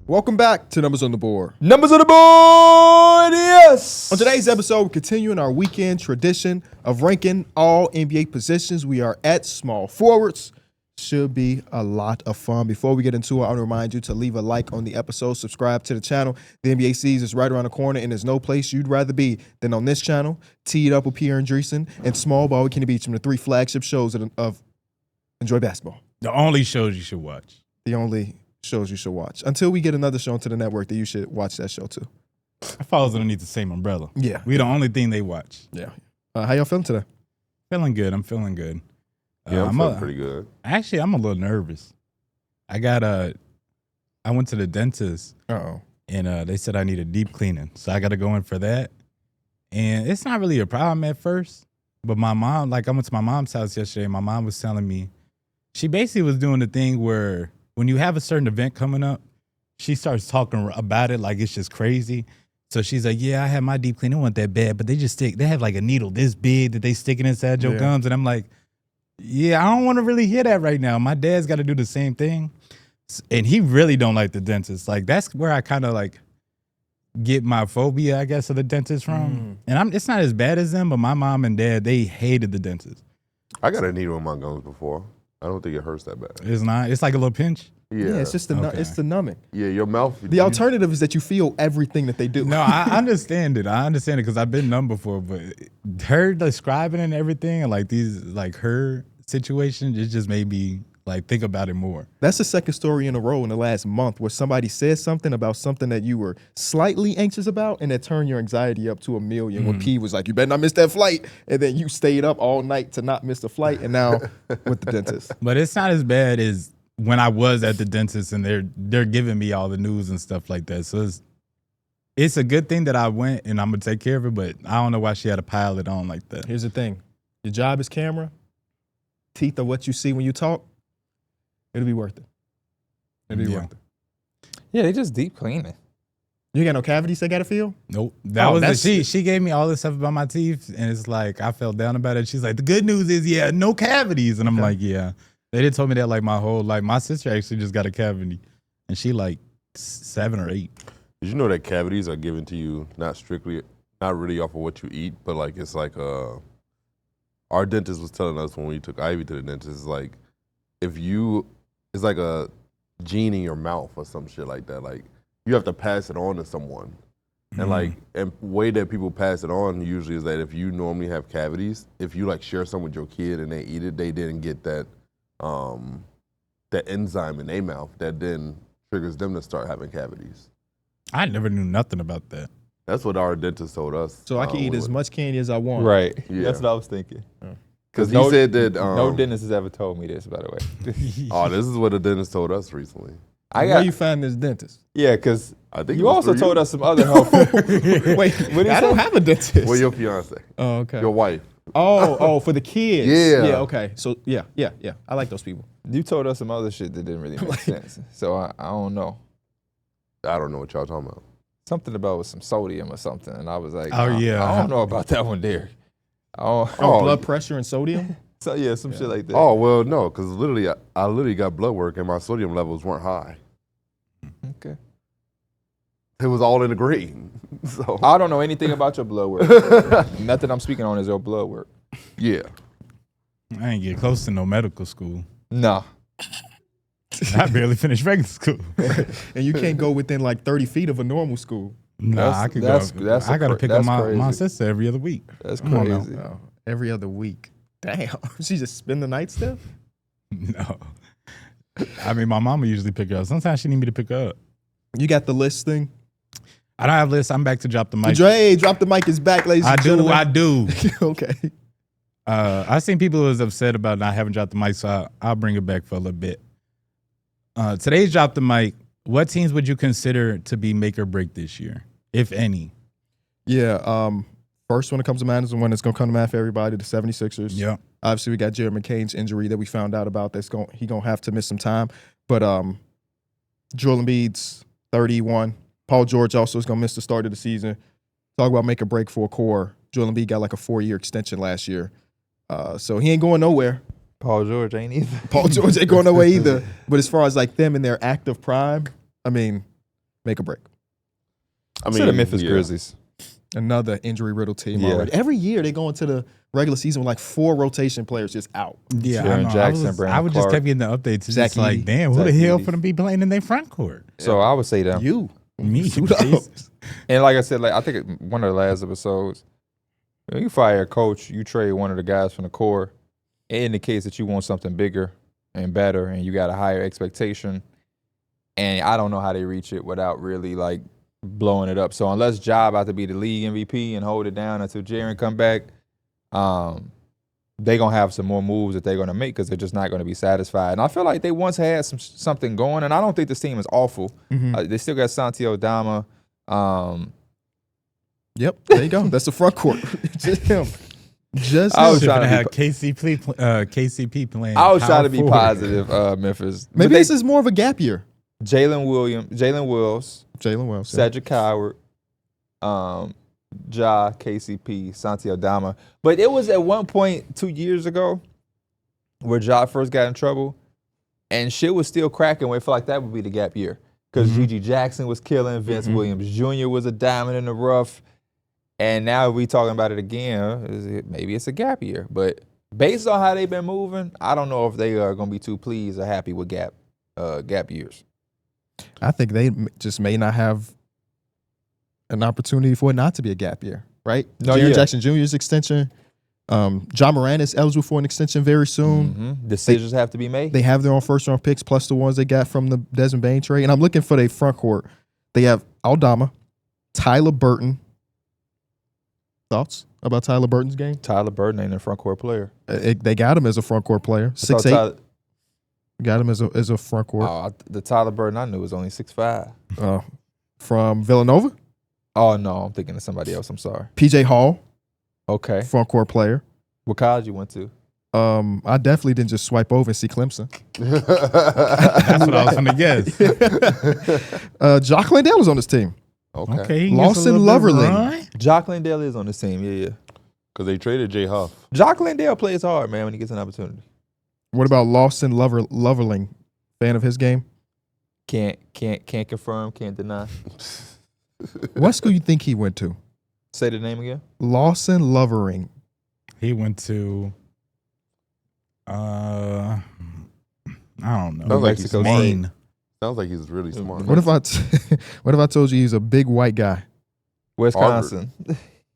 Welcome back to Numbers on the Board. Numbers on the board, yes! On today's episode, we're continuing our weekend tradition of ranking all NBA positions. We are at small forwards. Should be a lot of fun. Before we get into it, I want to remind you to leave a like on the episode, subscribe to the channel. The NBA season is right around the corner, and there's no place you'd rather be than on this channel, Teed Up with Pierre and Dreesen, and Small Ball with Kenny Beach, from the three flagship shows of Enjoy Basketball. The only shows you should watch. The only shows you should watch. Until we get another show onto the network, that you should watch that show too. It falls underneath the same umbrella. Yeah. We the only thing they watch. Yeah. How y'all feeling today? Feeling good. I'm feeling good. Yeah, I'm feeling pretty good. Actually, I'm a little nervous. I went to the dentist. Uh-oh. And they said I need a deep cleaning. So I got to go in for that. And it's not really a problem at first. But my mom, I went to my mom's house yesterday. My mom was telling me, she basically was doing the thing where when you have a certain event coming up, she starts talking about it like it's just crazy. So she's like, yeah, I had my deep cleaning. It wasn't that bad, but they have like a needle this big that they sticking inside your gums. And I'm like, yeah, I don't want to really hear that right now. My dad's got to do the same thing. And he really don't like the dentist. Like, that's where I kind of like get my phobia, I guess, of the dentist from. And it's not as bad as them, but my mom and dad, they hated the dentist. I got a needle in my gums before. I don't think it hurts that bad. It's not. It's like a little pinch. Yeah, it's just the numbing. Yeah, your mouth. The alternative is that you feel everything that they do. No, I understand it. I understand it because I've been numb before. But her describing and everything, and her situation, it just made me think about it more. That's the second story in a row in the last month where somebody said something about something that you were slightly anxious about, and it turned your anxiety up to 1,000,000. When P was like, "You better not miss that flight," and then you stayed up all night to not miss the flight, and now with the dentist. But it's not as bad as when I was at the dentist and they're giving me all the news and stuff like that. So it's a good thing that I went and I'm gonna take care of it. But I don't know why she had to pile it on like that. Here's the thing: your job is camera. Teeth are what you see when you talk. It'll be worth it. It'll be worth it. Yeah, they just deep cleaning. You got no cavities they got to feel? Nope. She gave me all this stuff about my teeth, and it's like I felt down about it. She's like, the good news is, no cavities. And I'm like, yeah. They did told me that my whole life. My sister actually just got a cavity, and she 7 or 8. Did you know that cavities are given to you not really off of what you eat, but it's like our dentist was telling us when we took Ivy to the dentist, it's like a gene in your mouth or some shit like that. Like, you have to pass it on to someone. And and way that people pass it on usually is that if you normally have cavities, if you share some with your kid and they eat it, they didn't get that enzyme in their mouth that then triggers them to start having cavities. I never knew nothing about that. That's what our dentist told us. So I can eat as much candy as I want. Right. Yeah. That's what I was thinking. Because he said that no dentist has ever told me this, by the way. Oh, this is what a dentist told us recently. Where you find this dentist? Yeah, because I think you also told us some other health. Wait, I don't have a dentist. Well, your fiance. Oh, okay. Your wife. Oh, for the kids. Yeah. Yeah, okay. So, yeah. I like those people. You told us some other shit that didn't really make sense. So I don't know. I don't know what y'all talking about. Something about with some sodium or something. And I was like, oh, yeah. I don't know about that one, Darrick. Blood pressure and sodium? So, yeah, some shit like that. Oh, well, no, because I literally got blood work and my sodium levels weren't high. Okay. It was all in the green. So I don't know anything about your blood work. Nothing I'm speaking on is your blood work. Yeah. I ain't get close to no medical school. Nah. I barely finished regular school. And you can't go within 30 feet of a normal school. Nah, I could go. I got to pick up my sister every other week. That's crazy. No. Every other week. Damn. She just spend the night still? No. I mean, my mama usually pick her up. Sometimes she need me to pick her up. You got the list thing? I don't have lists. I'm back to drop the mic. Dre, drop the mic is back, ladies and gentlemen. I do. Okay. I seen people who was upset about not having dropped the mic, so I'll bring it back for a little bit. Today's drop the mic. What teams would you consider to be make or break this year, if any? Yeah. First one that comes to mind is the one that's going to come to mind for everybody, the 76ers. Yeah. Obviously, we got Jared McCain's injury that we found out about. He's going to have to miss some time. But Joel Embiid's 31. Paul George also is going to miss the start of the season. Talk about make or break for a core. Joel Embiid got a 4-year extension last year. So he ain't going nowhere. Paul George ain't either. Paul George ain't going nowhere either. But as far as them in their active prime, I mean, make or break. I To the Memphis Grizzlies. Another injury-riddled team Yeah. already. Every year they go into the regular season with like 4 rotation players just out. Yeah, Jaren I know. Jackson, Brandon I would just Clark, kept getting the updates. It's Zach just like, Edey. damn, who Zach the hell Edey. finna be playing in their front court? So I would say them. You. Me. Suit up. Jesus. And like I said, like I think one of the last episodes, when you fire a coach, you trade one of the guys from the core. It indicates that you want something bigger and better, and you got a higher expectation. And I don't know how they reach it without really like blowing it up. So unless Ja about to be the league MVP and hold it down until Jaren come back, they're going to have some more moves that they're going to make because they're just not going to be satisfied. And I feel like they once had something going, and I don't think this team is awful. They still got Santi Aldama. Yep, there you go. That's the front court. Just him. Just I was him. trying to have be- KCP playing. I was trying power to be forward. positive, Memphis. But Maybe they- this is more of a gap year. Jalen Wills, Jalen Wells. Cedric Howard, Ja, KCP, Santi Aldama. But it was at one point 2 years ago where Ja first got in trouble, and shit was still cracking where it felt like that would be the gap year. Because Gigi Jackson was killing, Vince Williams Jr. was a diamond in the rough, and now we talking about it again. Maybe it's a gap year. But based on how they've been moving, I don't know if they are going to be too pleased or happy with gap years. I think they just may not have an opportunity for it not to be a gap year, right? No, Jaren yeah. Jackson Jr.'s extension. John Moran is eligible for an extension very soon. Decisions have to be made. They have their own first-round picks plus the ones they got from the Desmond Bane trade. And I'm looking for their front court. They have Aldama, Tyler Burton. Thoughts about Tyler Burton's game? Tyler Burton ain't a front court player. They got him as a front court player. 6'8". Got him as a front court. The Tyler Burton I knew was only 6'5". From Villanova. Oh, no, I'm thinking of somebody else. I'm sorry. PJ Hall, Okay. front court player. What college you went to? I definitely didn't just swipe over and see Clemson. That's what I was gonna guess. Jock Landale was on this team. Okay. he gets a Lawson little bit of Loverling. run. Jock Landale is on this team. Yeah. Because they traded Jay Huff. Jock Landale plays hard, man, when he gets an opportunity. What about Lawson Loverling? Fan of his game? Can't confirm, can't deny. What school you think he went to? Say the name again. Lawson Lovering. He went to I don't know. Sounds like he's Mexico smart. Maine. Sounds like he's really smart. What if I told you he's a big white guy? Wisconsin.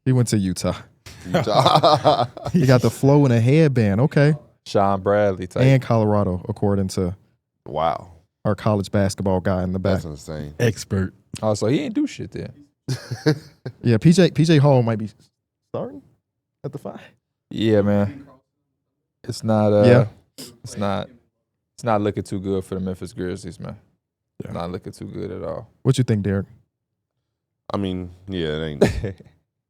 He went to Utah. Utah. He got the flow and a headband. Okay. Sean Bradley type. And Colorado, according to Wow. our college basketball guy in the back. That's insane. Expert. Oh, so he ain't do shit there. Yeah, PJ Hall might be starting at the 5. Yeah, man. It's not Yeah. it's not looking too good for the Memphis Grizzlies, man. Not looking too good at all. What you think, Darrick? I mean, yeah, it ain't.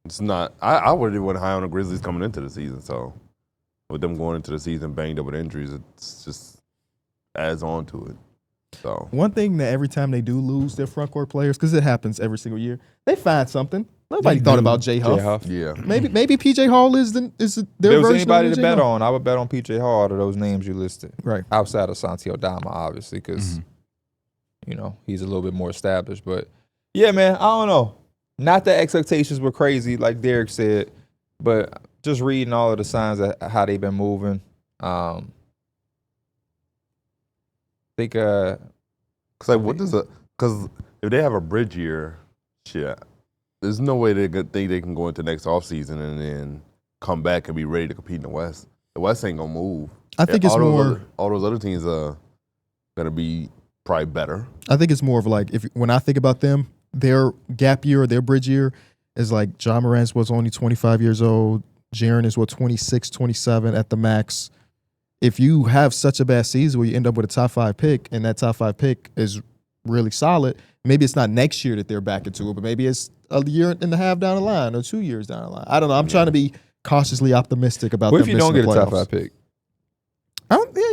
It's not. I would have went high on the Grizzlies coming into the season. So with them going into the season banged up with injuries, it's just adds on to it. So One thing that every time they do lose their front court players, because it happens every single year, they find something. Nobody thought about Jay Huff. yeah, Maybe PJ Hall is their If version there was anybody of to J. bet Huff. on, I would bet on PJ Hall out of those names you listed. Right. Outside of Santi Aldama, obviously, because he's a little bit more established. But yeah, man, I don't know. Not that expectations were crazy, like Darrick said, but just reading all of the signs of how they've been moving. I think because like what does it? Because if they have a bridge year, shit, there's no way they could think they can go into next offseason and then come back and be ready to compete in the West. The West ain't gonna move. I think it's more. All those other teams are gonna be probably better. I think it's more of like when I think about them, their gap year or their bridge year is like John Morant was only 25 years old. Jaren is 26, 27 at the max. If you have such a bad season where you end up with a top 5 pick and that top 5 pick is really solid, maybe it's not next year that they're back into it, but maybe it's a year and a half down the line or 2 years down the line. I don't know. I'm trying to be cautiously optimistic about what them if you don't get missing a the top playoffs. 5 pick?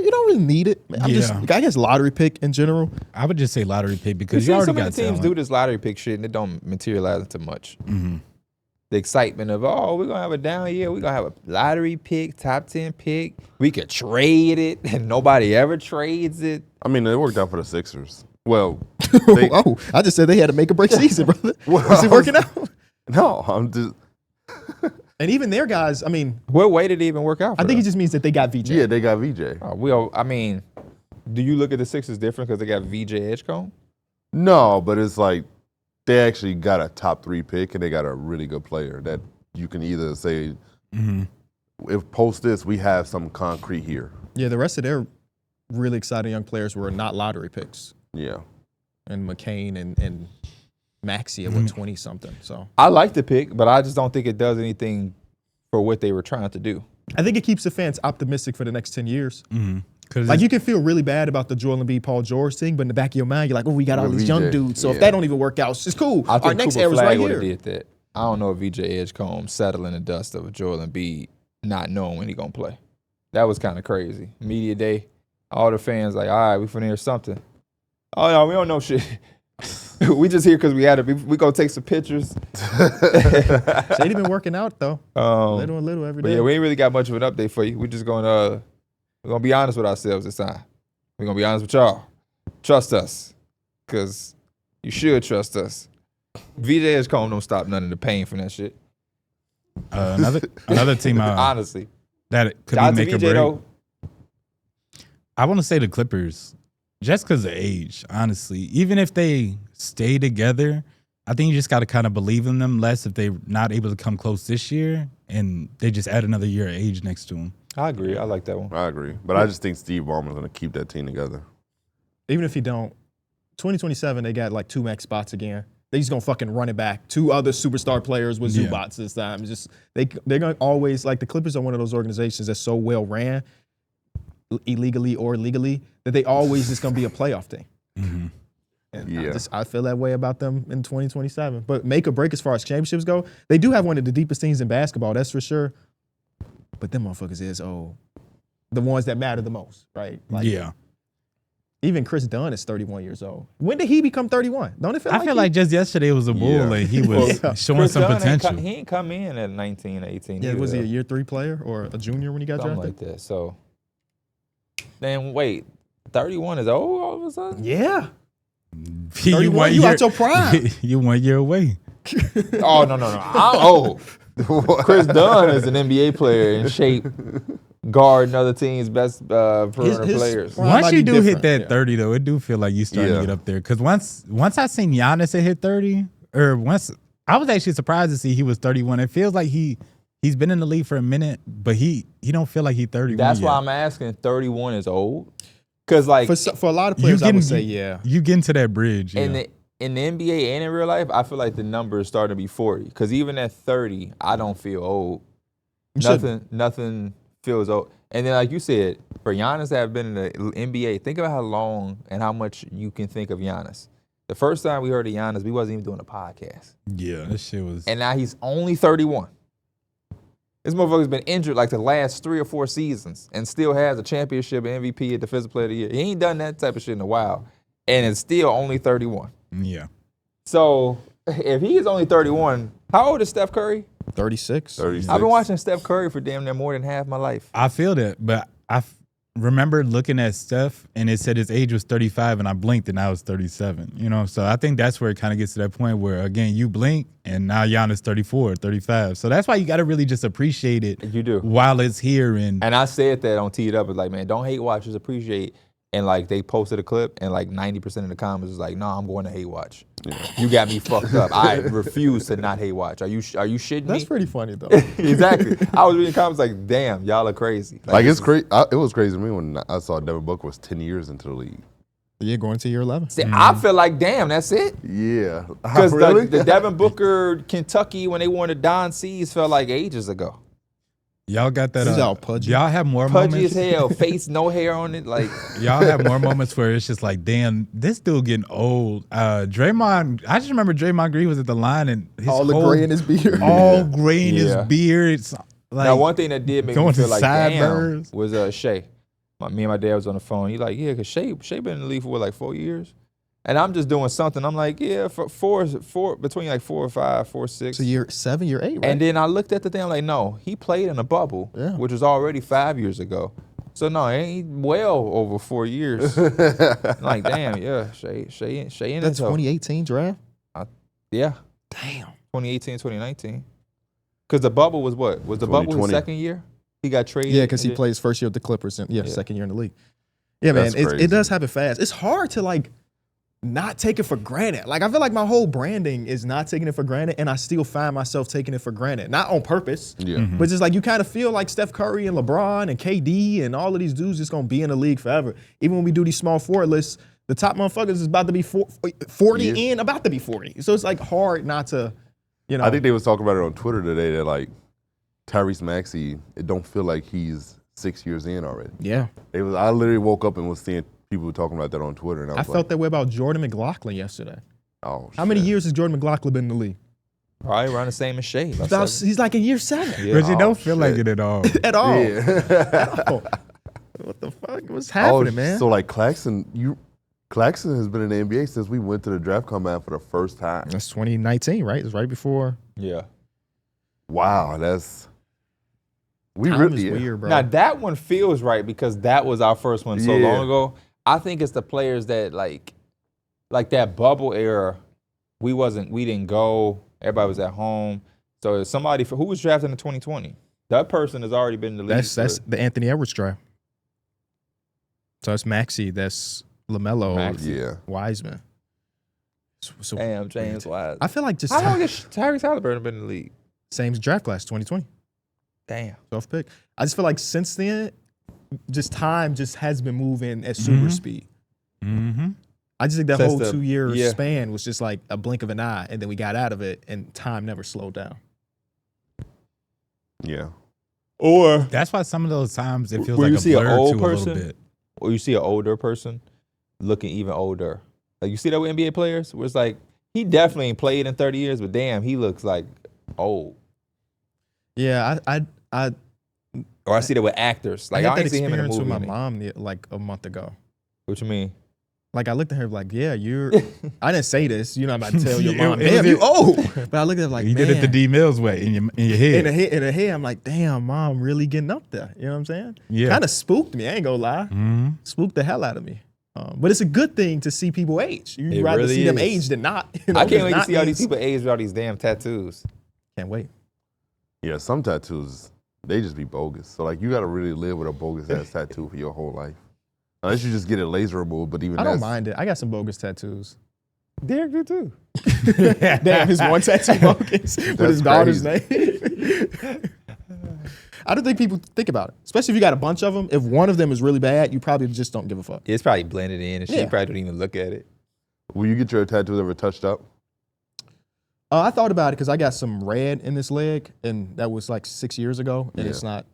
You don't really need it. I guess lottery pick in general. I would just say lottery pick because You you see already some of got the teams talent. do this lottery pick shit and it don't materialize into much. Mm-hmm. The excitement of, we're going to have a down year. We're going to have a lottery pick, top 10 pick. We could trade it, and nobody ever trades it. I mean, it worked out for the Sixers. Well, Oh, I just said they had to make a break season, brother. Is it working out? No, I'm just. And even their guys, I mean, What way did it even work out for I think them? it just means that they got VJ. Yeah, they got VJ. I mean, do you look at the Sixers different because they got VJ Edgecombe? No, but it's like they actually got a top 3 pick and they got a really good player that you can either say, if post this, we have some concrete here. Yeah, the rest of their really exciting young players were not lottery picks. Yeah. And McCain and Maxey at 20-something. So I like the pick, but I just don't think it does anything for what they were trying to do. I think it keeps the fans optimistic for the next 10 years. Cause Like, you can feel really bad about the Joel Embiid, Paul George thing, but in the back of your mind, you're like, oh, we got all these young VJ, dudes. So if yeah. that don't even work out, it's cool. I think Our next Cooper era's Flag right would have here. did that. I don't know if VJ Edgecombe settled in the dust of Joel Embiid not knowing when he gonna play. That was kind of crazy. Media day, all the fans like, all right, we finna hear something. Oh no, we don't know shit. We just here because we had to. We gonna take some pictures. Shady been working out, though. Little and little every But day. yeah, we ain't really got much of an update for you. We're just gonna be honest with ourselves this time. We're gonna be honest with y'all. Trust us, cause you should trust us. VJ Edgecombe don't stop none of the pain from that shit. another team Honestly, that could shout out be to make or VJ break. though. I want to say the Clippers, just because of age, honestly. Even if they stay together, I think you just got to kind of believe in them less if they're not able to come close this year and they just add another year of age next to them. I agree. I like that one. I agree. But I just think Steve Ballmer's going to keep that team together. Even if he don't, 2027, they got like 2 max spots again. They just gonna fucking run it back. 2 other superstar players with Zubats this time. It's just they're gonna always, like, the Clippers are one of those organizations that's so well ran, illegally or legally, that they always just gonna be a playoff team. And I feel that way about them in 2027. But make or break as far as championships go, they do have one of the deepest teams in basketball, that's for sure. But them motherfuckers is the ones that matter the most, right? Like, even Chris Dunn is 31 years old. When did he become 31? Don't it feel like I feel like just yesterday was a bull and he was showing Chris some Dunn potential. he ain't come in at 19, 18. Yeah, either, was he a though. year 3 player or a junior when he got Something drafted? like that. So then wait, 31 is old all of a sudden? Yeah. You 31, you out your prime. You 1 year away. Oh no. I'm old. Chris Dunn is an NBA player in shape, guarding other teams' best perimeter his players. prime Once might you be do hit different, that yeah. 30, though, it do feel like you starting to get up there. Because once I seen Giannis hit 30, or once I was actually surprised to see he was 31. It feels like he's been in the league for a minute, but he don't feel like he's 31 That's yet. why I'm asking. 31 is old, because like For a lot of players, I would say, yeah. You get into that bridge. in Yeah. the NBA and in real life, I feel like the number is starting to be 40. Because even at 30, I don't feel old. Nothing feels old. And then, like you said, for Giannis to have been in the NBA, think about how long and how much you can think of Giannis. The first time we heard of Giannis, we wasn't even doing a podcast. Yeah, this shit was. And now he's only 31. This motherfucker's been injured like the last 3 or 4 seasons and still has a championship, MVP, and defensive player of the year. He ain't done that type of shit in a while. And it's still only 31. Yeah. So if he is only 31, how old is Steph Curry? 36. 36. I've been watching Steph Curry for damn near more than half my life. I feel that, but I remember looking at Steph and it said his age was 35 and I blinked and I was 37, you know? So I think that's where it kind of gets to that point where, again, you blink and now Giannis 34, 35. So that's why you got to really just appreciate it. You do. While it's here. And I said that on Tee It Up. It's like, man, don't hate watch, just appreciate. And like they posted a clip and like 90% of the comments was like, nah, I'm going to hate watch. Yeah. You got me fucked up. I refuse to not hate watch. Are you shitting me? That's pretty funny, though. Exactly. I was reading comments like, damn, y'all are crazy. Like it's crazy. It was crazy to me when I saw Devin Booker was 10 years into the league. You're going to year 11. See, I feel like, damn, that's it. Yeah. Because Really? the Devin Booker, Kentucky, when they won the Don C's felt like ages ago. y'all got that. This is all pudgy. Y'all have more Pudgy moments. as hell, face, no hair on it. Like, Y'all have more moments where it's just like, damn, this dude getting old. Draymond, I just remember Draymond Green was at the line and his all the whole, gray in his beard. all gray in Yeah. his beard. It's like, now one thing that did make me going feel to like damn sideburns. was Shea. Me and my dad was on the phone. He like, yeah, because Shea been in the league for like 4 years. And I'm just doing something. I'm like, yeah, for four between like 4 or 5, 4 or 6. So year 7, year 8, right? And then I looked at the thing, I'm like, no, he played in a bubble, Yeah. which was already 5 years ago. So no, it ain't well over 4 years. Like damn, yeah, Shea in That's it. 2018 draft. Yeah, Damn. 2018, 2019. Because the bubble was what? Was the bubble his 2020. second year? He got traded. Yeah, because he and played his first year with the Clippers and Yeah. second year in the league. Yeah, man, That's it crazy. does happen fast. It's hard to like not take it for granted. Like I feel like my whole branding is not taking it for granted, and I still find myself taking it for granted. Not on purpose, Yeah. but just like you kind of feel like Steph Curry and LeBron and KD and all of these dudes just gonna be in the league forever. Even when we do these small forward lists, the top motherfuckers is about to be 40 Yeah. in, about to be 40. So it's like hard not to, you know. I think they was talking about it on Twitter today that like Tyrese Maxey, it don't feel like he's 6 years in already. yeah. I literally woke up and was seeing people talking about that on Twitter, and I I was felt that way about Jordan McLaughlin yesterday. oh, How many shit. years has Jordan McLaughlin been in the league? Probably around the same as Shea. He's like in year 7 Yeah. But you Oh, don't feel like shit. it at all. at all. Yeah. Oh, what the fuck? What's happening, man? So like Claxton has been in the NBA since we went to the draft combine for the first time. That's 2019, right? It's right before. Yeah. Wow, that's we Time really is weird, bro. Now that one feels right because that was our first one so Yeah. long ago. I think it's the players that like that bubble era. We didn't go. Everybody was at home. So somebody who was drafted in 2020. That person has already been in the league. that's the Anthony Edwards draft. So it's Maxey. That's LaMelo. Maxey. Yeah. Wiseman. So Damn, James Wise. I feel like just How long has Tyrese Halliburton been in the league? same draft class, 2020, Damn. 12th pick. I just feel like since then, just time just has been moving at super Mhm. speed. Mm-hmm. I just think that Since whole the- 2 year yeah. span was just like a blink of an eye, and then we got out of it, and time never slowed down. Yeah. Or That's why some of those times it feels Where like you a see an blur old to a person? little bit. you see an older person looking even older. Like you see that with NBA players where it's like he definitely ain't played in 30 years, but damn, he looks like old. Yeah, Or I see that with actors. Like I I, had that ain't see him in a experience movie. with my mom like a month ago. What you mean? Like I looked at her like, yeah, you're. I didn't say this. You're not about to tell your Yeah, mom, it damn, was you it. old. But I looked at her like, You man. did it the D Mills way in your head. In her head, I'm like, damn, mom, really getting up there. You know what I'm saying? Yeah. Kind of spooked me. I ain't gonna lie. Mm-hmm. Spooked the hell out of me. But it's a good thing to see people age. You'd It rather really see them is. age than not. You know, I can't just wait to not see all these age. people age with all these damn tattoos. Can't wait. Yeah, some tattoos, they just be bogus. So like you gotta really live with a bogus ass tattoo for your whole life. Unless you just get it laser removed, but even I don't that's mind it. I got some bogus tattoos. Derrick do too. Damn, his one tattoo bogus with his daughter's name. I don't think people think about it, especially if you got a bunch of them. If one of them is really bad, you probably just don't give a fuck. It's probably blended in and she Yeah. probably don't even look at it. Will you get your tattoos ever touched up? I thought about it because I got some red in this leg, and that was like 6 years ago, and Yeah. it's not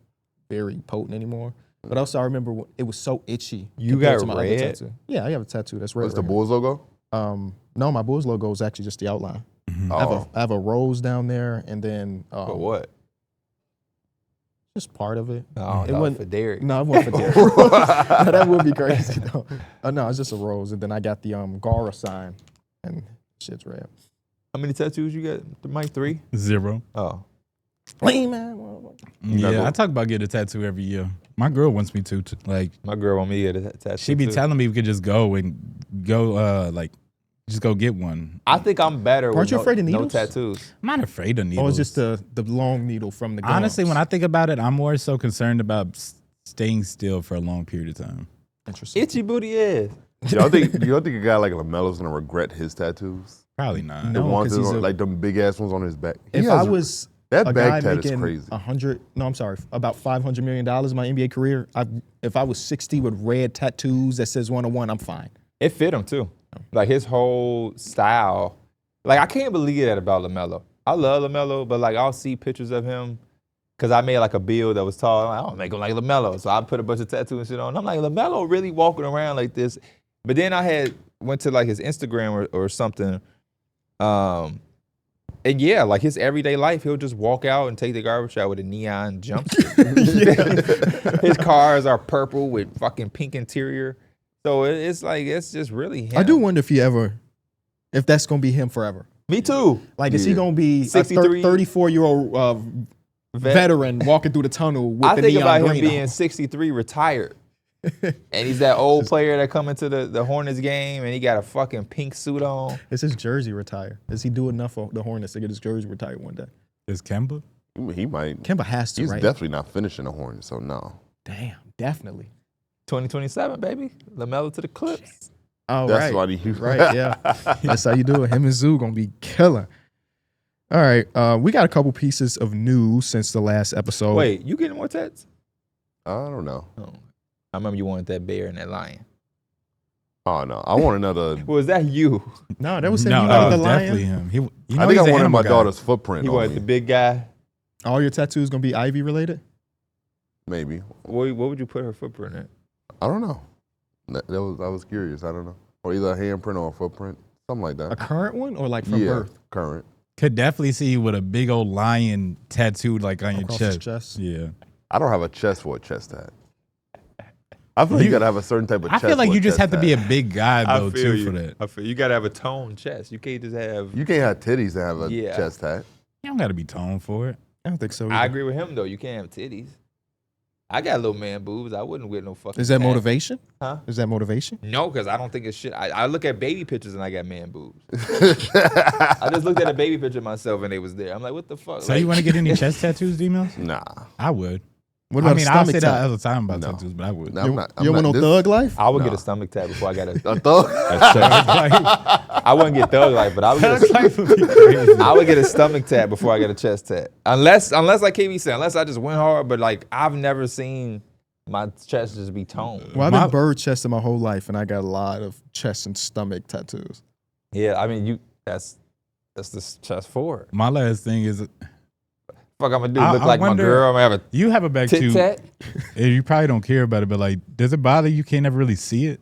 very potent anymore. But also, I remember it was so itchy. You compared got to my other red? tattoo. Yeah, I have a tattoo that's red. What's the right Bulls logo? here. No, my Bulls logo is actually just the outline. Mm-hmm. Oh, I have a rose down there, and then But what? just part of it. No, It no, wasn't- for Derrick. No, it wasn't for Derrick. No, that would be crazy though. No, it's just a rose, and then I got the Gara sign, and shit's red. How many tattoos you got, Mike? 3? 0. Oh. Lame, man. Yeah, I talk about getting a tattoo every year. My girl wants me to like My girl want me to get a tattoo. she be too. telling me we could just go just go get one. I think I'm better Aren't with you afraid of no needles? tattoos. I'm not afraid of needles. Oh, it's just the long needle from the gums. Honestly, when I think about it, I'm more so concerned about staying still for a long period of time. Interesting. Itchy booty ass. you don't think a guy like LaMelo's gonna regret his tattoos? Probably not. No. The ones 'cause that he's are, a- like them big ass ones on his back. He If has- I was that a back guy tat is making crazy. about $500 million in my NBA career, if I was 60 with red tattoos that says 101, I'm fine. It fit him too. Like his whole style. Like I can't believe that about LaMelo. I love LaMelo, but like I'll see pictures of him because I made like a build that was tall. I'm like, I don't make him like LaMelo, so I put a bunch of tattoos and shit on. I'm like, LaMelo really walking around like this. But then I went to like his Instagram or something. And yeah, like his everyday life, he'll just walk out and take the garbage out with a neon jumpsuit. His cars are purple with fucking pink interior. So it's like, it's just really him. I do wonder if that's going to be him forever. Me too. Like, is he Yeah. going to be a 63? 34-year-old veteran walking through the tunnel with I the think neon about him green being on. 63, retired. And he's that old player that come into the Hornets game and he got a fucking pink suit on. Is his jersey retired? Does he do enough for the Hornets to get his jersey retired one day? Is Kemba? He might. Kemba has to, He's right? definitely not finishing the Hornets, so no. Damn, definitely. 2027, baby. LaMelo to the Clips. Oh, That's right. why he. Right, yeah. That's how you do it. Him and Zoo gonna be killer. All right, we got a couple pieces of news since the last episode. Wait, you getting more tats? I don't know. Oh. I remember you wanted that bear and that lion. Oh no, I want another. Was that you? No, that was him. No, You that wanted was the lion. definitely him. He, I think I wanted my daughter's footprint. You on wanted me. the big guy? All your tattoos gonna be Ivy related? Maybe. What would you put her footprint in? I don't know. I was curious. I don't know. Or either a handprint or a footprint, something like that. A current one or like from birth? Current. Could definitely see you with a big old lion tattooed like on Across your his chest. chest? Yeah. I don't have a chest for a chest tat. I feel like you gotta have a certain type of I chest. feel like for you just chest have to be a tat. big guy though too you. for that. I feel you gotta have a toned chest. You can't just have. You can't have titties and have a Yeah. chest tat. You don't got to be toned for it. I don't think so. I either. agree with him though. You can't have titties. I got little man boobs. I wouldn't wear no fucking. Is that tat. motivation? Huh? Is that motivation? No, because I don't think it's shit. I look at baby pictures and I got man boobs. I just looked at a baby picture of myself and they was there. I'm like, what the fuck? So Like, you want to get any chest tattoos, D-Mills? Nah. I would. What about I mean, a I'll stomach say that tat? all the time about No. tattoos, but I would. No, You, I'm not. you don't want no this- thug life? I would get Nah. a stomach tat before I got a A thug? I wouldn't get thug life, but I would get Life would be crazy. I would get a stomach tat before I get a chest tat. Unless like KB said, unless I just went hard, but like I've never seen my chest just be toned. Well, I've My- been bird chested my whole life, and I got a lot of chest and stomach tattoos. Yeah, I mean that's the chest for it. My last thing is, Fuck, I'm gonna do I- look I like wonder- my girl. I'm gonna have you have a back a tit too. tat. And you probably don't care about it, but like, does it bother you? You can't never really see it.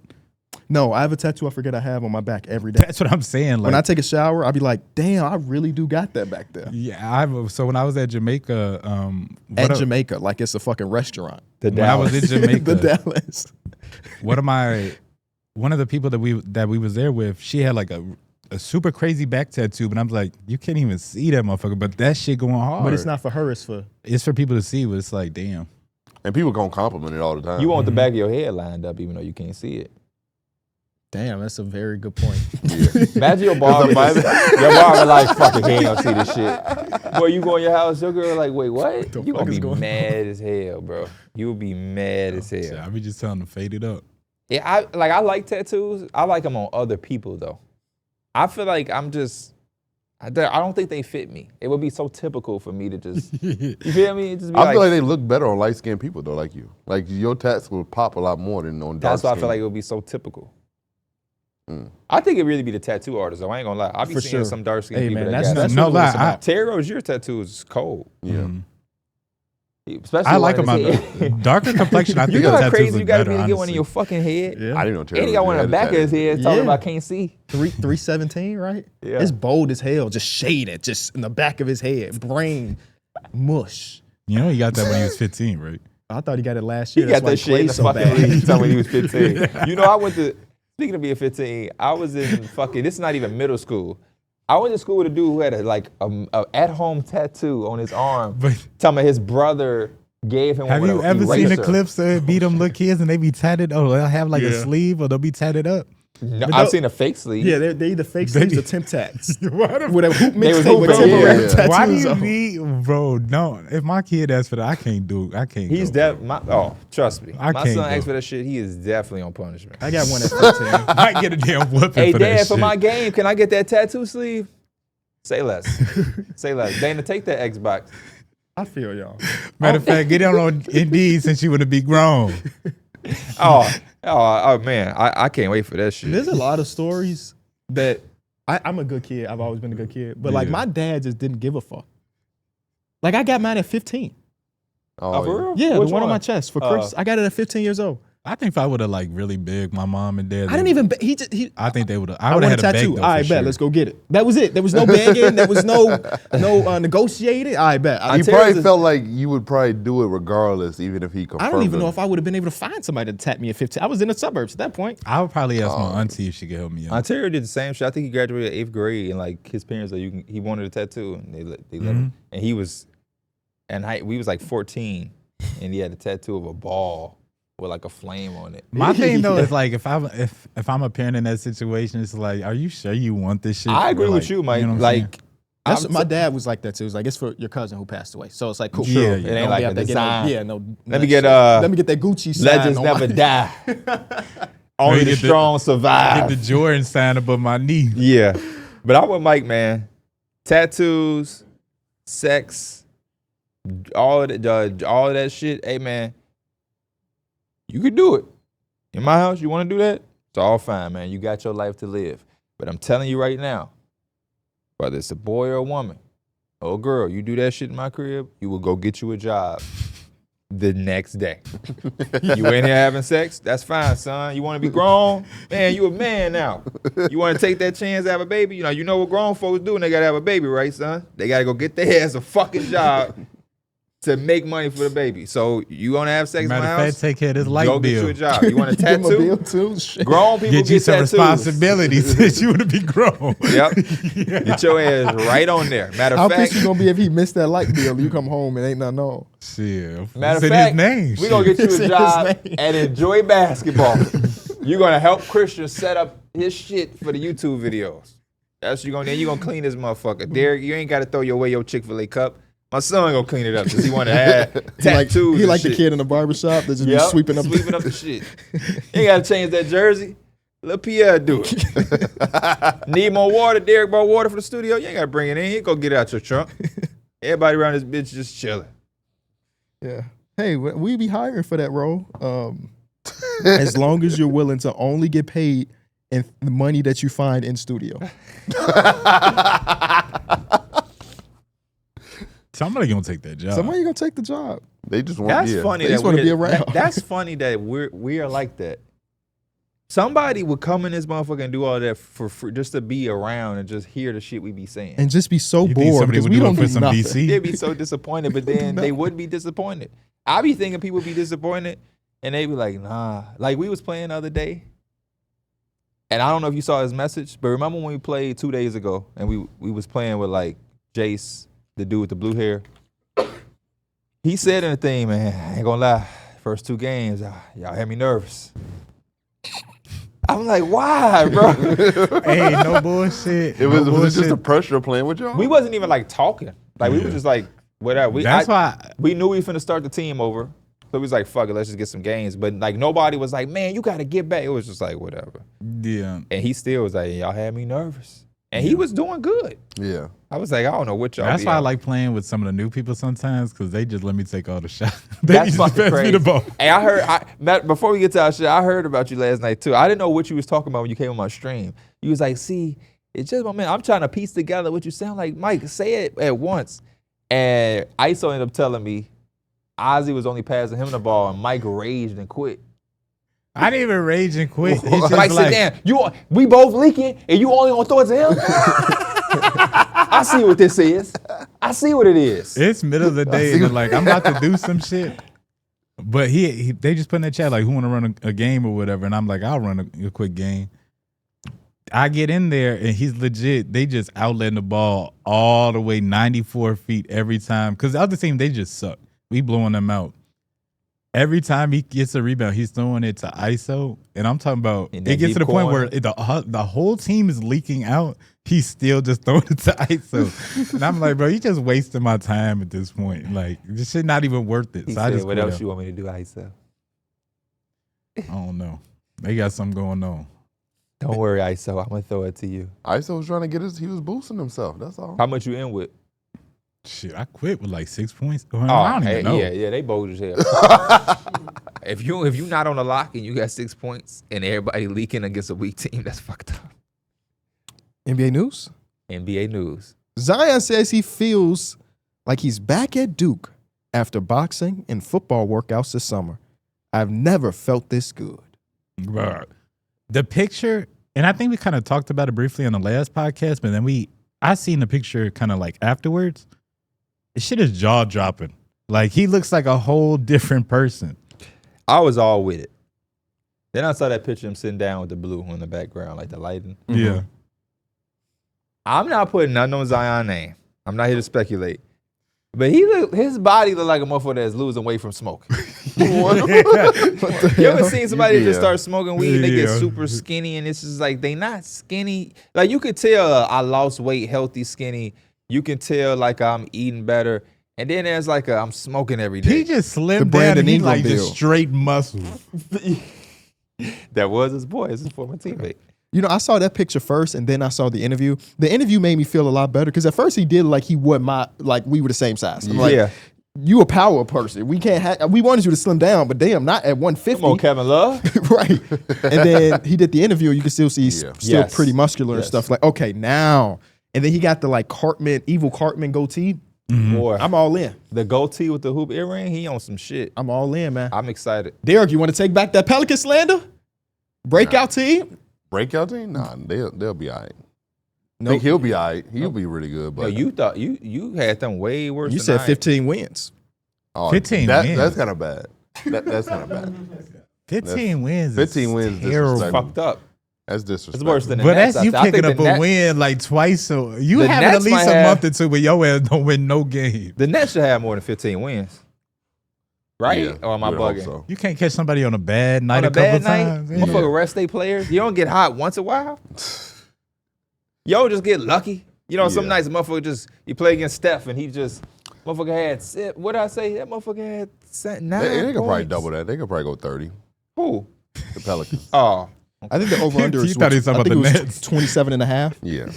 No, I have a tattoo I forget I have on my back every day. That's what I'm saying. Like, When I take a shower, I'll be like, damn, I really do got that back there. so when I was at Jamaica, At Jamaica, like it's a fucking restaurant. when I was in Jamaica, the Dallas. one of the people that we was there with, she had like a super crazy back tattoo, but I'm like, you can't even see that motherfucker. But that shit going hard. But it's not for her, it's for... It's for people to see. But it's like, damn. And people gonna compliment it all the time. You want the back of your head lined up, even though you can't see it. Damn, that's a very good point. Imagine your barber. Your barber like, fuck it, he ain't gonna see this shit. Boy, you go in your house, your girl like, wait, what? The You fuck gonna is be going mad as hell, bro. You will be mad as hell. So I be just telling them to fade it up. Yeah, I like tattoos. I like them on other people though. I feel like I don't think they fit me. It would be so typical for me to just, you feel me? Just be I feel like they look better on light skinned people though, like you. Like your tats will pop a lot more than on dark that's why I skin. feel like it would be so typical. I think it really be the tattoo artist though. I ain't gonna lie. I be For seeing sure. some dark skinned Hey, people man, that that's got no what lie. it's about. Terry Rose, your tattoo is cold. Yeah. Especially I like one them. in his head. Darker complexion. I think You know the how tattoos crazy look you gotta better, be to get one in honestly. your fucking head? Yeah. I didn't know Terry. And he got one in the back of his head talking Yeah. about can't see. 317, right? Yeah. It's bold as hell, just shaded, just in the back of his head. Brain mush. You know, he got that when he was 15, right? I thought he got it last He year. got That's that why shit in he the played so fucking bad. league. He told me he was 15. You know, I went to, speaking of being 15, I was in fucking, this is not even middle school. I went to school with a dude who had a at-home tattoo on his arm. But Talking about his brother gave him have one you with ever an seen the eraser. clips that beat them little kids and they be tatted? Oh, they'll have like a Yeah. sleeve or they'll be tatted up. No, But I've no- seen a fake sleeve. Yeah, they either fake They sleeves be- or Tim Tats. Why the With a hoop They was mixtape with hooping, temporary yeah. tattoos Why do you on. need, bro? No, if my kid asks for that, I can't do. I can't. He's go, trust me. I My can't son go. asked for that shit. He is definitely on punishment. I got one at 15. bro. I might get a damn whooping Hey, for Dad, that for shit. my game, can I get that tattoo sleeve? Say less. Say less. Dana, take that Xbox. I feel y'all. Matter of fact, get on Indeed since you would be grown. Oh man, I can't wait for that shit. There's a lot of stories that I'm a good kid. I've always been a good kid. But like Yeah. my dad just didn't give a fuck. Like I got mine at 15. Oh, for real? Yeah, Which the one on my chest for Chris. I got it at 15 years old. I think if I would have like really big, my mom and dad. I didn't even. He just. He. I think they would have. I I would want have a had a tattoo. beg though. All right, for bet. sure. Let's go get it. That was it. There was no begging. There was no negotiating. All right, bet. He probably felt like you would probably do it regardless, even if he confirmed I don't even it. know if I would have been able to find somebody to tap me at 15. I was in the suburbs at that point. I would probably ask my auntie if she could help me out. Ontario did the same shit. I think he graduated 8th grade, and like his parents, like, he wanted a tattoo, and they let him. And he was and we was like 14, and he had a tattoo of a ball with like a flame on it. My thing though is like if I'm a parent in that situation, it's like, are you sure you want this shit? I agree Or, with you, Mike. know what I'm saying? Like, My dad was like that too. It's like, it's for your cousin who passed away. So it's like, cool. Yeah, it ain't like a design. Let me get that Gucci sign. legends on never my- die. Only you the get strong survive. Get the Jordan sign above my knee. Yeah, but I'm with Mike, man. Tattoos, sex, all of that shit. Hey, man, you could do it. In my house, you want to do that? It's all fine, man. You got your life to live. But I'm telling you right now, whether it's a boy or a woman, or a girl, you do that shit in my crib, you will go get you a job the next day. You in here having sex? That's fine, son. You want to be grown? Man, you a man now. You want to take that chance to have a baby? You know what grown folks do when they got to have a baby, right, son? They got to go get their ass a fucking job to make money for the baby. So you want to have sex in my Matter of house? fact, take care of this light Go bill. get you a job. You want a Give him a bill tattoo? too. Shit. Grown people Get you some tattoos. responsibilities since you would be grown. Yep. Get your ass right on there. Matter How of fact, pissed you gonna be if he missed that light bill? You come home and ain't nothing on. Shit. matter It's of in fact, his name. we're going to get It's you in a his job name. and enjoy basketball. You're going to help Christian set up his shit for the YouTube videos. That's what you're going to do. You're going to clean this motherfucker. Derrick, you ain't got to throw away your Chick-fil-A cup. My son going to clean it up because he want to add tattoos. He like and the shit. kid in the barbershop that just be Yep, sweeping up the shit. You ain't got to change that jersey. Let Pierre do it. Need more water? Derrick brought water for the studio. You ain't got to bring it in. You go get it out your trunk. Everybody around this bitch just chilling. Yeah. Hey, we be hiring for that role. As long as you're willing to only get paid in the money that you find in studio. Somebody gonna take that job. Somebody gonna take the job. They just want. That's yeah. funny. They That just wanna we're- be around. That's funny that we are like that. Somebody would come in this motherfucker and do all that for free just to be around and just hear the shit we be saying. And just be so You think bored somebody because would we do don't it for do some nothing. VC? They'd be so disappointed, but then they would be disappointed. I be thinking people be disappointed and they be like, nah. Like we was playing the other day, and I don't know if you saw his message, but remember when we played 2 days ago and we was playing with like Jace, the dude with the blue hair? He said in the thing, man, I ain't gonna lie, first 2 games, y'all had me nervous. I'm like, why, bro? Hey, no bullshit. It was, no was it just bullshit. the pressure of playing with y'all? We wasn't even like talking. Like we Yeah. were just like, whatever. That's why. We knew we finna start the team over. So we was like, fuck it, let's just get some games. But like nobody was like, man, you gotta get back. It was just like, whatever. Yeah. And he still was like, y'all had me nervous. And he was doing good. Yeah. I was like, I don't know what y'all That's be why I on. like playing with some of the new people sometimes because they just let me take all the shots. They That's just fucking pass crazy. me the ball. Hey, I heard, Matt, before we get to our shit, I heard about you last night too. I didn't know what you was talking about when you came on my stream. You was like, see, it's just my man. I'm trying to piece together what you sound like. Mike, say it at once. And ISO ended up telling me Ozzy was only passing him the ball and Mike raged and quit. I didn't even rage and quit. It's just Mike like, said, damn, we both leaking and you only gonna throw it to him? I see what this is. I see what it is. it's middle of the day and they're like, I'm about to do some shit. But they just put in the chat like, who want to run a game or whatever? And I'm like, I'll run a quick game. I get in there and he's legit. They just outletting the ball all the way 94 feet every time. Because the other team, they just suck. We blowing them out. Every time he gets a rebound, he's throwing it to ISO. And I'm talking about, In it that gets to deep the point corner. where the whole team is leaking out. He's still just throwing it to ISO. And I'm like, bro, you just wasting my time at this point. Like, this shit not even worth it. He So I said, just what quit else out. you want me to do, ISO? I don't know. They got something going on. Don't worry, ISO. I'm gonna throw it to you. ISO was trying to get he was boosting himself. That's all. How much you in with? Shit, I quit with like 6 points. I don't even know. Yeah, they bogus as hell. if you not on the lock and you got 6 points and everybody leaking against a weak team, that's fucked up. NBA news. NBA news. Zion says he feels like he's back at Duke after boxing and football workouts this summer. I've never felt this good. Bruh. The picture, and I think we kind of talked about it briefly on the last podcast, but then I seen the picture kind of like afterwards. This shit is jaw dropping. Like he looks like a whole different person. I was all with it. Then I saw that picture of him sitting down with the blue in the background, like the lighting. Yeah. I'm not putting nothing on Zion's name. I'm not here to speculate. But his body look like a motherfucker that's losing weight from smoking. You ever seen somebody just start smoking weed and they get super skinny and it's just like they not skinny. Like you could tell I lost weight, healthy, skinny. You can tell like I'm eating better. And then there's like I'm smoking every day. He just slimmed down Brandon and he Ingram like build. just straight muscle. That was his boy, his former teammate. You know, I saw that picture first, and then I saw the interview. The interview made me feel a lot better because at first he did like he would we were the same size. I'm like, you a power person. We can't. We wanted you to slim down, but damn, not at 150. Come on, Kevin Love. Right. And then he did the interview. You can still see he's still pretty muscular and stuff. Like, okay, now. And then he got the like evil Cartman goatee. Boy, I'm all in. the goatee with the hoop earring, he on some shit. I'm all in, man. I'm excited. Darrick, you want to take back that Pelican slander? Breakout team? Breakout team? Nah, they'll be all right. Nope. I think he'll be all right. He'll be really good. But You thought you had them way worse. You than said I. 15 wins. 15 wins. That's kind of bad. That's kind of bad. 15 wins. 15 wins. Terrible. Disrespectful. Fucked up. That's It's disrespectful. worse than the But Nets. that's you I think picking the up a Nets- win like twice. So you The have at Nets least might a have- month or two, but your ass don't win no game. The Nets should have more than 15 wins. Right? Yeah, Or am I you would hope bugging? so. You can't catch somebody on a bad night On a a couple bad night, times. Yeah. motherfucker rest their players. You don't get hot once a while. Yo, just get lucky. You know, some Yeah. nights motherfucker you play against Steph and he just motherfucker had what did I say? That motherfucker had 9 They could probably points. double that. They could probably go 30. Who? The Pelicans. Oh, I think the over-under You is thought he was talking about the Nets. 27 and a half. Yeah.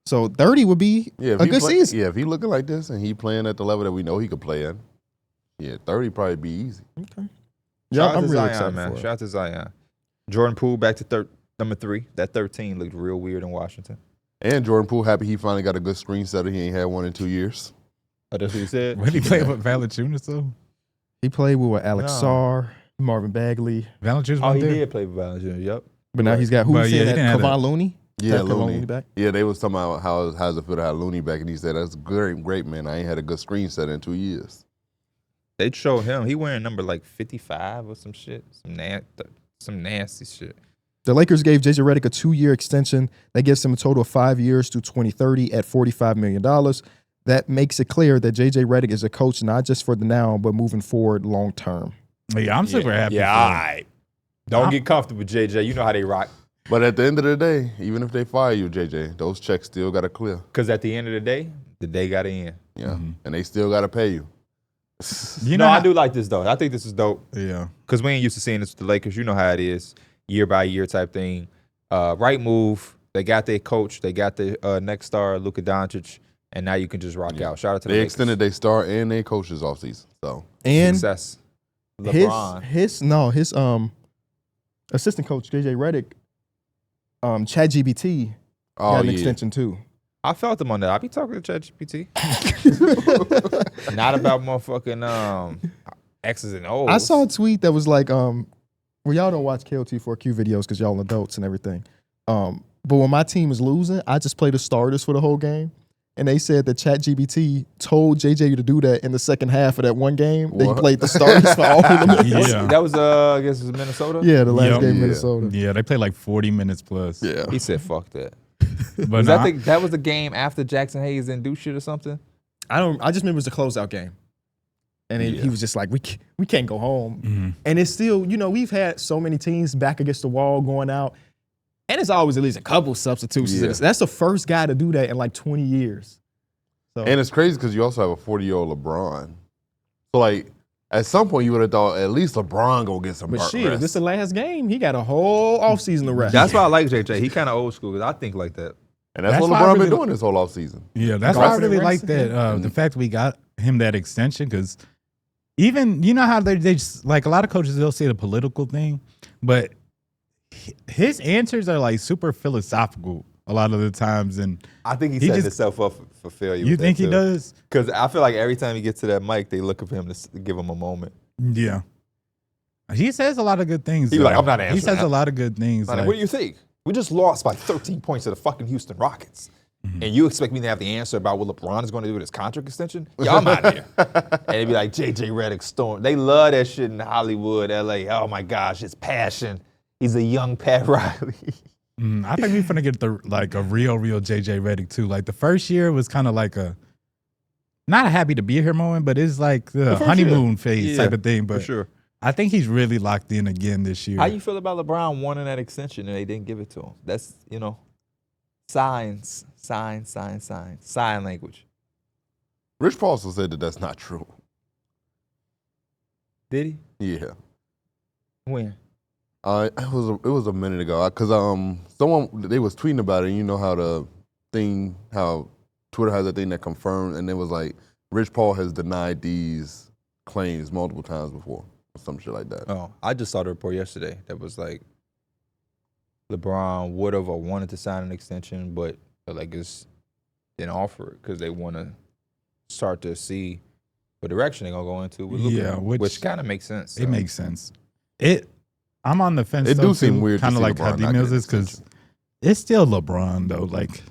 So 30 would be Yeah. a good season. Yeah. If he looking like this and he playing at the level that we know he could play at, yeah, 30 probably be easy. Okay. shout out I'm to really Zion, excited man. for it. Shout out to Zion. Jordan Poole back to number 3. That 13 looked real weird in Washington. And Jordan Poole happy he finally got a good screen setter. He ain't had one in 2 years. Oh, that's what he said? When he played with Valanciunas, though? He played with Alex No. Sarr, Marvin Bagley, Valanciunas Oh, went he there? did play for Valanciunas, yep. but now he's got who's But yeah, saying he that? didn't have Kevon that. Looney. Yeah, Kevon Looney. back. Yeah, they was talking about how's it feel to have Looney back, and he said, that's great, man. I ain't had a good screen setter in 2 years. They showed him. He wearing number like 55 or some shit. Some nasty shit. The Lakers gave JJ Redick a 2-year extension that gives him a total of 5 years through 2030 at $45 million. That makes it clear that JJ Redick is a coach not just for the now, but moving forward long term. Yeah, I'm super happy. Yeah, for all him. right. Don't get comfortable, JJ. You know how they rock. But at the end of the day, even if they fire you, JJ, those checks still got to clear. Because at the end of the day got to end. Yeah. And they still got to pay you. You No, know I how- do like this, though. I think this is dope. Yeah. Because we ain't used to seeing this with the Lakers. You know how it is. Year by year type thing. Right move. They got their coach. They got the next star, Luka Doncic. And now you can just rock out. Shout out to the They Lakers. extended their star and their coaches off season. So And Success. his LeBron. assistant coach JJ Redick, ChatGPT got an extension too. I felt him on that. I be talking to ChatGPT. Not about motherfucking X's and O's. I saw a tweet that was like, well, y'all don't watch KOT4Q videos because y'all adults and everything. But when my team is losing, I just play the starters for the whole game. And they said that ChatGPT told JJ to do that in the second half of that one game. They What? played the starters for all of them. Yeah. That was I guess it was Minnesota. Yeah, the last Yep. game in Yeah. Minnesota. Yeah, they played like 40 minutes plus. Yeah. He said, "Fuck that." But That was the game after Jackson Hayes didn't do shit or something. I just remember it was a closeout game. And then he was just like, we can't go home. Mm-hmm. And it's still, we've had so many teams back against the wall going out. And it's always at least a couple substitutions. Yeah. That's the first guy to do that in like 20 years. So and it's crazy because you also have a 40-year-old LeBron. So like at some point you would have thought at least LeBron gonna get some but rest. shit, if this is the last game, he got a whole offseason to rest. That's why I like JJ. He kind of old school because I think like that. And that's That's what why I LeBron really been doing this whole offseason. Yeah, that's why I Resting, really like resting. that. The fact we got him that extension, because even, you know how they just, like a lot of coaches, they'll say the political thing, but his answers are like super philosophical a lot of the times. And I think he He set just- himself up for failure. you think he does? Because I feel like every time he gets to that mic, they look for him to give him a moment. Yeah. He says a lot of good things. He be like, though. "I'm not He answering says that." a lot of good things. Like, like- what do you think? We just lost by 13 points to the fucking Houston Rockets. And you expect me to have the answer about what LeBron is going to do with his contract extension? Yeah, I'm out of here. And they'd be like, JJ Redick Storm. They love that shit in Hollywood, LA. Oh my gosh, it's passion. He's a young Pat Riley. I think we're finna get a real JJ Redick too. Like the first year was kind of like not a happy to be here moment, but it's like the honeymoon phase type of thing. But for sure. I think he's really locked in again this year. How you feel about LeBron wanting that extension and they didn't give it to him? That's, sign language. Rich Paul also said that that's not true. Did he? Yeah. When? It was a minute ago because they was tweeting about it. And you know how how Twitter has a thing that confirmed, and it was like Rich Paul has denied these claims multiple times before, or some shit like that. Oh, I just saw the report yesterday that was like LeBron would have or wanted to sign an extension, but the Lakers didn't offer it because they want to start to see what direction they're gonna go into with Luka. Yeah, which kind of makes sense. It makes sense. I'm on the fence. It though, do seem too, weird to kind of see like LeBron how not D-Mills get an is because extension. it's still LeBron though. Like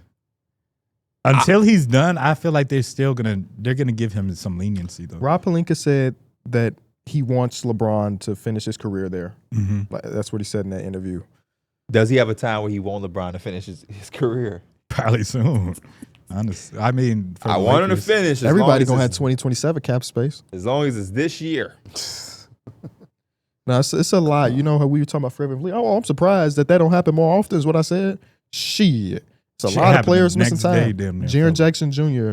until he's done, I feel like they're gonna give him some leniency though. Rob Pelinka said that he wants LeBron to finish his career there. Mm-hmm. That's what he said in that interview. Does he have a time where he want LeBron to finish his career? Probably soon. Honestly, I mean, I want him to finish. as Everybody long as gonna have it's- 2027 cap space. as long as it's this year. No, it's a lot. You know how we were talking about Fred VanVleet. Oh, I'm surprised that don't happen more often. Is what I said. Shit, it's a Shit lot of happened players the missing next day, time. damn near, Jaren fella. Jackson Jr.,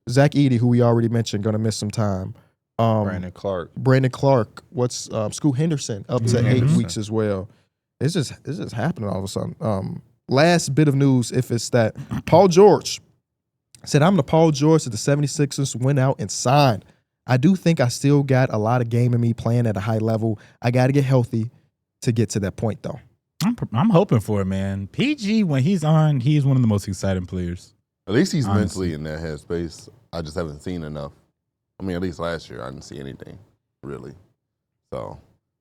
Zach Edey, who we already mentioned, gonna miss some time. Brandon Clark. Brandon Clark. What's Scoot Henderson up to 8 Henderson. weeks as well. It's just happening all of a sudden. Last bit of news, if it's that Paul George said, I'm the Paul George that the 76ers went out and signed. I do think I still got a lot of game in me playing at a high level. I got to get healthy to get to that point, though. I'm hoping for it, man. PG, when he's on, he's one of the most exciting players. At least he's Honestly. mentally in that headspace. I just haven't seen enough. I mean, at least last year I didn't see anything really. So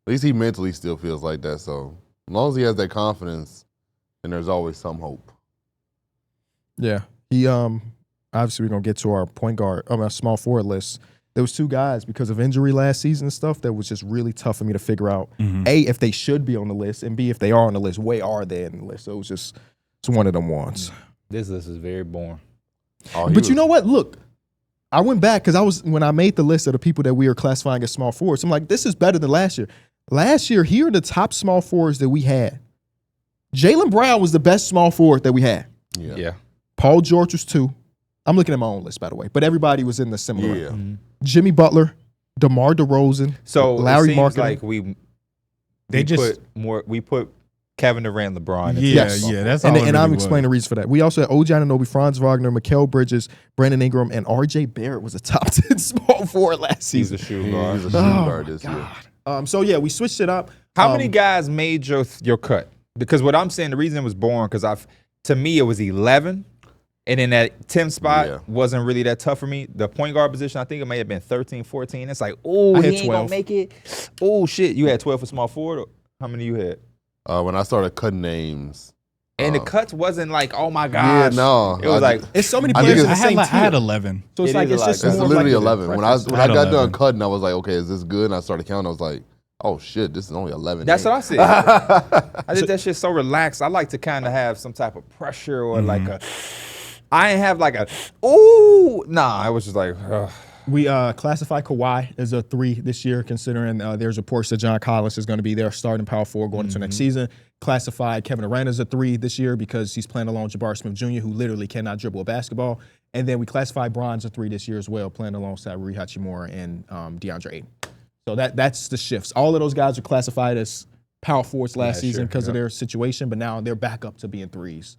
at least he mentally still feels like that. So as long as he has that confidence, then there's always some hope. Yeah. He obviously we're gonna get to our point guard, our small forward list. There was 2 guys because of injury last season and stuff that was just really tough for me to figure out. A, if they should be on the list, and B, if they are on the list, where are they in the list? So it's one of them ones. This list is very boring. Oh, But you know what? Look, I went back because when I made the list of the people that we are classifying as small forwards, I'm like, this is better than last year. Last year, here are the top small forwards that we had. Jaylen Brown was the best small forward that we had. Yeah. Paul George was 2. I'm looking at my own list, by the way, but everybody was in the similar. Yeah. Jimmy Butler, DeMar DeRozan, So Larry it seems Marketing. like They just- we put Kevin Durant, LeBron. into Yeah, Yes. yeah, that's and all. I'm explaining the reason for that. We also had OG Anunoby, Franz Wagner, Mikal Bridges, Brandon Ingram, and RJ Barrett was a top 10 small forward last He's season. a shoe He's guard. a shooting guard this year. So yeah, we switched it up. How many guys made your cut? Because what I'm saying, the reason it was boring, because to me it was 11, and then that 10th spot wasn't really that tough for me. The point guard position, I think it may have been 13, 14. It's like, oh, I he had ain't 12. gonna make it. Oh shit, you had 12 for small forward. Or how many you had? When I started cutting names. And the cuts wasn't like, oh my gosh. Yeah, no. It was like, It's so many I players think in the I same had tier. 11. So it's It like is it's a just lot. That's more literally like 11. When I I had got done 11. cutting, I was like, okay, is this good? And I started counting. I was like, oh shit, this is only 11. that's what I said. I did that shit so relaxed. I like to kind of have some type of pressure or like I ain't have like nah, I was just like, ugh. We classify Kawhi as a 3 this year, considering there's reports that John Collins is going to be their starting power forward going into next season. Classified Kevin Durant as a 3 this year because he's playing along Jabari Smith Jr., who literally cannot dribble a basketball. And then we classified Bron as a 3 this year as well, playing alongside Rui Hachimura and DeAndre Ayton. So that's the shifts. All of those guys are classified as power forwards last season because of their situation, but now they're back up to being 3s.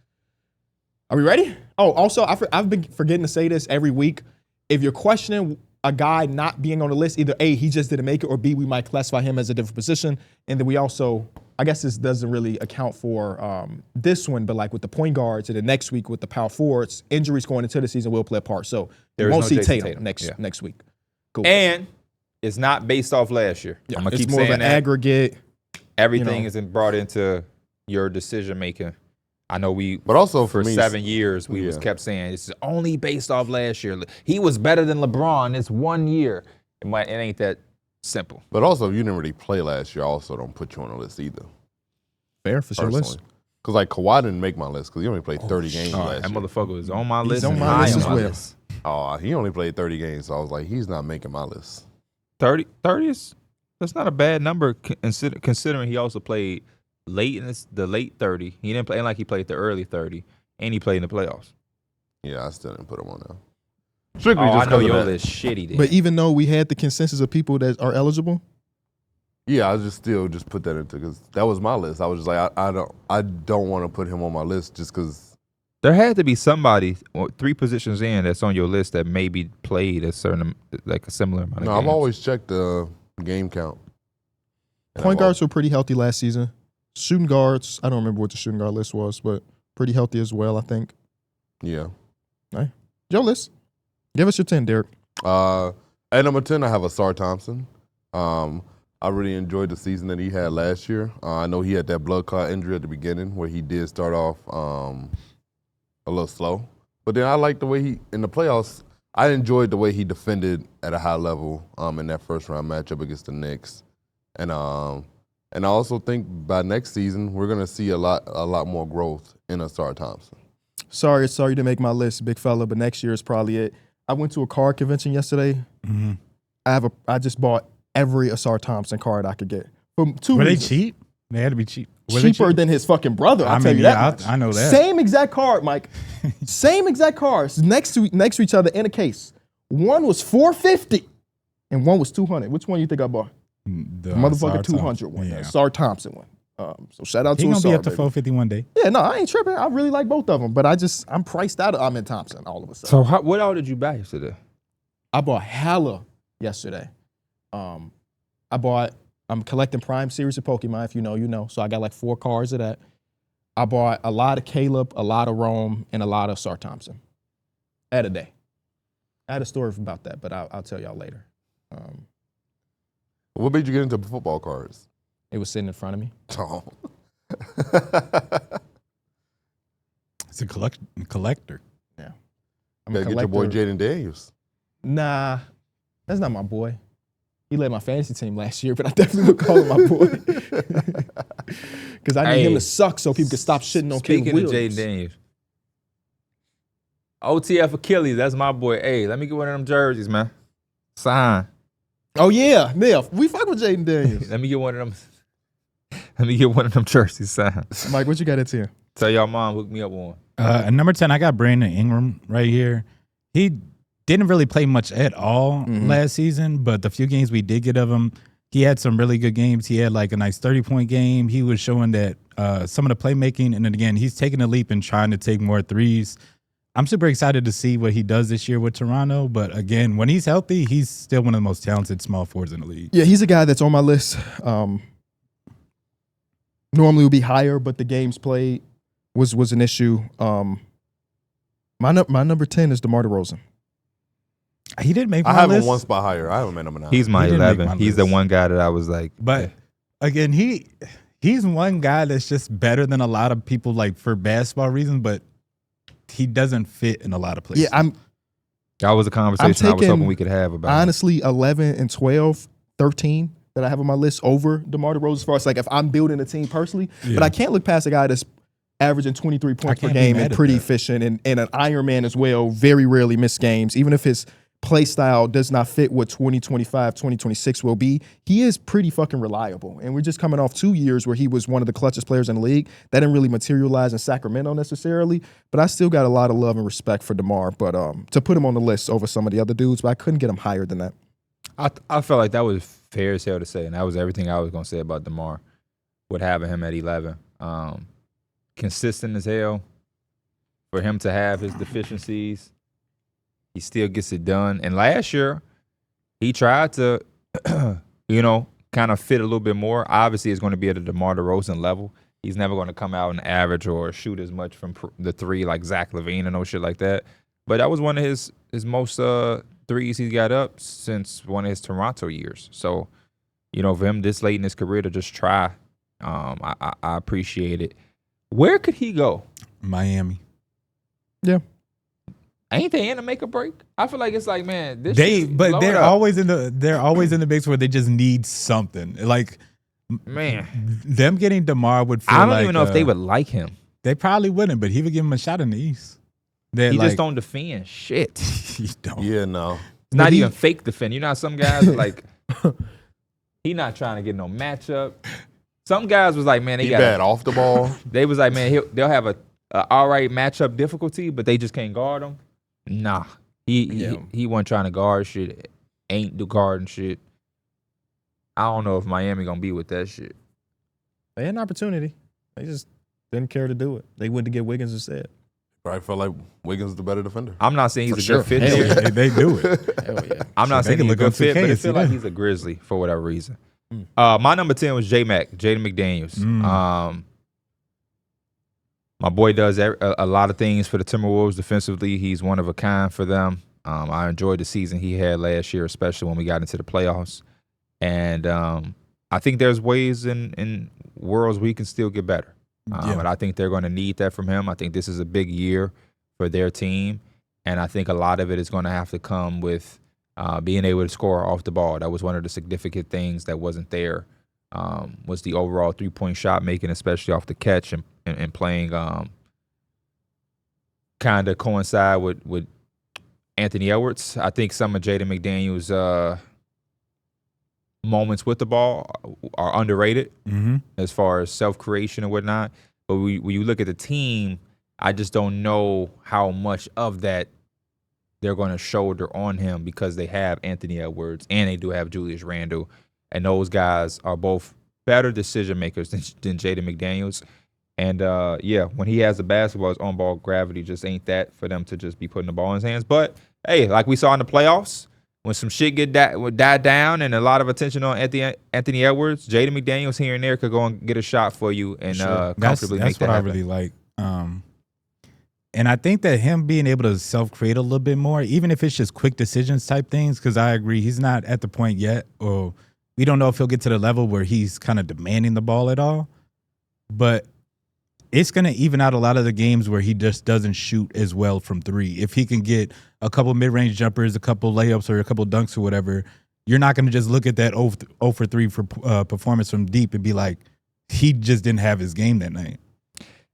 Are we ready? Oh, also, I've been forgetting to say this every week. If you're questioning a guy not being on the list, either A, he just didn't make it, or B, we might classify him as a different position. And then we also, I guess this doesn't really account for this one, but like with the point guards and the next week with the power forwards, injuries going into the season will play a part. So There you is won't no see Jason Tatum, Tatum. next week. Cool. And it's not based off last year. Yeah, I'm gonna it's keep more saying of an that. aggregate. Everything you know. isn't brought into your decision making. I know But also for for me, 7 years we was kept saying it's only based off last year. He was better than LeBron this 1 year. It ain't that simple. But also, if you didn't really play last year, I also don't put you on the list either. Fair for sure. Personally. Because like Kawhi didn't make my list because he only played 30 games last That year. motherfucker was on my list. on and my high list on as my well. list. Oh, he only played 30 games, so I was like, he's not making my list. 30 is that's not a bad number considering he also played late in the late 30. He didn't play like he played the early 30, and he played in the playoffs. Yeah, I still didn't put him on there. Strictly Oh, just I know 'cause of your that. list shitty. Then. But even though we had the consensus of people that are eligible, Yeah, I just still just put that into because that was my list. I was just like, I don't want to put him on my list just because. There had to be somebody 3 positions in that's on your list that maybe played a certain like a similar amount of No, games. I've always checked the game count. And point I've guards were pretty healthy last season. Shooting guards, I don't remember what the shooting guard list was, but pretty healthy as well, I think. Yeah. Your list. Give us your 10, Darrick. At number 10, I have Asar Thompson. I really enjoyed the season that he had last year. I know he had that blood clot injury at the beginning where he did start off a little slow. But then I liked the way in the playoffs, I enjoyed the way he defended at a high level in that first round matchup against the Knicks. And I also think by next season, we're going to see a lot more growth in Asar Thompson. Sorry to make my list, big fella, but next year is probably it. I went to a card convention yesterday. Mm-hmm. I just bought every Asar Thompson card I could get. For 2 Were they reasons. cheap? They had to be cheap. Were they Cheaper cheap? than his fucking brother, I'll I tell mean, you yeah, that much. I know that. Same exact card, Mike. Same exact cards next to each other in a case. One was $450 and one was $200. Which one you think I bought? The Motherfucker Asar 200 one. Yeah. The Asar Thompson one. So shout out He to gonna Asar. be up to baby. 450 one day. Yeah, no, I ain't tripping. I really like both of them, but I'm priced out of Ahmed Thompson all of a sudden. So what all did you buy yesterday? I bought hella yesterday. I'm collecting Prime Series of Pokemon. If you know, you know. So I got like 4 cards of that. I bought a lot of Caleb, a lot of Rome, and a lot of Asar Thompson at a day. I had a story about that, but I'll tell y'all later. What made you get into football cards? It was sitting in front of me. Oh. It's a collector. I'm Gotta get your boy Jaden Daniels. Nah, that's not my boy. He led my fantasy team last year, but I definitely would call him my boy. Because I need him to suck so people can stop shitting on Caleb Speaking of Williams. Jaden Daniels. OTF Achilles, that's my boy. Hey, let me get one of them jerseys, man. Sign. Oh, yeah. We fuck with Jaden Daniels. Let me get one of them. Let me get one of them jerseys signed. Mike, what you got into? Tell y'all mom hook me up on. At number 10, I got Brandon Ingram right here. He didn't really play much at all last season, but the few games we did get of him, he had some really good games. He had like a nice 30-point game. He was showing that some of the playmaking, and then again, he's taking a leap and trying to take more threes. I'm super excited to see what he does this year with Toronto, but again, when he's healthy, he's still one of the most talented small forwards in the league. Yeah, he's a guy that's on my list. Normally would be higher, but the games played was an issue. My number 10 is DeMar DeRozan. He didn't make my I have list. him one spot higher. I haven't made number 9. He's my He didn't make 11. my He's the list. one guy that I was like. But again, he's one guy that's just better than a lot of people like for basketball reasons, but he doesn't fit in a lot of places. Yeah, That was a conversation I was hoping we could have about. honestly 11 and 12, 13 that I have on my list over DeMar DeRozan as far as like if I'm building a team personally. But I can't look past a guy that's averaging 23 points per can't be game mad and at pretty that. efficient and an Iron Man as well. Very rarely miss games. Even if his play style does not fit what 2025, 2026 will be, he is pretty fucking reliable. And we're just coming off 2 years where he was one of the clutchest players in the league. That didn't really materialize in Sacramento necessarily, but I still got a lot of love and respect for DeMar. But to put him on the list over some of the other dudes, but I couldn't get him higher than that. I felt like that was fair as hell to say, and that was everything I was going to say about DeMar with having him at 11. Consistent as hell. For him to have his deficiencies, he still gets it done. And last year, he tried to, kind of fit a little bit more. Obviously, it's going to be at a DeMar DeRozan level. He's never going to come out and average or shoot as much from the 3 like Zach LaVine and no shit like that. But that was one of his most threes he got up since one of his Toronto years. So, for him this late in his career to just try, I appreciate it. Where could he go? Miami. Yeah. Ain't they in a make or break? I feel like it's like, man, this They're lower always up. in the mix where they just need something. Like Man, Them getting DeMar would feel I don't like, even know if they would like him. They probably wouldn't, but he would give him a shot in the East. He just don't defend shit. He don't. Yeah, no. It's not even fake defend. You know how some guys like he not trying to get no matchup. Some guys was like, man, He bad off the ball. They was like, man, they'll have a all right matchup difficulty, but they just can't guard him. Nah, he wasn't trying to guard shit. Ain't do guarding shit. I don't know if Miami gonna be with that shit. They had an opportunity. They just didn't care to do it. They went to get Wiggins instead. Probably felt like Wiggins is the better defender. I'm not saying he's For a sure. good fit Hell there. yeah. They do it. Hell yeah. I'm not saying they he's a can look good up fit, 2K but it and see feel like that. he's a Grizzly for whatever reason. My number 10 was Jaden McDaniels. My boy does a lot of things for the Timberwolves defensively. He's one of a kind for them. I enjoyed the season he had last year, especially when we got into the playoffs. And I think there's ways in worlds we can still get better. And I think they're going to need that from him. I think this is a big year for their team. And I think a lot of it is going to have to come with being able to score off the ball. That was one of the significant things that wasn't there, was the overall three-point shot making, especially off the catch and playing kind of coincide with Anthony Edwards. I think some of Jaden McDaniels' moments with the ball are underrated as far as self-creation and whatnot. But when you look at the team, I just don't know how much of that they're going to shoulder on him because they have Anthony Edwards and they do have Julius Randle. And those guys are both better decision makers than Jaden McDaniels. And, when he has the basketball, his on-ball gravity just ain't that for them to just be putting the ball in his hands. But, hey, like we saw in the playoffs, when some shit would die down and a lot of attention on Anthony Edwards, Jaden McDaniels here and there could go and get a shot for you and comfortably make that happen. That's what I really like. And I think that him being able to self-create a little bit more, even if it's just quick decisions type things, because I agree, he's not at the point yet, or we don't know if he'll get to the level where he's kind of demanding the ball at all. But it's going to even out a lot of the games where he just doesn't shoot as well from three. If he can get a couple mid-range jumpers, a couple layups, or a couple dunks or whatever, you're not going to just look at that 0 for 3 for performance from deep and be like, he just didn't have his game that night.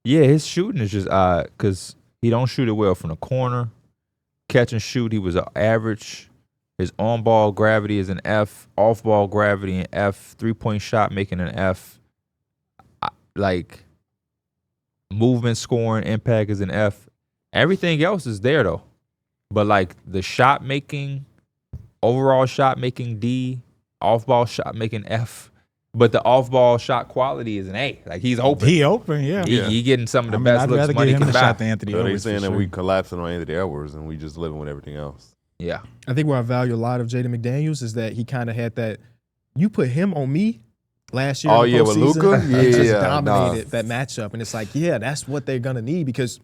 Yeah, his shooting is just odd because he don't shoot it well from the corner. Catch and shoot, he was an average. His on-ball gravity is an F. Off-ball gravity an F. Three-point shot making an F. Like, movement, scoring, impact is an F. Everything else is there, though. But, like, the shot making, overall shot making D, off-ball shot making F. But the off-ball shot quality is an A. Like, he's open. He open, yeah. He getting some of the best I'd looks rather money give him can a buy. shot than Anthony So they Edwards. saying for that sure. we collapsing on Anthony Edwards and we just living with everything else. Yeah. I think where I value a lot of Jaden McDaniels is that he kind of had that. You put him on me last year. Oh, in the yeah, with postseason, Luka? he just Yeah, dominated that matchup, and it's like, yeah, that's what they're gonna need because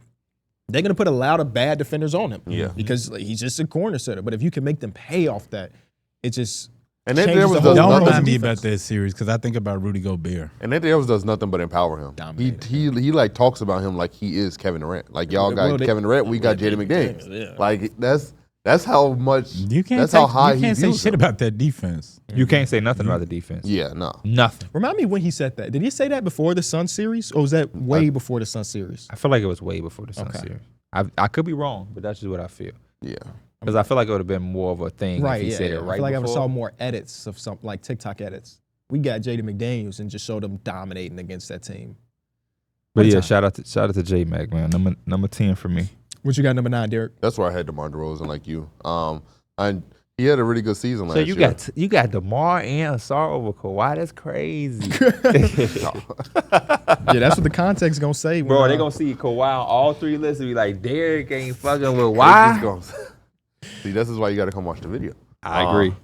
they're gonna put a lot of bad defenders on him. Yeah. because he's just a corner setter. But if you can make them pay off that, it just And then changes there was the whole Don't nothing. remind me defense. about that series because I think about Rudy Gobert. And Anthony Edwards does nothing but empower him. Dominated. He like talks about him like he is Kevin Durant. Like y'all got Well, Kevin Durant, we got Jaden McDaniels. Yeah. Like that's how much. You can't that's say, how high you can't he say views shit him. about that defense. You can't say nothing about the defense. Yeah, no. Nothing. Remind me when he said that. Did he say that before the Sun series, or was that way before the Sun series? I feel like it was way before the Sun Okay. series. I could be wrong, but that's just what I feel. Yeah. Because I feel like it would have been more of a thing Right, if he yeah. said yeah. it right I feel like before. I saw more edits of something like TikTok edits. We got Jaden McDaniels and just showed him dominating against that team. But yeah, One shout out to J Mac, man. Number 10 for me. What you got number 9, Darrick? That's where I had DeMar DeRozan like you. And he had a really good season last So year. you got DeMar and Asar over Kawhi. That's crazy. Yeah, that's what the context gonna say. Bro, when, they gonna see Kawhi on all three lists and be like, Darrick ain't fucking with It's why? just gonna- See, this is why you got to come watch the video. I agree.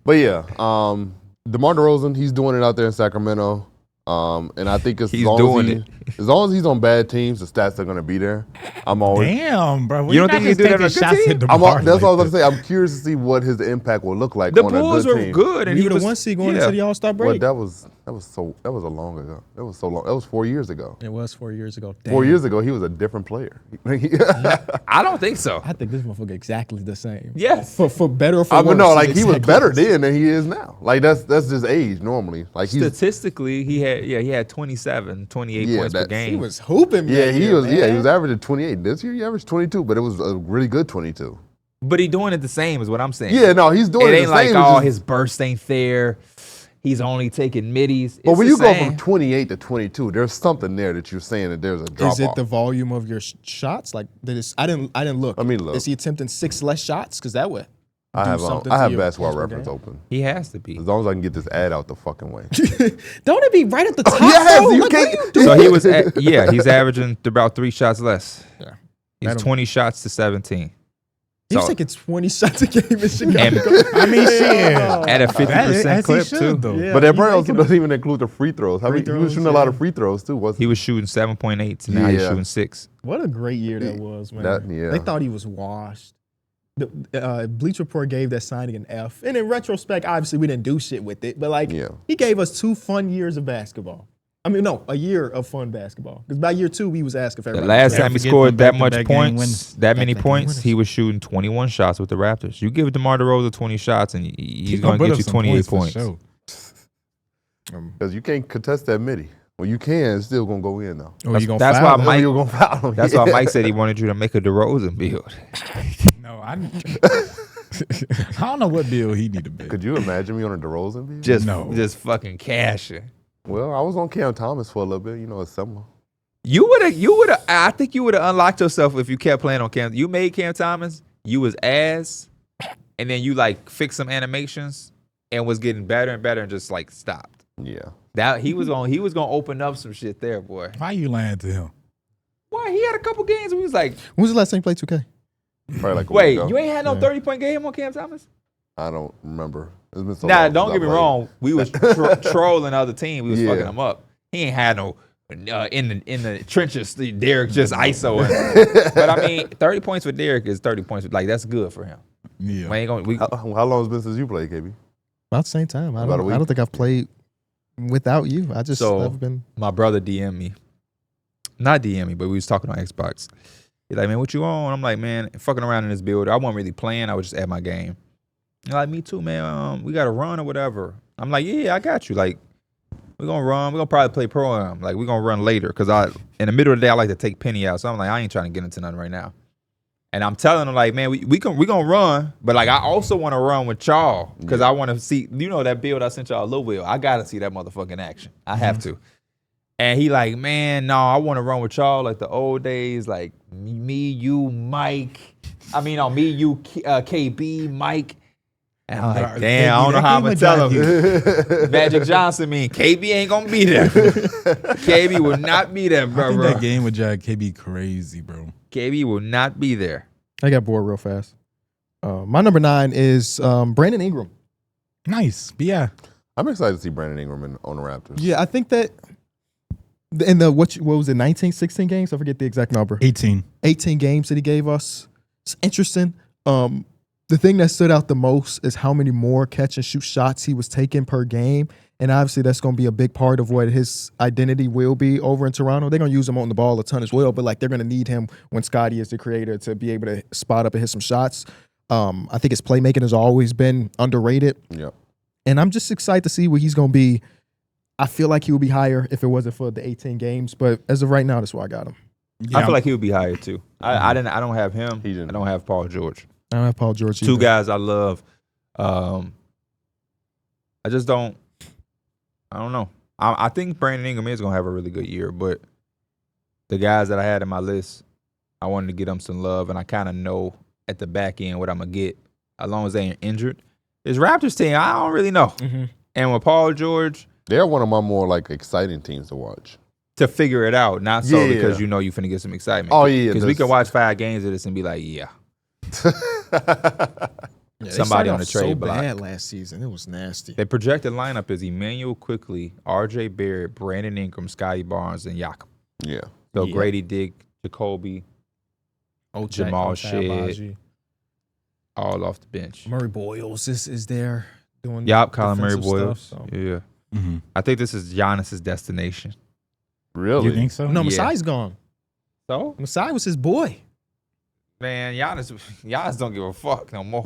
But yeah, DeMar DeRozan, he's doing it out there in Sacramento. And I think He's doing it. as long as he's on bad teams, the stats are going to be there. I'm always. Damn, bro. You don't think he do that on a good team? That's what I was going to say. I'm curious to see what his impact will look like The on Bulls a good were team. good, and you he were was the 1 seed going yeah. into the All-Star Well, break. that was That was a long ago. That was so long. That was 4 years ago. It was 4 years ago. 4 years ago, he was a different player. I don't think so. I think this motherfucker exactly the same. Yes. For better or for I worse. mean, no, like he was exactly better the same. then than he is now. Like that's his age normally. Like he's Statistically, he had 28 points per game. He was hooping. he was averaging 28. This year he averaged 22, but it was a really good 22. But he doing it the same is what I'm saying. Yeah, no, he's doing It it ain't the like, same. oh, It's his burst ain't there. He's only taking middies. but It's when the you go same. from 28 to 22, there's something there that you're saying that there's a drop Is it off. the volume of your shots? Like that is, I didn't look. Let me look. Is he attempting 6 less shots? Because that would. I do have something I to have your basketball points per reference game? open. He has to be. As long as I can get this ad out the fucking way. Don't it be right at the top? Yes, though? you Like, can't- what are you doing? So he was he's averaging about 3 shots less. Yeah. He's 20 shots to 17. He was So- taking 20 shots a game in Chicago. And- I mean, shit. At a 50% As he clip should, too. though. Yeah, But that he probably also making doesn't even include the free throws. I mean, he was throws, shooting a lot yeah. of free throws too, wasn't He was shooting 7.8. Now he's Yeah. shooting 6. What a great year that was, man. Yeah. They thought he was washed. The Bleach Report gave that signing an F. And in retrospect, obviously, we didn't do shit with it. But, like, Yeah. he gave us 2 fun years of basketball. I mean, no, a year of fun basketball. Because by year 2, we was asking for The everybody. last to time he forget scored the that much back-to-back game points, winners. that many Back-to-back game points, winners. he was shooting 21 shots with the Raptors. You give DeMar DeRozan 20 shots and he's going to put get up you some 28 for points. sure. Because you can't contest that midi. Well, you can. It's still going to go in, though. Oh, you gonna That's foul why him? Mike- You're going to foul him. That's why Mike said he wanted you to make a DeRozan build. No, I don't know what bill he need to be. Could you imagine me on a DeRozan beat? Just fucking cashing. Well, I was on Cam Thomas for a little bit. You know, it's summer. You would have. I think you would have unlocked yourself if you kept playing on Cam. You made Cam Thomas. You was ass, and then you like fixed some animations and was getting better and better and just like stopped. Yeah. That he was gonna open up some shit there, boy. Why you lying to him? Why he had a couple games where he was like, When was the last time you played 2K? Probably like a wait, week ago. you ain't had no 30-point game on Cam Thomas? I don't remember. It's been so Nah, long don't since get I me played. wrong. We was trolling the other team. We was Yeah. fucking them up. He ain't had no in the trenches. Derrick just ISO. But I mean, 30 points for Derrick is 30 points. Like that's good for him. Yeah. We ain't gonna. How long has it been since you played, KB? About the same time. I About a week? don't think I've played without you. I just So- have been. My brother DM me, not DM me, but we was talking on Xbox. He's like, man, what you on? I'm like, man, fucking around in this build. I wasn't really playing. I was just at my game. He's like, me too, man. We got to run or whatever. I'm like, yeah, I got you. Like, we're going to run. We're going to probably play pro-am. Like, we're going to run later because in the middle of the day, I like to take Penny out. So I'm like, I ain't trying to get into nothing right now. And I'm telling him, like, man, we going to run. But, like, I also want to run with y'all because I want to see, you know, that build I sent y'all, Lil Will. I got to see that motherfucking action. I have to. And he like, man, no, I want to run with y'all like the old days, like me, you, Mike. I mean, me, you, KB, Mike. And I'm like, damn, I don't know how I'm going to tell him. Magic Johnson mean KB ain't going to be there. KB will not be there, I bro. think that game with Jack KB crazy, bro. KB will not be there. I got bored real fast. My number 9 is Brandon Ingram. Nice. But yeah. I'm excited to see Brandon Ingram on the Raptors. Yeah, I think that in the what was it, 19, 16 games? I forget the exact number. 18. 18 games that he gave us. It's interesting. The thing that stood out the most is how many more catch and shoot shots he was taking per game. And obviously that's going to be a big part of what his identity will be over in Toronto. They're going to use him on the ball a ton as well, but like they're going to need him when Scottie is the creator to be able to spot up and hit some shots. I think his playmaking has always been underrated. Yep. And I'm just excited to see where he's going to be. I feel like he would be higher if it wasn't for the 18 games, but as of right now, that's why I got him. Yeah, I feel like he would be higher too. I don't have him. He didn't. I don't have Paul George. I don't have Paul George Two either. guys I love. I just don't. I don't know. I think Brandon Ingram is gonna have a really good year, but the guys that I had in my list, I wanted to get them some love, and I kind of know at the back end what I'm gonna get, as long as they ain't injured. This Raptors team, I don't really know. Mm-hmm. And with Paul George, They're one of my more like exciting teams to watch. to figure it out, not so Yeah. because you know you finna get some excitement. Oh, yeah, because we this- can watch 5 games of this and be like, yeah. Yeah, Somebody on the trade so block. bad last season. It was nasty. The projected lineup is Emmanuel Quickly, R.J. Barrett, Brandon Ingram, Scotty Barnes, and Jakob. Yeah. So Yeah. Grady Dick, Jacoby, Jamal Shead, all off the bench. Murray Boyles is there doing Yup, Colin Murray defensive Boyles. stuff, so. Yeah. I think this is Giannis's destination. Really? You think so? No, Yeah. Masai's gone. So, Masai was his boy. man, Giannis don't give a fuck no more.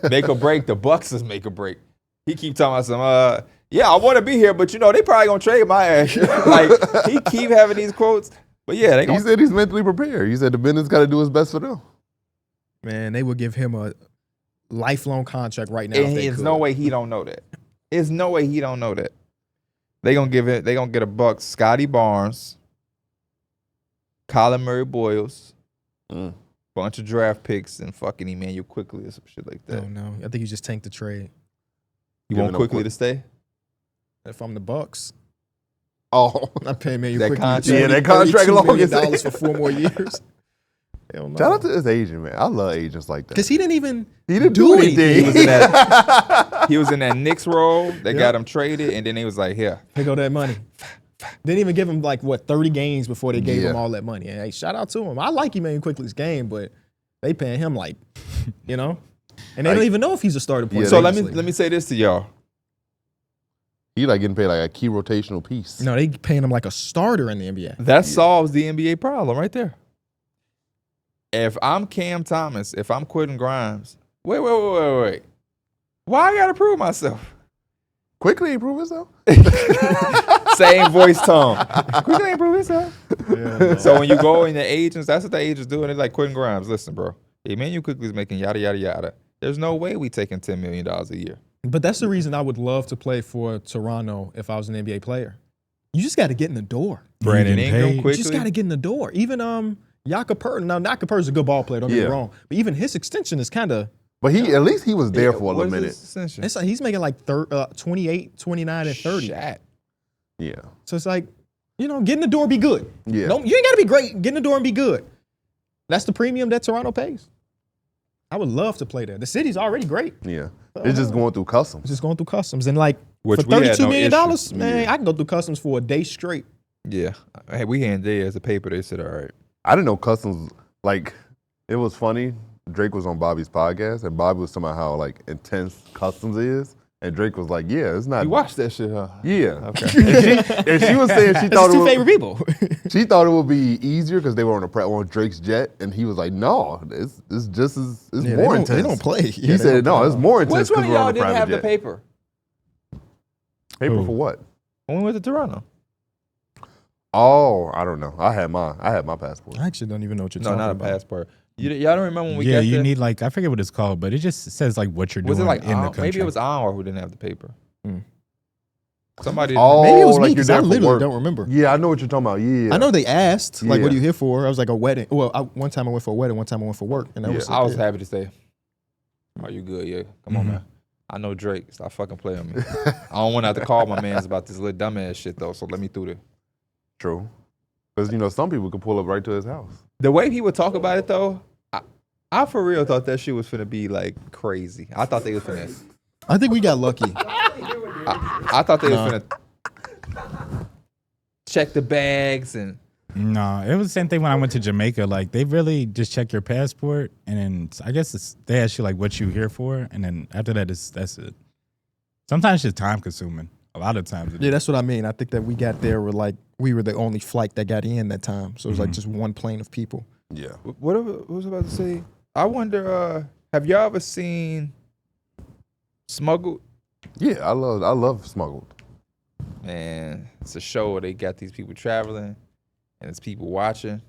Make or break. The Bucks is make or break. He keep talking about some. Yeah, I want to be here, but they probably gonna trade my ass. Like he keep having these quotes. But yeah, they He gonna. said he's mentally prepared. He said the business got to do his best for them. Man, they would give him a lifelong contract right now. if they There's could. no way he don't know that. There's no way he don't know that. They gonna give it. They gonna get a Bucks. Scotty Barnes, Colin Murray Boyles, bunch of draft picks, and fucking Emmanuel Quickly or some shit like that. Oh no, I think you just tanked the trade. You Giving want up Quickly Quick- to stay? If I'm the Bucks, Oh, I'm paying me That quickly contract- Yeah, that contract long $32 as million it- for 4 more years. Hell no. shout out to this agent, man. I love agents like that. Because he didn't even He didn't do do anything. anything. He was in that. He was in that Knicks role. They Yeah. got him traded, and then he was like, "Here, pick up that money. Didn't even give him 30 games before they gave Yeah. him all that money. And hey, shout out to him. I like Emmanuel Quickly's game, but they paying him and they don't even know if he's a starting point. Yeah, So they- let me say this to y'all. He getting paid like a key rotational piece. No, they paying him like a starter in the NBA. That solves the NBA problem right there. If I'm Cam Thomas, if I'm Quentin Grimes, wait. Why I gotta prove myself? Quickly improve himself. Same voice tone. Quickly improve yourself. So when you go in the agents, that's what the agents do. And they're like, Quentin Grimes, listen, bro. Emmanuel Quickly is making yada, yada, yada. There's no way we taking $10 million a year. But that's the reason I would love to play for Toronto if I was an NBA player. You just got to get in the door. Brandon getting Ingram, paid. You Quickly. just got to get in the door. Even Jakob Poeltl. Now, Jakob Poeltl's a good ball player. Don't get me Yeah. wrong. But even his extension is kind of. But at least he was there for a What little is minute. his extension? It's like he's making 28, 29, and 30. Shat. Yeah. So it's like, get in the door, be good. Yeah. You ain't got to be great. Get in the door and be good. That's the premium that Toronto pays. I would love to play there. The city's already great. Yeah. It's just going through It's customs. just going through customs. And Which for we had $32 no million, issue. man, Yeah. I can go through customs for a day straight. Yeah. Hey, we hand Jay as a paper. They said, all right. I didn't know customs, it was funny. Drake was on Bobby's podcast, and Bobby was talking about how, intense customs is. And Drake was like, yeah, it's not. You watched that shit, huh? Yeah. Okay. And she was saying she That's thought his it two would, favorite people. she thought it would be easier because they were on Drake's jet, and he was like, no, it's just as it's Yeah, more they intense. don't play. He said, no, it's more intense Which one because of we're on y'all a didn't private have the jet. paper Paper Who? for what? when we went to Toronto? Oh, I don't know. I had my passport. I actually don't even know what you're No, talking not a about. passport. Y'all don't remember when we Yeah, got you there? need I forget what it's called, but it just says what you're Was doing it like in the country. maybe it was Anwar who didn't have the paper? Mm. Somebody. Oh, Maybe it was me like you're because there I for literally work. don't remember. Yeah, I know what you're talking about. Yeah. I know they asked, what Yeah. are you here for? I was like, a wedding. Well, one time I went for a wedding, one time I went for work. And that Yeah. was I was it. happy to say, "Are you good? Yeah, come on, man. I know Drake. Stop fucking playing me. I don't want to have to call my mans about this little dumbass shit though. So let me through there." True. Because, some people could pull up right to his house. The way he would talk about it though, I for real thought that shit was finna be crazy. I thought they was finna. I think we got lucky. I thought they was finna check the bags and. No, it was the same thing when I went to Jamaica. They really just check your passport, and then I guess they ask you what you here for, and then after that, that's it. Sometimes it's just time consuming. A lot of times, Yeah, that's what I mean. I think that we got there with we were the only flight that got in that time. So it was just one plane of people. Yeah. What was I about to say? I wonder, have y'all ever seen Smuggled? Yeah, I love Smuggled. Man, it's a show where they got these people traveling and it's people watching.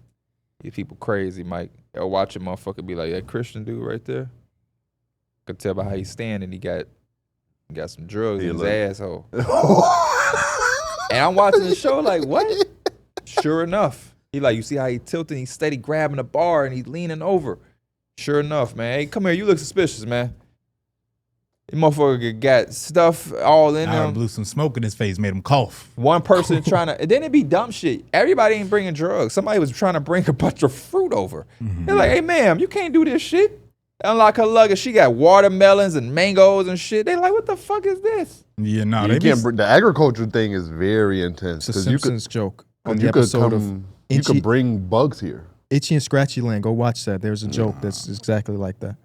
These people crazy, Mike. They'll watch a motherfucker be like, that Christian dude right there. Could tell by how he's standing, he got some drugs in his asshole. And I'm watching the show what? Sure enough. He you see how he tilting, he's steady grabbing a bar and he's leaning over. Sure enough, man. Hey, come here, you look suspicious, man. This motherfucker got stuff all in I him. blew some smoke in his face, made him cough. One person trying to, and then it'd be dumb shit. Everybody ain't bringing drugs. Somebody was trying to bring a bunch of fruit over. They're like, hey, ma'am, you can't do this shit. Unlike her luggage, she got watermelons and mangoes and shit. They like, what the fuck is this? Yeah, no, You they can't the agriculture thing is very intense. It's a 'cause you could, Simpsons joke on the you could episode of you Itchy, could bring bugs here. Itchy and Scratchy Land. Go watch that. There's a joke that's exactly like that.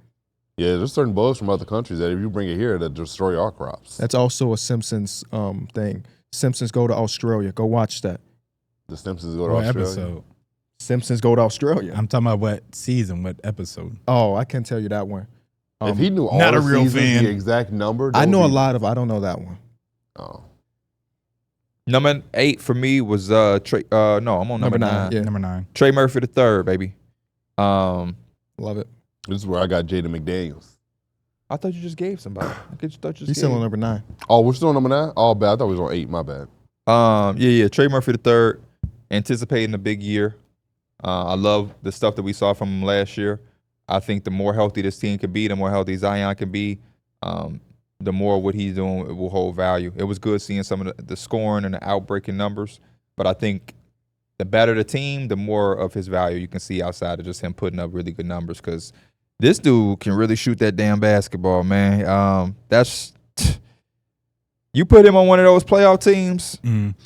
Yeah, there's certain bugs from other countries that if you bring it here, that destroy our crops. That's also a Simpsons thing. Simpsons go to Australia. Go watch that. The Simpsons go to What Australia. episode? Simpsons go to Australia. I'm talking about what season, what episode. Oh, I can't tell you that one. If he knew all not the a real seasons, fan. the exact number, I that know would a be- lot of. I don't know that one. Oh. Number 8 for me was Trey. No, I'm on number 9. Yeah. Number 9. Trey Murphy III, baby. Love it. This is where I got Jaden McDaniels. I thought you just gave somebody. I thought you just He's gave. still on number 9. Oh, we're still on number 9? Oh, bad. I thought we was on 8. My bad. Yeah. Trey Murphy III, anticipating a big year. I love the stuff that we saw from him last year. I think the more healthy this team can be, the more healthy Zion can be, the more what he's doing will hold value. It was good seeing some of the scoring and the outbreaking numbers, but I think the better the team, the more of his value you can see outside of just him putting up really good numbers, because this dude can really shoot that damn basketball, man. You put him on one of those playoff teams,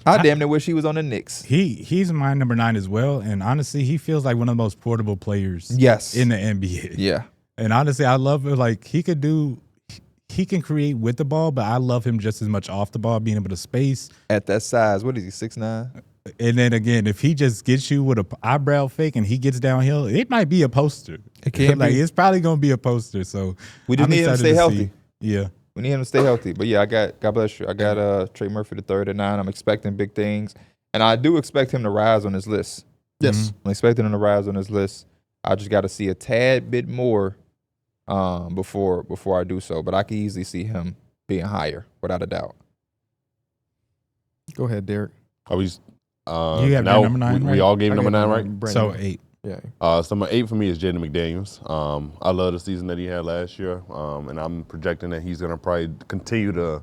I damn near wish he was on the Knicks. He's my number 9 as well, and honestly, he feels like one of the most portable players Yes. in the NBA. Yeah. And honestly, I love it. Like he can create with the ball, but I love him just as much off the ball, being able to space. At that size, what is he, 6'9"? And then again, if he just gets you with a eyebrow fake and he gets downhill, it might be a poster. It can like be. it's probably gonna be a poster. So We just I'm need him to excited stay see. healthy. Yeah. We need him to stay healthy. But yeah, God bless you. I got Trey Murphy III at 9. I'm expecting big things. And I do expect him to rise on his list. Yes. I'm expecting him to rise on his list. I just got to see a tad bit more before I do so. But I can easily see him being higher, without a doubt. Go ahead, Derek. Are we? You have your now number 9, we right? all gave I number got 9, right? Brandon. So 8. Yeah. So number 8 for me is Jaden McDaniels. I love the season that he had last year, and I'm projecting that he's going to probably continue to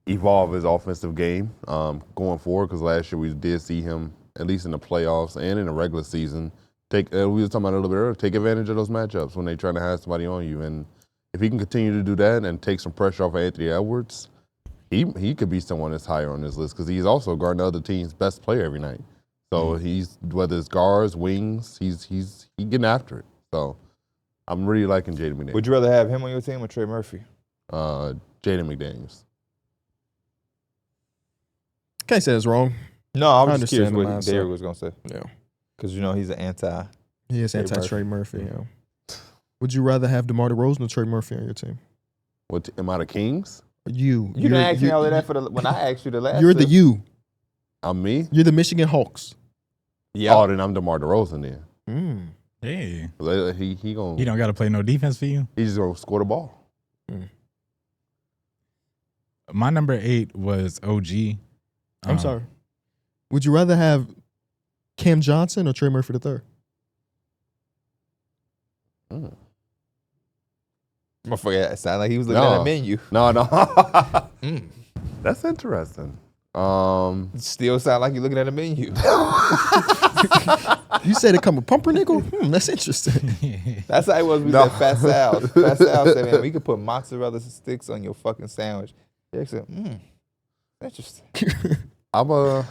evolve his offensive game going forward, because last year we did see him, at least in the playoffs and in the regular season, we were talking about it a little bit earlier, take advantage of those matchups when they're trying to have somebody on you. And if he can continue to do that and take some pressure off of Anthony Edwards, he could be someone that's higher on this list, because he's also guarding the other team's best player every night. So he's, whether it's guards, wings, he's getting after it. So I'm really liking Jaden McDaniels. Would you rather have him on your team or Trey Murphy? Jaden McDaniels. Can't say it's wrong. No, I I was just curious understand the what mindset. Darrick was going to say. Yeah. Because, he's an anti. He is Trey anti-Trey Murphy. Yeah. Would you rather have DeMar DeRozan or Trey Murphy on your team? What am I the Kings? You. You didn't ask me all of that when I asked you the last You're the time. you. I'm me? You're the Michigan Hawks. Yeah. Oh, then I'm DeMar DeRozan then. Hey, He gonna you don't got to play no defense for you. he's just gonna score the ball. My number 8 was OG. I'm sorry. Would you rather have Cam Johnson or Trey Murphy III? Motherfucker, it sounded like he was looking at a menu. No. That's interesting. Still sound like you're looking at a menu. You said it come with pumpernickel? That's interesting. That's how it was. We said Fat Sal. Fat Sal said, man, we could put mozzarella sticks on your fucking sandwich. Derek said, interesting. I'm gonna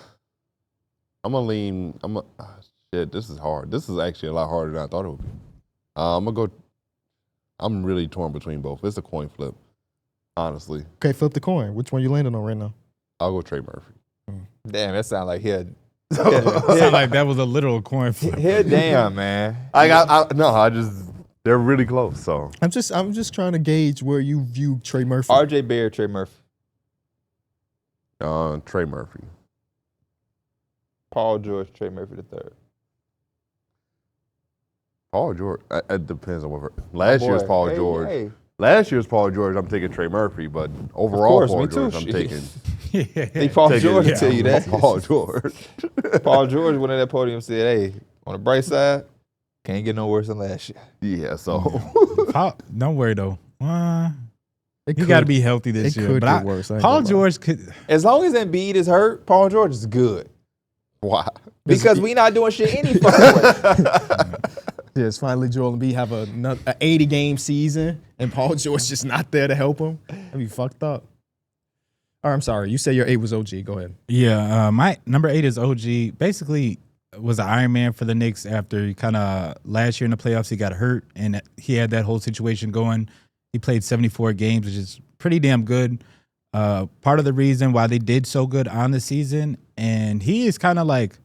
lean. Shit, this is hard. This is actually a lot harder than I thought it would be. I'm really torn between both. It's a coin flip, honestly. Okay, flip the coin. Which one you landing on right now? I'll go Trey Murphy. Damn, that sound like here. Sound like that was a literal coin flip. Here, damn, man. They're really close. So I'm just trying to gauge where you view Trey Murphy. RJ Barrett, Trey Murphy. Trey Murphy. Paul George, Trey Murphy III. Paul George. It depends on what. Last year's Paul Hey, George. hey. Last year's Paul George, I'm taking Trey Murphy, but overall course, Paul me too, George, I'm shit. taking. Think Paul George will tell you that. Paul George. Paul George went on that podium and said, hey, on the bright side, can't get no worse than last year. Yeah, so Don't worry though. It He could- got to be healthy this it year. could But get worse. I ain't Paul gonna lie. George could. As long as Embiid is hurt, Paul George is good. why? Because we not doing shit any fucking way. Yes, finally Joel Embiid have a 80-game season, and Paul George just not there to help him. That'd be fucked up. All right, I'm sorry. You said your 8 was OG. Go ahead. Yeah, my number 8 is OG. Basically, was an Iron Man for the Knicks after he kind of last year in the playoffs he got hurt and he had that whole situation going. He played 74 games, which is pretty damn good. Part of the reason why they did so good on the season, and he is kind of like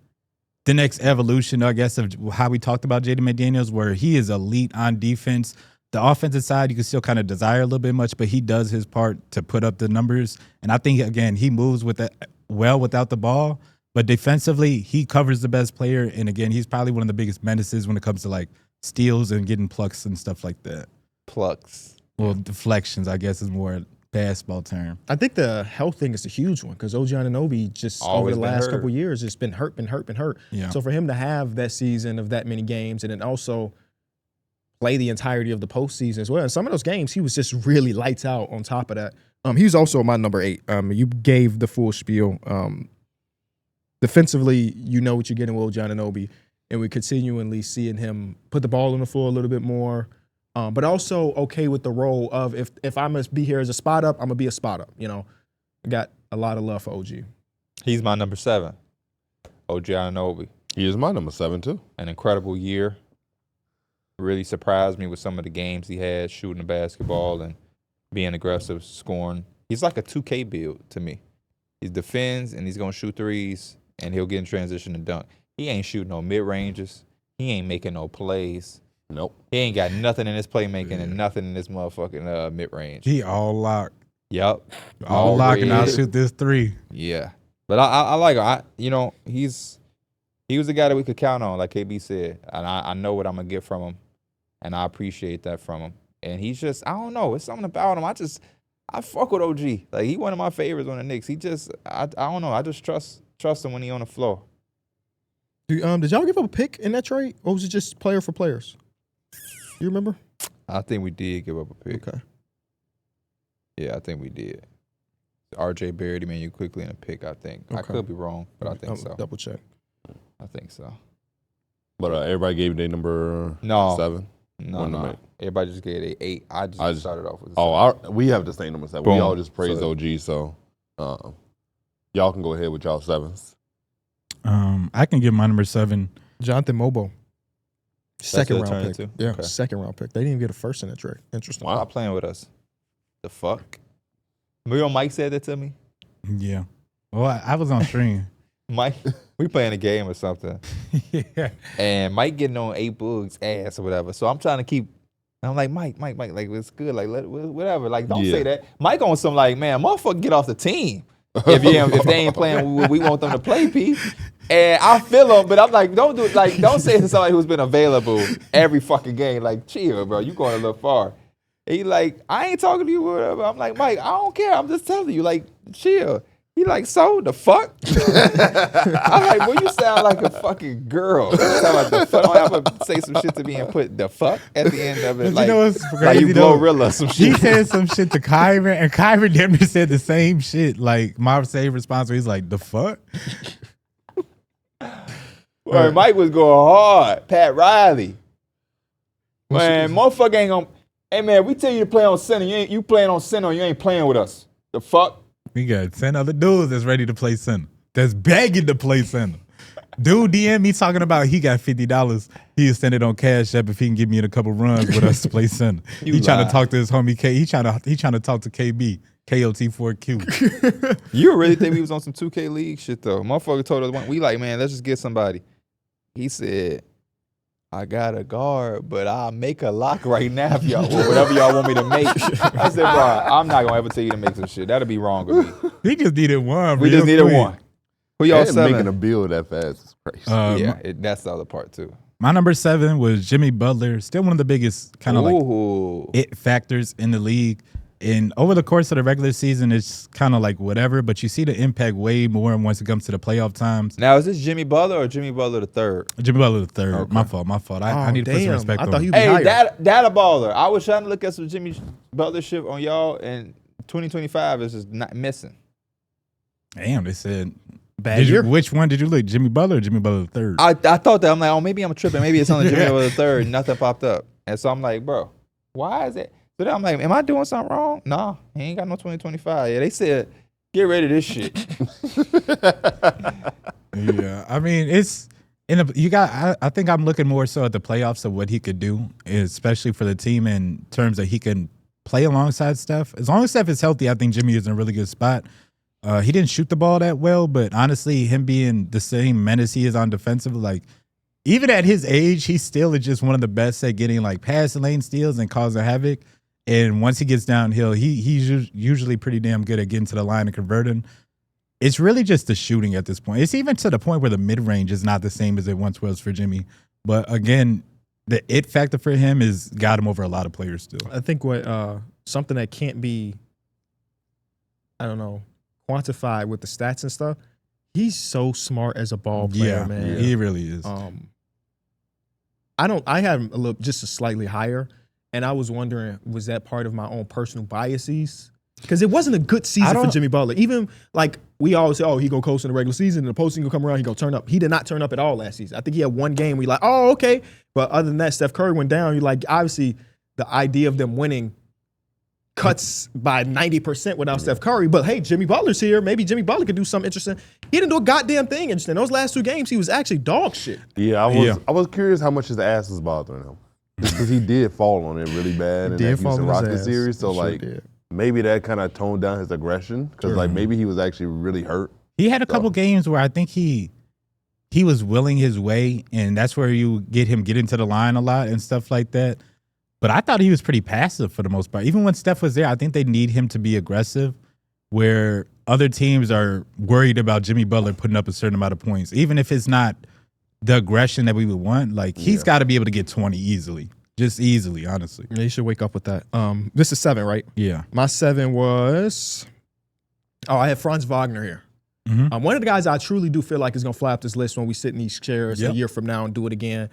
the next evolution, I guess, of how we talked about Jaden McDaniels, where he is elite on defense. The offensive side, you can still kind of desire a little bit much, but he does his part to put up the numbers. And I think, again, he moves with it well without the ball, but defensively, he covers the best player. And again, he's probably one of the biggest menaces when it comes to like steals and getting plucks and stuff like that. Plucks. Well, deflections, I guess, is more basketball term. I think the health thing is a huge one because OG Anunoby just Always over the been last hurt. couple of years has been hurt. Yeah. So for him to have that season of that many games and then also play the entirety of the postseason as well. In some of those games, he was just really lights out on top of that. He was also my number 8. You gave the full spiel. Defensively, you know what you're getting with OG Anunoby, and we're continually seeing him put the ball on the floor a little bit more. But also okay with the role of if I must be here as a spot up, I'm gonna be a spot up. You know, I got a lot of love for OG. He's my number 7. OG Anunoby. He is my number 7 too. An incredible year. Really surprised me with some of the games he had, shooting the basketball and being aggressive, scoring. He's like a 2K build to me. He defends and he's gonna shoot threes and he'll get in transition and dunk. He ain't shooting no mid ranges. He ain't making no plays. Nope. He ain't got nothing in his playmaking and nothing in this motherfucking mid range. He all locked. Yep. All locked, and I'll red. shoot this 3. Yeah. But I like him. He was the guy that we could count on, like KB said. And I know what I'm going to get from him. And I appreciate that from him. And he's just, I don't know. It's something about him. I fuck with OG. Like, he one of my favorites on the Knicks. He just, I don't know. I just trust him when he on the floor. Did y'all give up a pick in that trade, or was it just player for players? You remember? I think we did give up a pick. Okay. Yeah, I think we did. RJ buried him in you quickly in a pick, I think. I Okay. could be wrong, but I think I'll so. Double check. I think so. But everybody gave their number No. 7. No, One to no. make. Everybody just gave it 8. I just started off with a Oh, 7. we have the same number 7. Boom. We all just praise So- OG, so y'all can go ahead with y'all 7s. I can give my number 7. Jonathan Mobo. Second what it round turned pick. into? Yeah, Okay. second round pick. They didn't even get a first in that trade. Interesting. Wow. Stop playing with us. The fuck? Remember when Mike said that to me? Yeah. Well, I was on stream. Mike, we playing a game or something. Yeah. And Mike getting on A Boog's ass or whatever. So I'm trying to keep, I'm like, Mike, like, it's good. Like, whatever. Like, don't say that. Mike on some like, man, motherfucker, get off the team. If they ain't playing, we want them to play, P. And I feel him, but I'm like, don't do it. Like, don't say it to somebody who's been available every fucking game. Like, chill, bro. You going a little far. And he like, I ain't talking to you, whatever. I'm like, Mike, I don't care. I'm just telling you, like, chill. He like, so the fuck? I'm like, well, you sound like a fucking girl. You sound like the fuck. I don't have to say some shit to me and put the fuck at the end of it. Like, you know what's crazy, like you though? Glorilla some He shit. said some shit to Kyron, and Kyron damn near said the same shit. Like, my same response, where he's like, the fuck? Well, Mike was going hard. Pat Riley. Man, motherfucker ain't gonna. Hey man, we tell you to play on center. You playing on center, you ain't playing with us. The fuck? We got 10 other dudes that's ready to play center. That's begging to play center. Dude DM me talking about he got $50. He'll send it on Cash App if he can give me in a couple runs with us to play center. He trying to talk to his homie K. He trying to talk to KB. KOT4Q. You really think we was on some 2K League shit though? Motherfucker told us we like, man, let's just get somebody. He said, I got a guard, but I'll make a lock right now if y'all whatever y'all want me to make. I said, bro, I'm not gonna ever tell you to make some shit. That'll be wrong with me. He just needed one. We real just needed quick. one. Who y'all And making a seven? build that fast is crazy. Yeah, that's the other part too. My number 7 was Jimmy Butler. Still one of the biggest kind of like Ooh. it factors in the league. And over the course of the regular season, it's kind of like whatever, but you see the impact way more once it comes to the playoff times. Now is this Jimmy Butler or Jimmy Butler the third? Jimmy Butler the third. Okay. My fault. I need to put some respect I on thought him. he was Hey, higher. that a baller. I was trying to look at some Jimmy Butler shit on y'all, and 2025 is just not missing. Damn, they said. Bad year. Which one did you look? Jimmy Butler or Jimmy Butler the third? I thought that. I'm like, oh, maybe I'm tripping. Maybe it's on the Jimmy Butler the third. And nothing popped up, and so I'm like, bro, why is it? So then I'm like, am I doing something wrong? Nah, he ain't got no 2025. Yeah, they said, get rid of this shit. Yeah, I mean it's I think I'm looking more so at the playoffs of what he could do, especially for the team in terms that he can play alongside Steph. As long as Steph is healthy, I think Jimmy is in a really good spot. He didn't shoot the ball that well, but honestly, him being the same menace he is on defensive, like even at his age, he still is just one of the best at getting like pass lane steals and causing havoc. And once he gets downhill, he's usually pretty damn good at getting to the line and converting. It's really just the shooting at this point. It's even to the point where the mid-range is not the same as it once was for Jimmy. But again, the it factor for him is got him over a lot of players still. I think what something that can't be, I don't know, quantified with the stats and stuff, he's so smart as a ball player, man. Yeah, he really is. I had him just a slightly higher, and I was wondering, was that part of my own personal biases? Because it wasn't a good season for Jimmy Butler. Even like we always say, oh, he gonna coast in the regular season, and the postseason gonna come around, he gonna turn up. He did not turn up at all last season. I think he had one game we like, oh, okay. But other than that, Steph Curry went down. You're like, obviously, the idea of them winning cuts by 90% without Steph Curry. But hey, Jimmy Butler's here. Maybe Jimmy Butler could do something interesting. He didn't do a goddamn thing interesting. Those last 2 games, he was actually dog shit. Yeah, I was curious how much his ass was bothering him. Because he did fall on it really bad in that Houston Rockets series. So, maybe that kind of toned down his aggression. Because, maybe he was actually really hurt. He had a couple games where I think he was willing his way, and that's where you get him get into the line a lot and stuff like that. But I thought he was pretty passive for the most part. Even when Steph was there, I think they need him to be aggressive, where other teams are worried about Jimmy Butler putting up a certain amount of points. Even if it's not the aggression that we would want, like he's got to be able to get 20 easily. Just easily, honestly. Yeah, you should wake up with that. This is 7, right? Yeah. My 7 was, I had Franz Wagner here. Mm-hmm. One of the guys I truly do feel like is going to fly up this list when we sit in these chairs a year from now and do it again.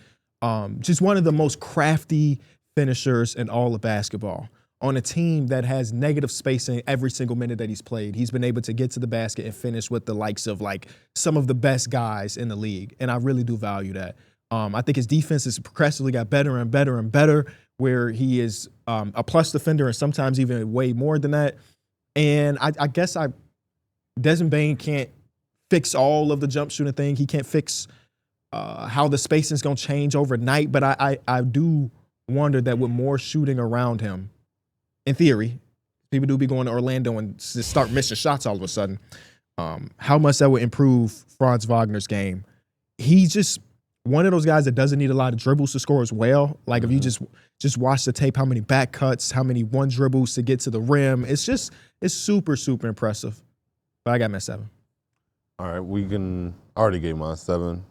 Just one of the most crafty finishers in all of basketball. On a team that has negative spacing every single minute that he's played, he's been able to get to the basket and finish with the likes of like some of the best guys in the league. And I really do value that. I think his defense has progressively got better and better and better, where he is a plus defender and sometimes even way more than that. And I guess Desmond Bane can't fix all of the jump shooting thing. He can't fix how the spacing is going to change overnight. But I do wonder that with more shooting around him, in theory, people do be going to Orlando and just start missing shots all of a sudden, how much that would improve Franz Wagner's game. He's just one of those guys that doesn't need a lot of dribbles to score as well. Like if you just watch the tape, how many back cuts, how many one dribbles to get to the rim. It's super, super impressive. But I got my 7. All right, I already gave mine 7.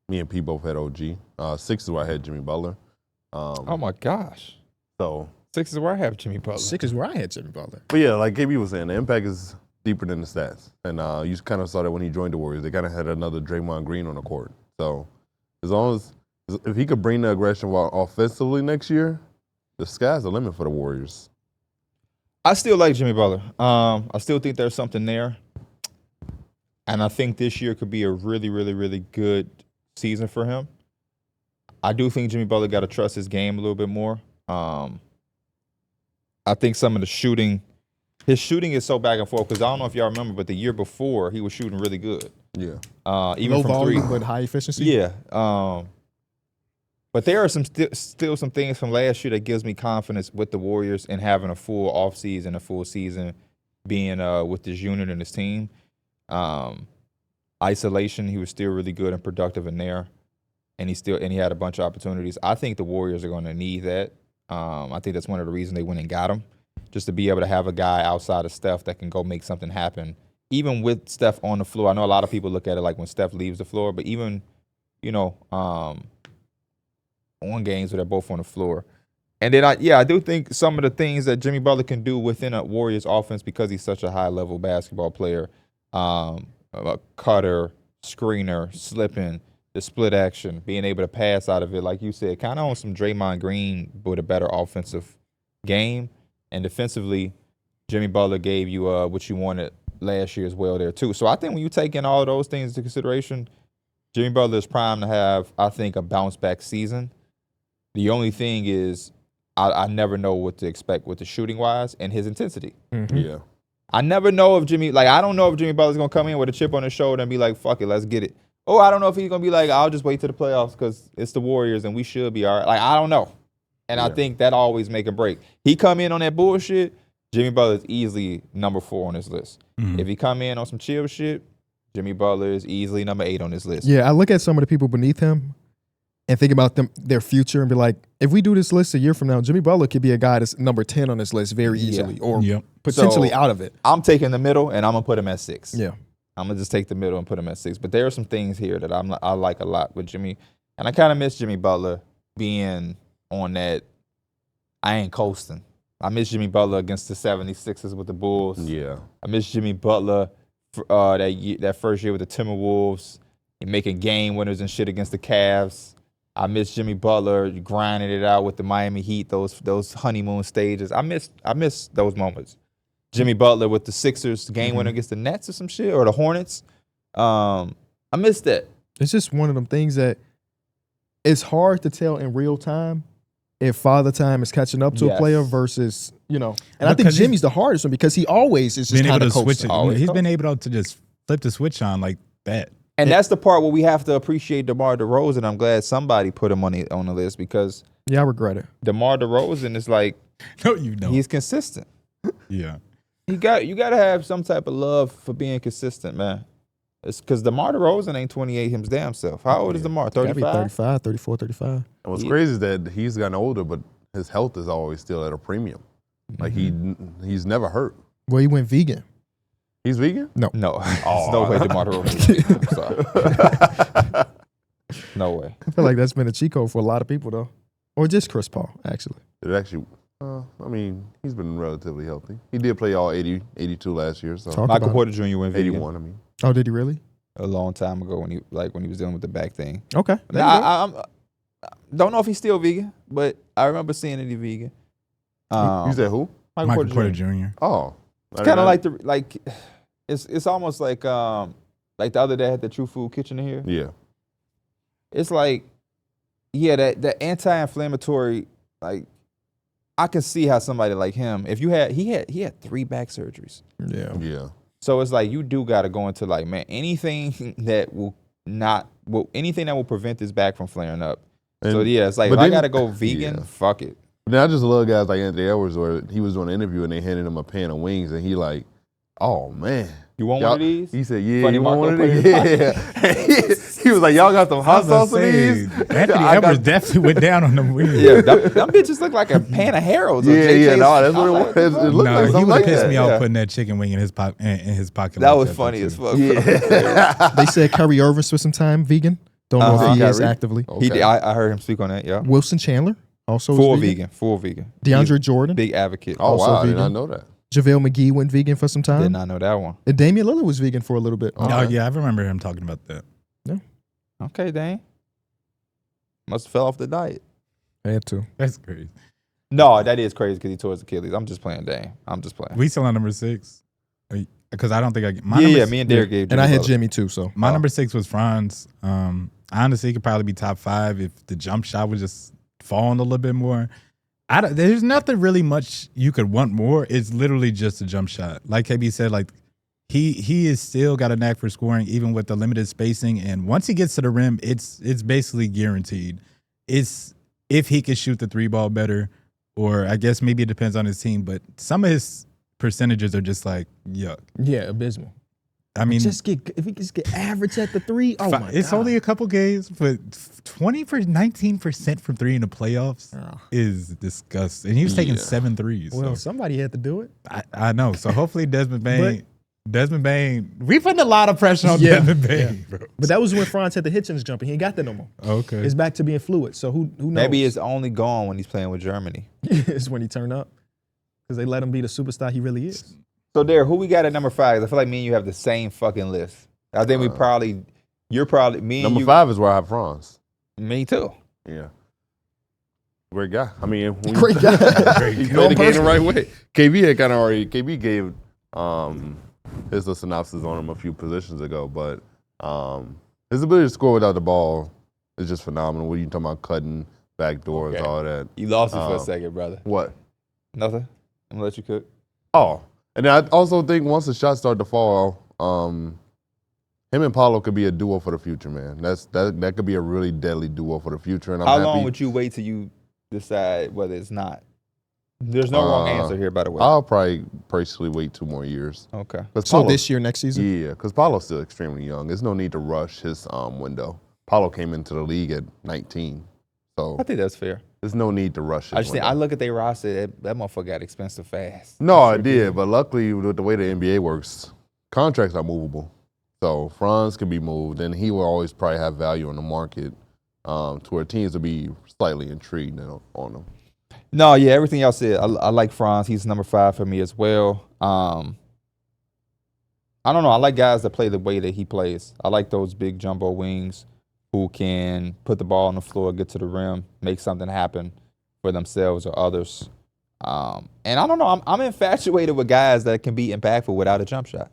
Me and P both had OG. 6 is where I had Jimmy Butler. Oh my gosh. So 6 is where I have Jimmy Butler. 6 is where I had Jimmy Butler. But yeah, like KB was saying, the impact is deeper than the stats. And you kind of saw that when he joined the Warriors. They kind of had another Draymond Green on the court. So as long as if he could bring the aggression while offensively next year, the sky's the limit for the Warriors. I still like Jimmy Butler. I still think there's something there. And I think this year could be a really, really, really good season for him. I do think Jimmy Butler got to trust his game a little bit more. I think some of the shooting, his shooting is so back and forth because I don't know if y'all remember, but the year before he was shooting really good. Yeah. Low Even from volume, 3. but high efficiency. Yeah. But there are still some things from last year that gives me confidence with the Warriors and having a full offseason, a full season being with this unit and this team. Isolation, he was still really good and productive in there. And he had a bunch of opportunities. I think the Warriors are going to need that. I think that's one of the reasons they went and got him, just to be able to have a guy outside of Steph that can go make something happen. Even with Steph on the floor, I know a lot of people look at it like when Steph leaves the floor, but even, on games where they're both on the floor. And then I do think some of the things that Jimmy Butler can do within a Warriors offense because he's such a high-level basketball player, a cutter, screener, slipping, the split action, being able to pass out of it, like you said, kind of on some Draymond Green, but a better offensive game. And defensively, Jimmy Butler gave you what you wanted last year as well there too. So I think when you take in all of those things into consideration, Jimmy Butler is primed to have, I think, a bounce-back season. The only thing is I never know what to expect with the shooting-wise and his intensity. Mm-hmm. Yeah. I never know if I don't know if Jimmy Butler's going to come in with a chip on his shoulder and be like, fuck it, let's get it. Or I don't know if he's going to be like, I'll just wait to the playoffs because it's the Warriors and we should be all right. Like, I don't know. And I think that always make a break. He come in on that bullshit, Jimmy Butler is easily number 4 on his list. Mhm. If he come in on some chill shit, Jimmy Butler is easily number 8 on this list. Yeah, I look at some of the people beneath him and think about their future and be like, if we do this list a year from now, Jimmy Butler could be a guy that's number 10 on this list very easily or Yep. potentially So, out of it. I'm taking the middle, and I'm going to put him at 6. Yeah. I'm going to just take the middle and put him at 6. But there are some things here that I like a lot with Jimmy. And I kind of miss Jimmy Butler being on that, I ain't coasting. I miss Jimmy Butler against the 76ers with the Bulls. Yeah. I miss Jimmy Butler that first year with the Timberwolves, and making game winners and shit against the Cavs. I miss Jimmy Butler grinding it out with the Miami Heat, those honeymoon stages. I miss those moments. Jimmy Butler with the Sixers, game winner against the Nets or some shit, or the Hornets. I miss that. It's just one of them things that it's hard to tell in real time if father time is catching up to a player versus, and I think Jimmy's the hardest one because he always is just been able kind to of switch it. coasting. He's been able to just flip the switch on like that. And that's the part where we have to appreciate DeMar DeRozan. I'm glad somebody put him on the list because Yeah, I regret it. DeMar DeRozan is like, No, you don't. he's consistent. Yeah. You got to have some type of love for being consistent, man. It's because DeMar DeRozan ain't 28 his damn self. How old is DeMar? Gotta be 35? 35, 34, 35. And what's crazy is that he's gotten older, but his health is always still at a premium. Like he's never hurt. Well, he went vegan. He's vegan? No. There's no way DeMar DeRozan. I'm sorry. No way. I feel like that's been a cheat code for a lot of people, though. Or just Chris Paul, actually. It actually, he's been relatively healthy. He did play all 80, 82 last year. So Talk Michael about Porter Jr. went vegan 81, I mean. Oh, did he really? a long time ago when he was dealing with the back thing. Okay. Now, I don't know if he's still vegan, but I remember seeing that he's vegan. You said who? Michael Porter Jr. Oh. It's kind of like it's almost like the other day I had the True Food Kitchen in here. Yeah. It's like, yeah, that anti-inflammatory, like, I can see how somebody like him, if he had 3 back surgeries. Yeah. Yeah. So it's like you do got to go into like, man, anything that will prevent this back from flaring up. And, so yeah, it's like if I got to go vegan, fuck it. Then I just love guys like Anthony Edwards, where he was doing an interview and they handed him a pan of wings and he like, oh man. You want one of these? He said, yeah, Funny you want Marco one of these? Yeah. He was like, y'all got some hot sauce for these? Anthony Edwards definitely went down on them wings. Yeah, them bitches look like a pan of Harold's. Yeah, no, that's what it was. It looked like he something would like have pissed that. me off putting that chicken wing in his pocket. That was funny as fuck. Yeah. They said Kyrie Irving spent some time vegan. Don't know if he is Kyrie? actively. He did, I heard him speak on that, yeah. Wilson Chandler also Full was vegan. DeAndre Jordan. Big advocate. Oh, Also wow. I did vegan. not know that. JaVale McGee went vegan for some time. Did not know that one. And Damian Lillard was vegan for a little bit. Oh, yeah, I remember him talking about that. Okay, dang. Must have fell off the diet. I had to. That's crazy. No, that is crazy because he tore his Achilles. I'm just playing, dang. I'm just playing. We still on number 6. Because I don't think I get Me and Darrick gave And I had Butler. Jimmy too, so. My number 6 was Franz. Honestly, he could probably be top 5 if the jump shot was just falling a little bit more. There's nothing really much you could want more. It's literally just a jump shot. Like KB said, like he is still got a knack for scoring, even with the limited spacing. And once he gets to the rim, it's basically guaranteed. It's if he could shoot the 3 ball better, or I guess maybe it depends on his team. But some of his percentages are just like yuck. Yeah, abysmal. I mean, if he just get average at the 3, oh my God. it's only a couple games, but 19% from 3 in the playoffs is disgusting. And he was taking 7 threes. Well, So somebody had to do it. I know. So hopefully Desmond Bain, we putting a lot of pressure on Desmond Bain, bro. But that was when Franz had the Hitchens jump, and he ain't got that no more. Okay. It's back to being fluid. So who knows? Maybe it's only gone when he's playing with Germany. it's when he turned up. Because they let him be the superstar he really is. So, Darrick, who we got at number 5? I feel like me and you have the same fucking list. I think me and Number you. 5 is where I have Franz. Me too. Yeah. Great guy. I mean, Great guy. he played the game the right way. KB gave his little synopsis on him a few positions ago, but his ability to score without the ball is just phenomenal. What are you talking about? Cutting, back doors, all that. You lost it for a second, brother. What? Nothing? I'm going to let you cook. Oh. And I also think once the shots start to fall, him and Paulo could be a duo for the future, man. That could be a really deadly duo for the future. And I'm How happy. long would you wait till you decide whether it's not. There's no wrong answer here, by the way. I'll probably personally wait 2 more years. Okay. So this year, next season? Yeah, because Paulo's still extremely young. There's no need to rush his window. Paulo came into the league at 19. So I think that's fair. there's no need to rush his I just think window. I look at their roster, that motherfucker got expensive fast. No, I did, but luckily with the way the NBA works, contracts are movable. So Franz can be moved, and he will always probably have value on the market to where teams will be slightly intrigued on him. No, yeah, everything y'all said. I like Franz. He's number 5 for me as well. I don't know. I like guys that play the way that he plays. I like those big jumbo wings who can put the ball on the floor, get to the rim, make something happen for themselves or others. And I don't know. I'm infatuated with guys that can be impactful without a jump shot.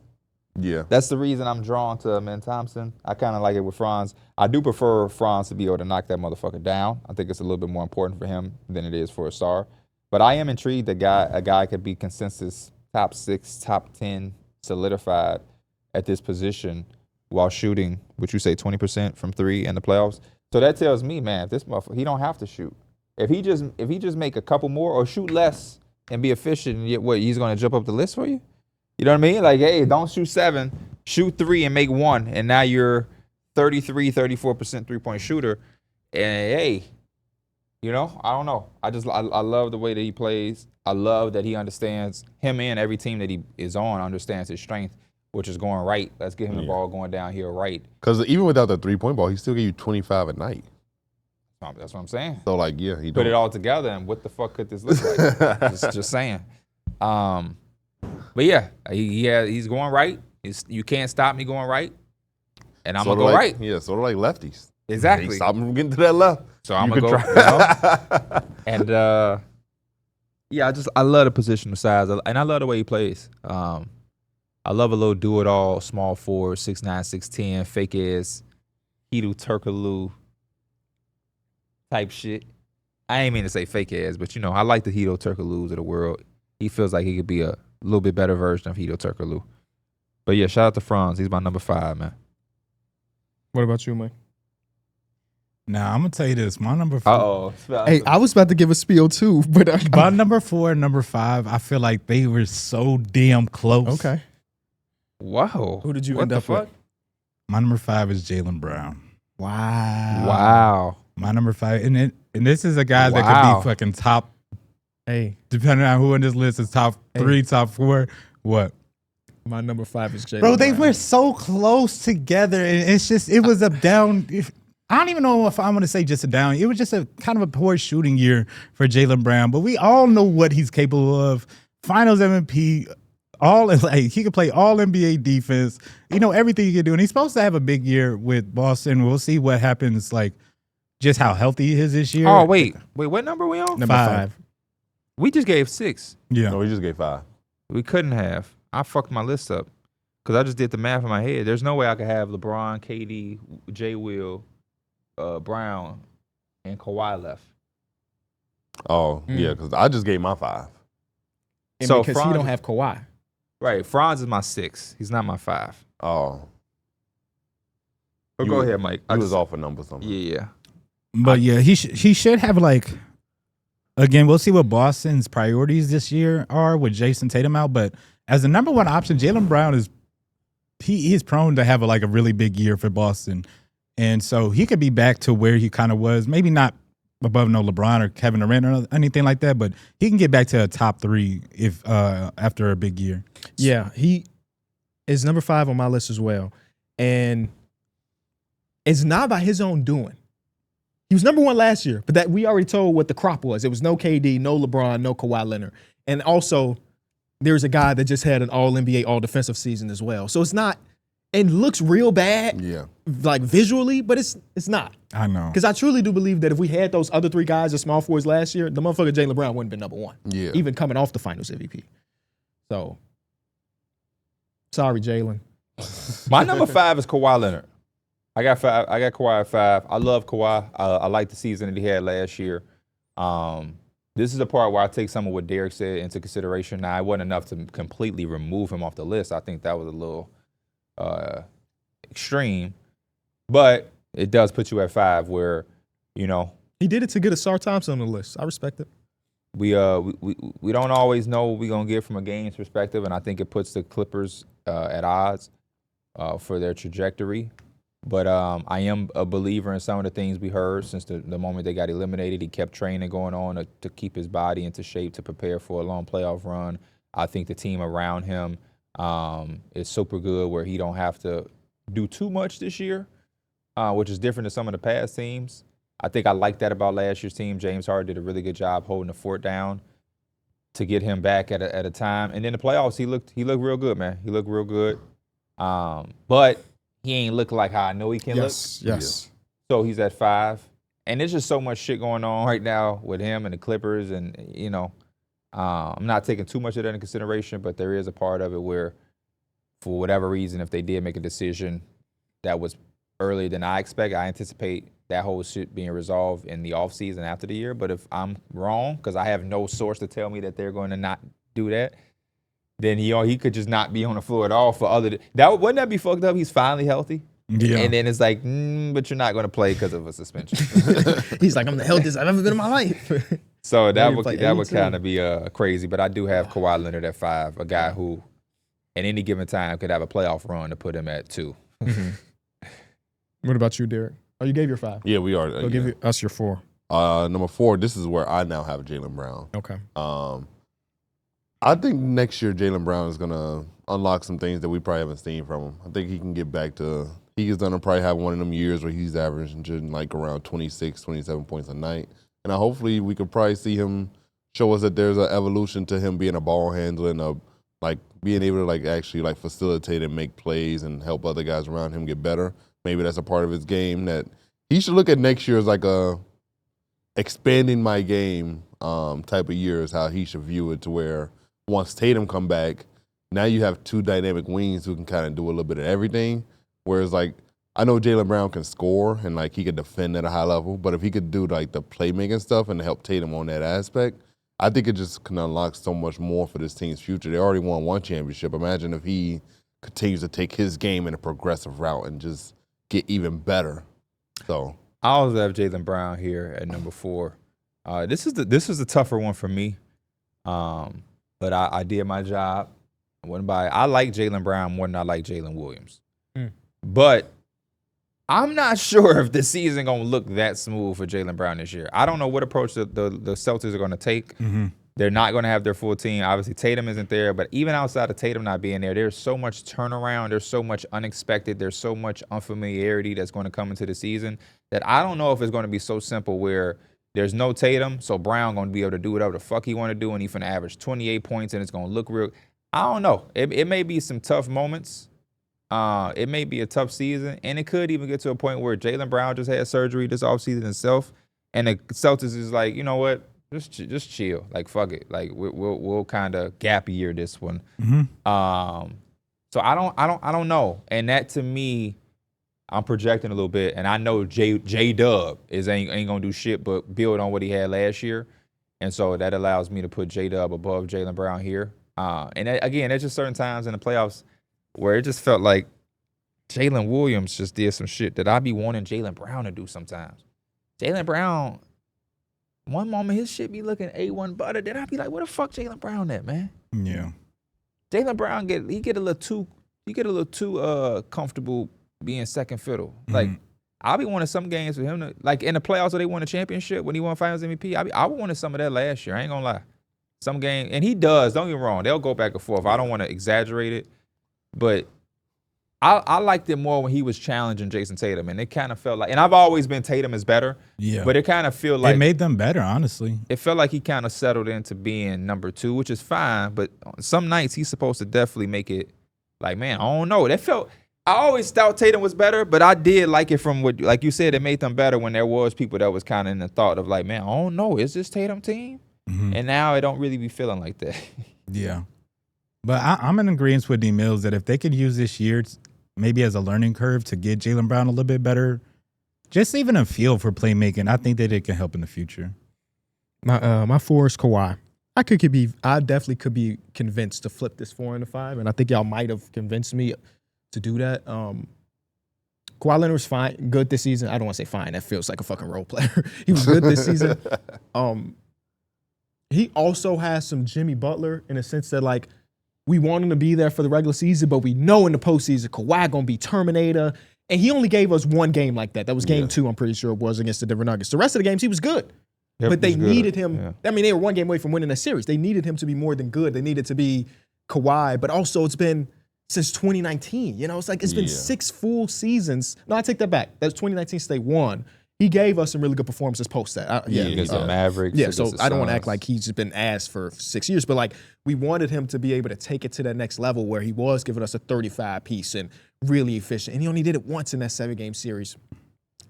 Yeah. That's the reason I'm drawn to Amen Thompson. I kind of like it with Franz. I do prefer Franz to be able to knock that motherfucker down. I think it's a little bit more important for him than it is for a star. But I am intrigued that a guy could be consensus top 6, top 10 solidified at this position while shooting, would you say 20% from 3 in the playoffs? So that tells me, man, if this motherfucker, he don't have to shoot. If he just make a couple more or shoot less and be efficient, and yet what, he's going to jump up the list for you? You know what I mean? Like, hey, don't shoot 7, shoot 3 and make 1, and now you're 33, 34% three-point shooter. And hey, you know, I don't know. I love the way that he plays. I love that he understands, him and every team that he is on understands his strength, which is going right. Let's get him the ball going downhill right. Because even without the three-point ball, he still gave you 25 a night. That's what I'm saying. So, like, yeah, he Put it all together, and what the fuck could this look like? just saying. But yeah, he's going right. You can't stop me going right, and I'm going to go right. Yeah, sort of like lefties. Exactly. Can't stop him from getting to that left. So I'm going to go. You know? And yeah, I love the positional size, and I love the way he plays. I love a little do-it-all, small forward, 6'9", 6'10", fake-ass, Hedo Turkoglu type shit. I ain't mean to say fake-ass, but, you know, I like the Hedo Turkoglus of the world. He feels like he could be a little bit better version of Hedo Turkoglu. But, yeah, shout out to Franz. He's my number 5, man. What about you, Mike? Now, I'm going to tell you this. My number 4. Uh-oh. Hey, I was about to give a spiel too, but My number 4 and number 5, I feel like they were so damn close. okay. Wow. Who did you what end the up fuck? with? My number 5 is Jaylen Brown. Wow. My number 5, and this is a guy that Wow. could be fucking top, Hey, depending on who in this list is top 3, top 4. What? my number 5 is Jaylen Bro, they Brown. were so close together, and it was a down. I don't even know if I'm going to say just a down. It was just a kind of a poor shooting year for Jaylen Brown, but we all know what he's capable of. Finals MVP, he could play all NBA defense. You know, everything he can do, and he's supposed to have a big year with Boston. We'll see what happens, like just how healthy he is this year. Oh, wait, what number are we on? Number 5. We just gave 6. Yeah. No, he just gave 5. We couldn't have. I fucked my list up because I just did the math in my head. There's no way I could have LeBron, KD, J. Will, Brown, and Kawhi left. Oh, yeah, because I just gave my 5. And So because he Franz- don't have Kawhi. Right, Franz is my 6. He's not my 5. Oh. But go ahead, Mike. He was off a number something. Yeah. But yeah, he should have, like, again, we'll see what Boston's priorities this year are with Jason Tatum out. But as the number 1 option, Jaylen Brown is prone to have a really big year for Boston. And so he could be back to where he kind of was, maybe not above no LeBron or Kevin Durant or anything like that, but he can get back to a top 3 if after a big year. Yeah, he is number 5 on my list as well. And it's not by his own doing. He was number 1 last year, but that we already told what the crop was. It was no KD, no LeBron, no Kawhi Leonard. And also, there's a guy that just had an all-NBA, all-defensive season as well. So it's not, it looks real bad, like visually, but it's not. I know. Because I truly do believe that if we had those other 3 guys as small forwards last year, the motherfucker Jaylen Brown wouldn't have been number 1. Yeah. Even coming off the finals MVP. So, sorry, Jaylen. My number 5 is Kawhi Leonard. I got Kawhi at 5. I love Kawhi. I like the season that he had last year. This is the part where I take some of what Darrick said into consideration. Now, it wasn't enough to completely remove him off the list. I think that was a little extreme. But it does put you at 5 where, you know, He did it to get Asar Thompson on the list. I respect it. We don't always know what we're going to get from a game's perspective, and I think it puts the Clippers at odds for their trajectory. But I am a believer in some of the things we heard since the moment they got eliminated. He kept training going on to keep his body into shape to prepare for a long playoff run. I think the team around him is super good where he don't have to do too much this year, which is different than some of the past teams. I think I like that about last year's team. James Harden did a really good job holding the fort down to get him back at a time. And then the playoffs, he looked real good, man. He looked real good. But he ain't look like how I know he can look. Yes. So he's at 5. And there's just so much shit going on right now with him and the Clippers. And, I'm not taking too much of that into consideration, but there is a part of it where, for whatever reason, if they did make a decision that was earlier than I expect, I anticipate that whole shit being resolved in the offseason after the year. But if I'm wrong, because I have no source to tell me that they're going to not do that, then he could just not be on the floor at all for wouldn't that be fucked up? He's finally healthy. Yeah. And then it's like, but you're not going to play because of a suspension. He's like, I'm the healthiest I've ever been in my life. So that would kind of be crazy. But I do have Kawhi Leonard at 5, a guy who at any given time could have a playoff run to put him at 2. Mm-hmm. What about you, Darrick? Oh, you gave your 5. Yeah, we are. So give us your 4. Number 4, this is where I now have Jaylen Brown. Okay. I think next year Jaylen Brown is going to unlock some things that we probably haven't seen from him. I think he can get back to – he's going to probably have one of them years where he's averaging like around 26, 27 points a night. And hopefully we could probably see him show us that there's an evolution to him being a ball handler and like being able to like actually like facilitate and make plays and help other guys around him get better. Maybe that's a part of his game that he should look at next year as like a expanding my game type of year is how he should view it, to where once Tatum come back, now you have 2 dynamic wings who can kind of do a little bit of everything. Whereas like I know Jaylen Brown can score and like he could defend at a high level, but if he could do like the playmaking stuff and help Tatum on that aspect, I think it just can unlock so much more for this team's future. They already won 1 championship. Imagine if he continues to take his game in a progressive route and just get even better. So I also have Jaylen Brown here at number 4. This is the tougher one for me, but I did my job. I like Jaylen Brown more than I like Jalen Williams, but I'm not sure if the season gonna look that smooth for Jaylen Brown this year. I don't know what approach the Celtics are gonna take. Mm-hmm. They're not gonna have their full team. Obviously, Tatum isn't there, but even outside of Tatum not being there, there's so much turnaround. There's so much unexpected. There's so much unfamiliarity that's going to come into the season that I don't know if it's going to be so simple where there's no Tatum, so Brown going to be able to do whatever the fuck he want to do, and he's going to average 28 points, and it's going to look real. I don't know. It may be some tough moments. It may be a tough season, and it could even get to a point where Jaylen Brown just had surgery this offseason himself, and the Celtics is like, you know what? Just chill. Like, fuck it. Like, we'll kind of gap year this one. Mm-hmm. So I don't know. And that, to me, I'm projecting a little bit, and I know J-Dub ain't gonna do shit but build on what he had last year, and so that allows me to put J-Dub above Jaylen Brown here. And again, there's just certain times in the playoffs where it just felt like Jalen Williams just did some shit that I be wanting Jaylen Brown to do sometimes. Jaylen Brown, one moment his shit be looking A1 butter, then I be like, where the fuck Jaylen Brown at, man? Yeah. Jaylen Brown get a little too comfortable being second fiddle. Like, I'll be wanting some games for him to, like in the playoffs where they won a championship when he won Finals MVP. I wanted some of that last year. I ain't gonna lie. Some game, and he does. Don't get me wrong. They'll go back and forth. I don't want to exaggerate it, but I liked it more when he was challenging Jason Tatum, and it kind of felt like. And I've always been Tatum is better. Yeah. But it kind of feel like it made them better, honestly. It felt like he kind of settled into being number 2, which is fine. But some nights he's supposed to definitely make it. Like, man, I don't know. That felt. I always thought Tatum was better, but I did like it from what, like you said, it made them better when there was people that was kind of in the thought of like, man, I don't know, is this Tatum team? And now it don't really be feeling like that. Yeah. But I'm in agreement with D Mills that if they could use this year maybe as a learning curve to get Jaylen Brown a little bit better, just even a feel for playmaking, I think that it can help in the future. My 4 is Kawhi. I definitely could be convinced to flip this 4 into 5, and I think y'all might have convinced me to do that. Kawhi Leonard was fine, good this season. I don't want to say fine. That feels like a fucking role player. He was good this season. He also has some Jimmy Butler in a sense that, like, we want him to be there for the regular season, but we know in the postseason, Kawhi going to be Terminator. And he only gave us one game like that. That was game 2, I'm pretty sure it was, against the Denver Nuggets. The rest of the games, he was good. Yep, but they needed him. Yeah. I mean, they were one game away from winning that series. They needed him to be more than good. They needed to be Kawhi. But also, it's been since 2019. You know, it's like it's been 6 full seasons. No, I take that back. That's 2019 since they won. He gave us some really good performances post that. Against the Mavericks. Yeah, so I don't want to act like he's just been ass for 6 years, but like we wanted him to be able to take it to that next level where he was giving us a 35 piece and really efficient. And he only did it once in that 7-game series.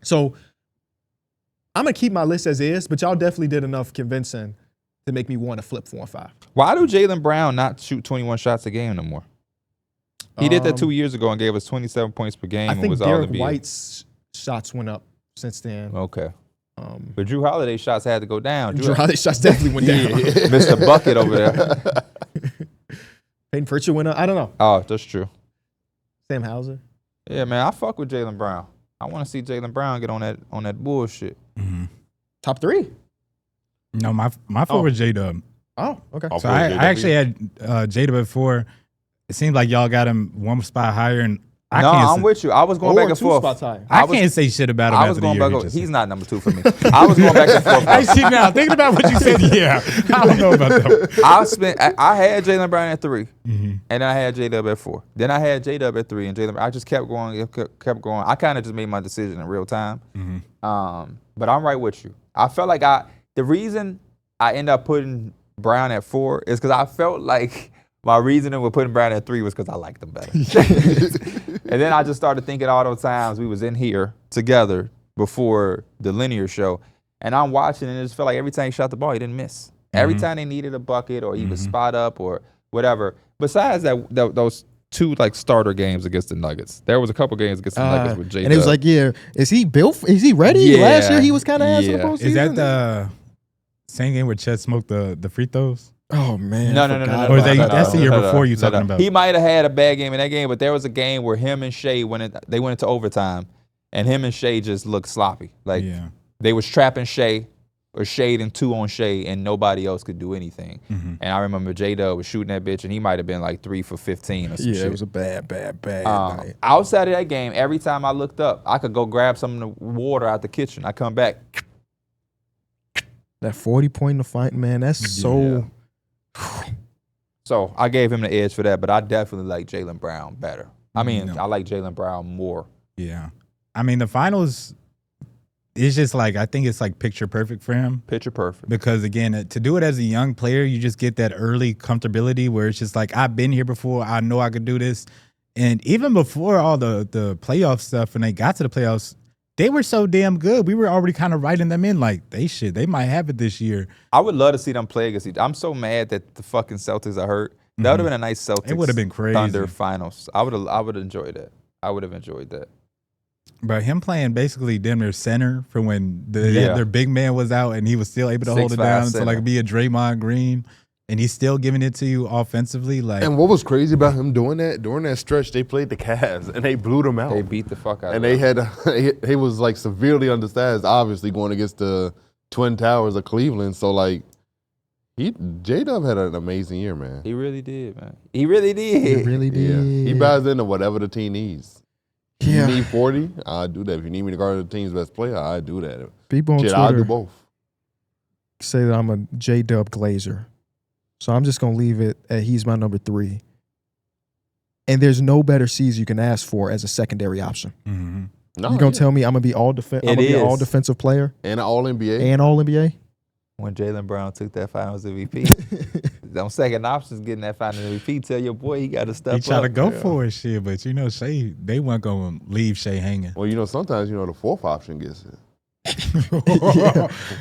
So I'm going to keep my list as is, but y'all definitely did enough convincing to make me want to flip 4 and 5. Why do Jaylen Brown not shoot 21 shots a game no more? He did that 2 years ago and gave us 27 points per game. I think was Darrick all White's shots went up since then. Okay. But Drew Holiday's shots had to go down. Drew Holiday's shots definitely went down. Mr. Bucket over there. Peyton Pritchard went up. I don't know. Oh, that's true. Sam Hauser. Yeah, man, I fuck with Jaylen Brown. I want to see Jaylen Brown get on that bullshit. Mm-hmm. Top 3. No, my 4 was J-Dub. Oh, okay. So I actually had J-Dub at 4. It seems like y'all got him one spot higher, and I'm with you. I was going back and forth. I can't say shit about him. I was going back and forth. He's not number 2 for me. I was going back and forth. I see now. Thinking about what you said, yeah, I don't know about that. I had Jaylen Brown at 3, and then I had J-Dub at 4. Then I had J-Dub at 3, and Jaylen. I just kept going, kept going. I kind of just made my decision in real time. But I'm right with you. I felt like the reason I ended up putting Brown at 4 is because I felt like my reasoning with putting Brown at 3 was because I liked him better. And then I just started thinking all those times we was in here together before the linear show, and I'm watching, and it just felt like every time he shot the ball, he didn't miss. Every time they needed a bucket or he was spot up or whatever. Besides those 2 like starter games against the Nuggets, there was a couple games against the Nuggets with J-Dub. And it was like, is he built? Is he ready? Yeah, Last year he was kind of ass in the postseason. Is that the same game where Chet smoked the free throws? Oh man, no. Or that's the year before you talking about? He might have had a bad game in that game, but there was a game where him and Shea they went into overtime, and him and Shea just looked sloppy. Like they was trapping Shea or Shade and 2 on Shea, and nobody else could do anything. And I remember J-Dub was shooting that bitch, and he might have been like 3 for 15 or some shit. Yeah, it was a bad night. Outside of that game, every time I looked up, I could go grab some of the water out the kitchen. I come back. That 40-point in the fight, man, that's so... So I gave him the edge for that, but I definitely like Jaylen Brown better. I mean, I like Jaylen Brown more. Yeah. I mean, the finals, it's just like, I think it's like picture perfect for him. Picture perfect. Because again, to do it as a young player, you just get that early comfortability where it's just like, I've been here before. I know I could do this. And even before all the playoff stuff, when they got to the playoffs, they were so damn good. We were already kind of writing them in like, they might have it this year. I would love to see them play against each other. I'm so mad that the fucking Celtics are hurt. That would have been a nice Celtics. It would have been crazy. Thunder finals. I would enjoy that. I would have enjoyed that. But him playing basically damn near center for when their big man was out and he was still able to hold it down to like be a Draymond Green. And he's still giving it to you offensively. And what was crazy about him doing that, during that stretch, they played the Cavs, and they blew them out. They beat the fuck out of them. And he was, like, severely undersized, obviously, going against the Twin Towers of Cleveland. So, like, J-Dub had an amazing year, man. He really did, man. He really did. Yeah. He buys into whatever the team needs. If you need 40, I'll do that. If you need me to guard the team's best player, I'll do that. People on Twitter I'll do both. Say that I'm a J-Dub glazer. So I'm just going to leave it at he's my number 3. And there's no better season you can ask for as a secondary option. No, you're going to tell me I'm going to be an all defensive player? And an all-NBA? And all-NBA? When Jaylen Brown took that Finals MVP, on second options getting that Finals MVP, tell your boy he got to step up. He try to go for it, shit. But, Shea, they weren't going to leave Shea hanging. Well, sometimes, the 4th option gets it.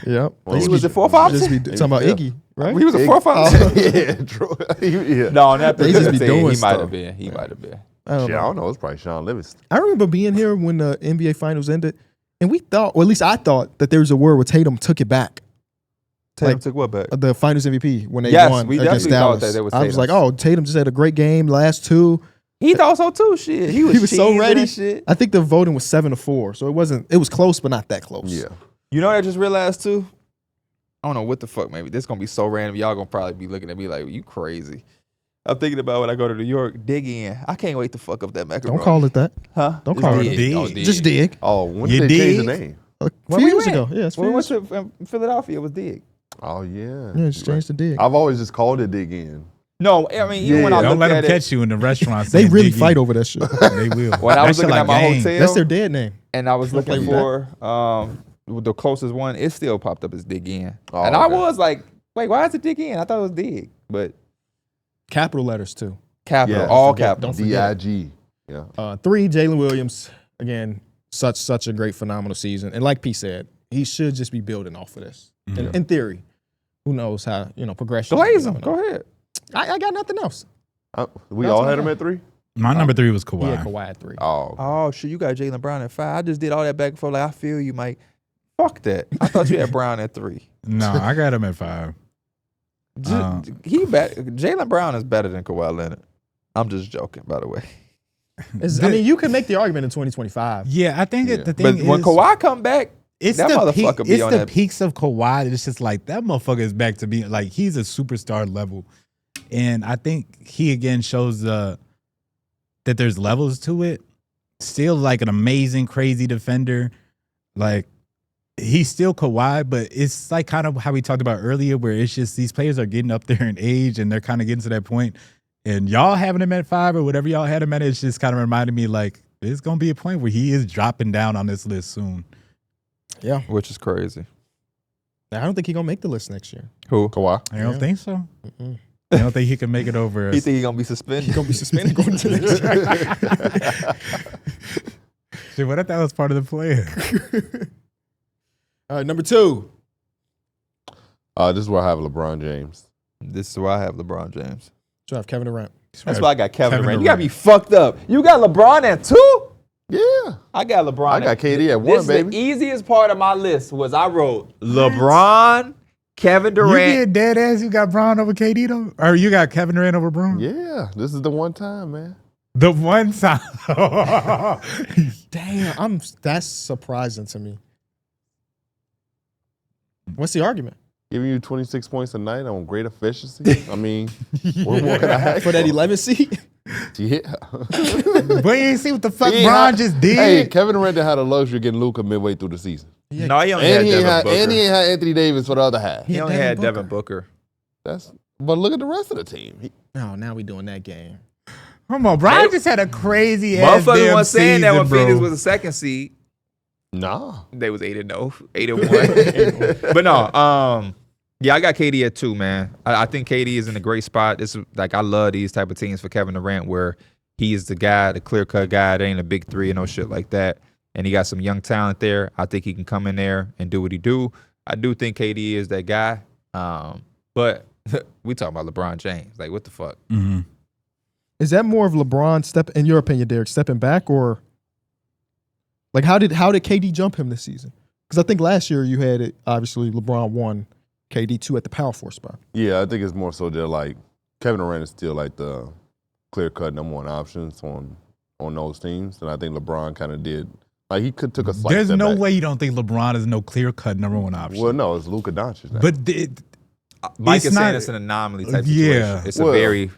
Yeah. Well, he was the 4th option? Just be talking about Iggy, right? He was the 4th option? Yeah, true. Yeah. No, on that they just be doing he stuff. might have been. He might have been. I don't know. It's probably Sean Livingston. I remember being here when the NBA Finals ended, and we thought, or at least I thought, that there was a word where Tatum took it back. Tatum took what back? The Finals MVP when they won we against definitely Dallas. Thought that was I was like, oh, Tatum just had a great game. Last 2, He thought so too. Shit, he was so cheesing ready. and shit. I think the voting was 7-4, so it was close, but not that close. Yeah. You know what I just realized too? I don't know what the fuck, maybe this gonna be so random. Y'all gonna probably be looking at me like, you crazy. I'm thinking about when I go to New York, dig in. I can't wait to fuck up that macaroni. Don't call it that. Huh? Don't It's call it dig. that. Oh, Dig. Just dig. Oh, when You did they change the dig? name? A When few we years went. ago. Yeah, it's a few When we years went to Philadelphia, it was dig. Oh yeah. Yeah, just changed the dig. I've always just called it dig in. No, I mean, even when I Yeah. Don't looked let them at it, catch you in the restaurant. They saying really dig fight in. over that shit. They will. when I was That shit looking at like my gang. hotel, That's their dead name. and I was looking play for the closest one, it still popped up as dig in. Oh, and I okay. was like, wait, why is it dig in? I thought it was dig, but Capital letters too. capital, Yeah, all forget- capital. don't forget. DIG. Yeah. 3, Jaylen Williams. Again, such a great, phenomenal season. And like P said, he should just be building off of this. In theory, who knows how progression. Glaze you him. never know. Go ahead. I got nothing else. We That's all what I had him got. at 3? My number 3 was Kawhi. Yeah, Kawhi at 3. Oh. Oh, shit, you got Jaylen Brown at 5. I just did all that back and forth. Like, I feel you, Mike. Fuck that. I thought you had Brown at 3. No, I got him at 5. Jaylen Brown is better than Kawhi Leonard. I'm just joking, by the way. I mean, you can make the argument in 2025. Yeah, I think Yeah. the thing But is, when Kawhi come back, it's that the motherfucker be it's on the that. peaks of Kawhi. It's just like that motherfucker is back to being like he's a superstar level, and I think he again shows that there's levels to it. Still like an amazing, crazy defender. Like he's still Kawhi, but it's like kind of how we talked about earlier, where it's just these players are getting up there in age and they're kind of getting to that point. And y'all having him at 5 or whatever y'all had him at, it's just kind of reminded me like there's gonna be a point where he is dropping down on this list soon. Yeah. Which is crazy. I don't think he's going to make the list next year. Who? Kawhi. I don't Yeah. think so. Mm-mm. I don't think he can make it over. He think he gonna be suspended? He's going to be suspended going to the next year. Shit, what if that was part of the plan? All right, number 2. This is where I have LeBron James. This is why I have LeBron James. So I have Kevin Durant. That's why I got Kevin Kevin Durant. You got Durant. me fucked up. You got LeBron at 2? Yeah. I got LeBron. I got KD at 1, This is baby. the easiest part of my list was I wrote LeBron, Kevin You Durant. get dead ass. You got Braun over KD though, or you got Kevin Durant over Braun? Yeah. This is the one time, man. The one time. Damn, that's surprising to me. What's the argument? Giving you 26 points a night on great efficiency. I mean, what more can I ask For that 11 seat? Yeah. But you ain't see what the fuck He ain't Braun had- just did. Hey, Kevin Durant had a luxury of getting Luka midway through the season. No, he only And he, had ain't Devin had, Booker. and he ain't had Anthony Davis for the other half. He only had Devin Booker. But look at the rest of the team. No, now we doing that game. Come on, Braun They- just had a crazy ass Motherfuckers damn was saying that when season, Phoenix bro. was a second seed. Nah. They was 8-0, 8-1. But no, yeah, I got KD at 2, man. I think KD is in a great spot. This is like I love these type of teams for Kevin Durant where he is the guy, the clear cut guy. There ain't a big 3 and no shit like that. And he got some young talent there. I think he can come in there and do what he do. I do think KD is that guy. But we talking about LeBron James. Like, what the fuck? Mm-hmm. Is that more of LeBron in your opinion, Darrick, stepping back, or like how did KD jump him this season? Because I think last year you had it obviously LeBron 1, KD 2 at the power forward spot. Yeah, I think it's more so that like Kevin Durant is still like the clear cut number 1 options on those teams. And I think LeBron kind of did like he took a slight There's step no back. way you don't think LeBron is no clear cut number 1 option. Well, no, it's Luka Doncic now. But Mike It's is saying not- it's an anomaly type Yeah. situation. It's Well, a very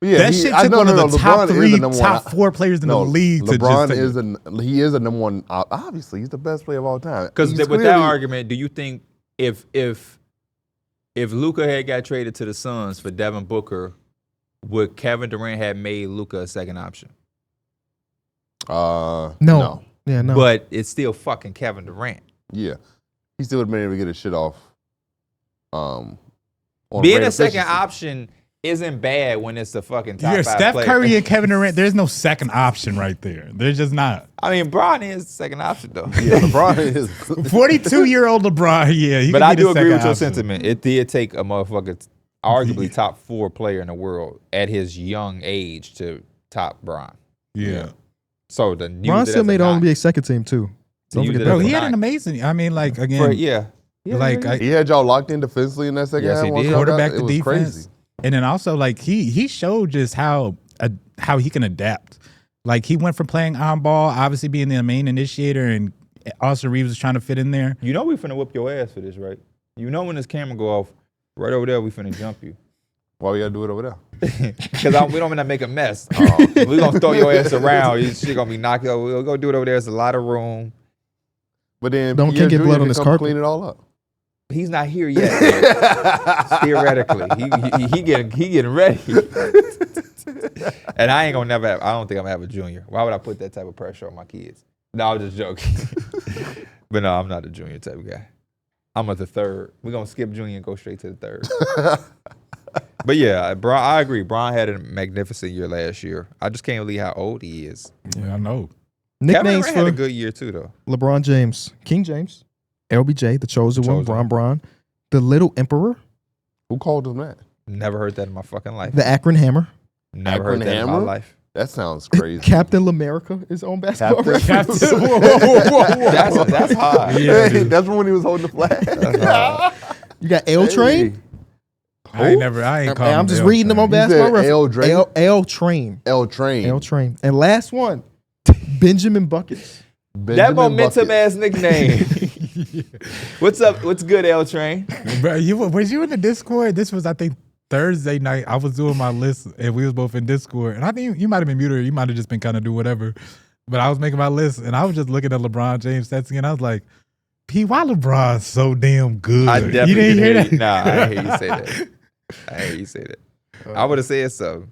yeah, that shit took one of the top 3, top 4 players in the league to LeBron just he is a number 1. Obviously, he's the best player of all time. because He's with that clearly- argument, do you think if Luka had got traded to the Suns for Devin Booker, would Kevin Durant have made Luka a second option? No. Yeah, no. But it's still fucking Kevin Durant. Yeah, he still would have been able to get his shit off. On Being great a second efficiency. option isn't bad when it's the fucking top You're 5 Steph player. Curry and Kevin Durant. There's no second option right there. There's just not. I mean, Bron is the second option though. Yeah, LeBron is. 42-year-old LeBron, yeah. He But could I be do the agree with second your option. sentiment. It did take a motherfucker, arguably top 4 player in the world at his young age to top Bron. Yeah. So the LeBron still made All NBA second team too. So Don't you forget did that. Bro, it he for had nine. an amazing. I mean, like again, Yeah. like He had y'all locked in defensively in that second Yes, half. he once did. y'all quarterback got- the it was defense, crazy. and then also like he showed just how how he can adapt. Like he went from playing on ball, obviously being the main initiator, and Austin Reeves was trying to fit in there. You know we finna whip your ass for this, right? You know when this camera go off, right over there, we finna jump you. Why we gotta do it over there? Because we don't want to make a mess. We gonna throw your ass around. You shit gonna be knocked out. We'll go do it over there. There's a lot of room. But then Don't Pierre get Jr. blood on can his come carpet. clean it all up. He's not here yet. Theoretically, he getting ready. And I ain't gonna never have. I don't think I'm gonna have a junior. Why would I put that type of pressure on my kids? No, I was just joking. But no, I'm not a junior type of guy. I'm at the third. We're gonna skip junior and go straight to the third. But yeah, I agree. Bron had a magnificent year last year. I just can't believe how old he is. Yeah, I know. Kevin Nicknames Durant had a for good year too, though. LeBron James, King James, LBJ, the chosen one, Chosen. Bron, the Little Emperor, Who called him that? Never heard that in my fucking life. the Akron Hammer, Never Akron heard that in my Hammer? life. That sounds crazy. Captain L'America is on basketball Captain- reference. Captain, whoa. That's hard. Yeah, dude. That's when he was holding the flag. You got L Train. I ain't calling I'm just him reading them on You said basketball L reference. Train? L Train. L Train. L Train. And last one, Benjamin Buckets. That Benjamin momentum Bucket. ass nickname. What's up? What's good, L Train? Bro, was you in the Discord? This was, I think, Thursday night. I was doing my list, and we was both in Discord. And I think you might have been muted, or you might have just been kind of do whatever. But I was making my list, and I was just looking at LeBron James stats again. I was like, P, why LeBron's so damn good? I definitely you didn't hear that? Nah, I hear you say that. I hear you say that. I would have said so.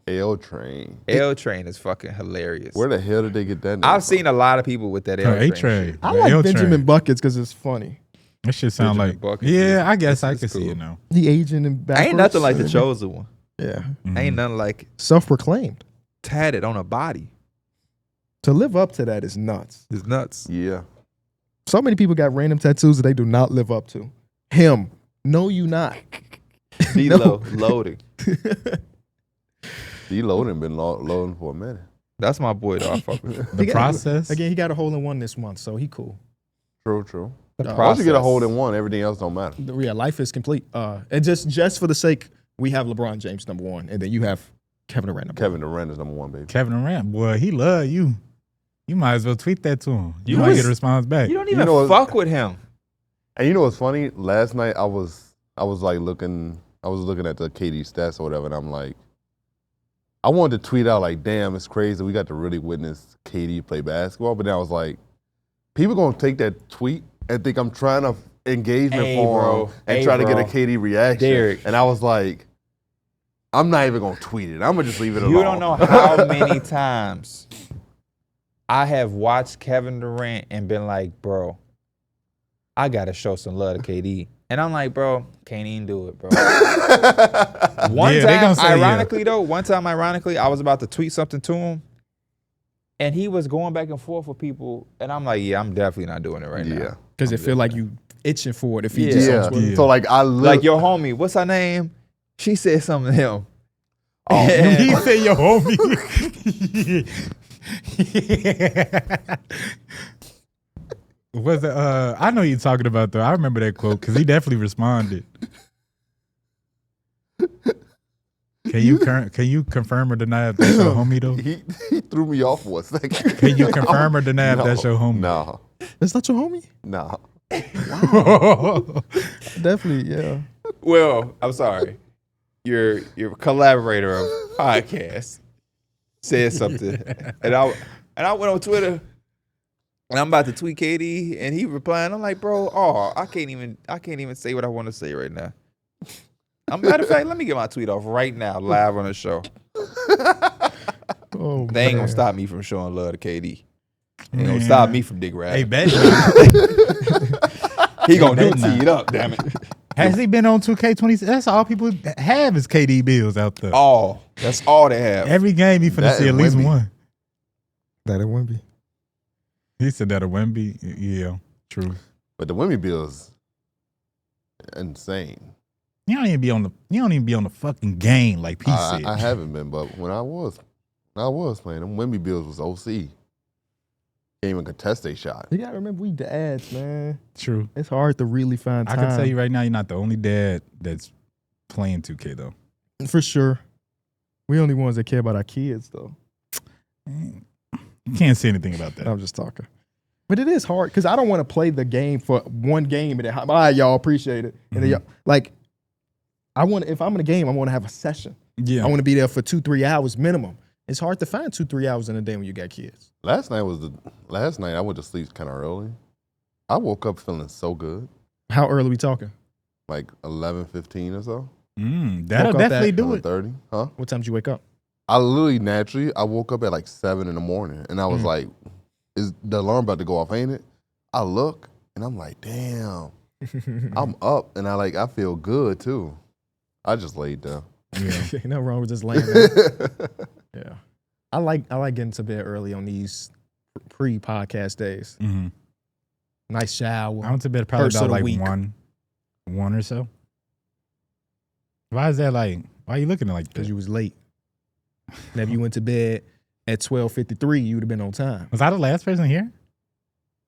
L Train. L Train is fucking hilarious. Where the hell did they get that name I've from? seen a lot of people with that L A Train. Train. shit. I like L Benjamin Train. Buckets because it's funny. That shit sound Benjamin like, Buckets yeah, I guess I is can see cool. it now. He aging and backwards. Ain't nothing like the chosen one. Yeah. Ain't nothing like Self-proclaimed. tatted on a body. To live up to that is nuts. It's nuts. Yeah. So many people got random tattoos that they do not live up to. Him. No, you not. D-Lo loading. D-Lo done been loading for a minute. That's my boy though. I fuck with him. The process. Again, he got a hole in one this month, so he cool. True. The Once you get a hold in one, everything else don't matter. Yeah, life is complete. And just for the sake, we have LeBron James number one, and then you have Kevin Durant number Kevin Durant is number one, baby. Kevin Durant, boy, he love you. You might as well tweet that to him. You You might was- get a response back. You don't even know what- fuck with him. And you know what's funny? Last night I was like looking at the KD stats or whatever, and I'm like, I wanted to tweet out like, damn, it's crazy. We got to really witness KD play basketball. But then I was like, people gonna take that tweet and think I'm trying to engagement Hey, for bro. him and Hey, try to get bro. a KD reaction. Darrick. And I was like, I'm not even gonna tweet it. I'm gonna just leave it alone. You don't know how many times I have watched Kevin Durant and been like, bro, I gotta show some love to KD. And I'm like, bro, can't even do it, bro. One Yeah, they time, gonna say, ironically, I was about to tweet something to him, and he was going back and forth with people, and I'm like, yeah, I'm definitely not doing it right Yeah. now. because it feel like you itching for it if he Yeah. just Yeah. on Twitter. Yeah. So like I look, Like your homie, what's her name? She said something to him. Oh, He said your homie. Was it? I know you're talking about though. I remember that quote because he definitely responded. Can you confirm or deny if that's your homie though? he threw me off for a second. Can you confirm or deny if that's your homie? No. That's not your homie? No. Definitely, yeah. Well, I'm sorry. Your collaborator of podcast said something, and I went on Twitter, and I'm about to tweet KD, and he replied. I'm like, bro, I can't even say what I want to say right now. Matter of fact, let me get my tweet off right now, live on the show. Oh, They ain't man. gonna stop me from showing love to KD. They ain't gonna stop me from dick riding. Hey, bet. He gonna do bet not. tee it up, damn it. Has he been on 2K20? That's all people have is KD bills out there. That's all they have. Every game you finna That see at and least Wemby. one. That it wouldn't be. He said that a Wemby. Yeah, true. But the Wemby bill's insane. You don't even be on the fucking game like P said. I haven't been, but when I was playing, them Wemby bills was OC. Can't even contest a shot. You gotta remember we dads, man. True. It's hard to really find I time. can tell you right now, you're not the only dad that's playing 2K though. For sure. We only ones that care about our kids, though. You can't say anything about that. I'm just talking. But it is hard because I don't want to play the game for one game and then, all right, y'all, appreciate it. And then y'all, like, if I'm in a game, I want to have a session. Yeah. I want to be there for 2-3 hours minimum. It's hard to find 2-3 hours in a day when you got kids. Last night I went to sleep kind of early. I woke up feeling so good. How early we talking? Like 11:15 or so. That'll Woke up definitely at do it. 11:30. Huh? What time did you wake up? I literally naturally, I woke up at like 7 in the morning and I was like, is the alarm about to go off, ain't it? I look and I'm like, damn, I'm up and I feel good too. I just laid down. Yeah. Ain't nothing wrong with just laying there. Yeah. I like getting to bed early on these pre-podcast days. Mm-hmm. Nice shower. I went to bed probably First of about the like week. one or so. Why is that like? Why are you looking at like Because that? you was late. And if you went to bed at 12:53, you would have been on time. Was I the last person here?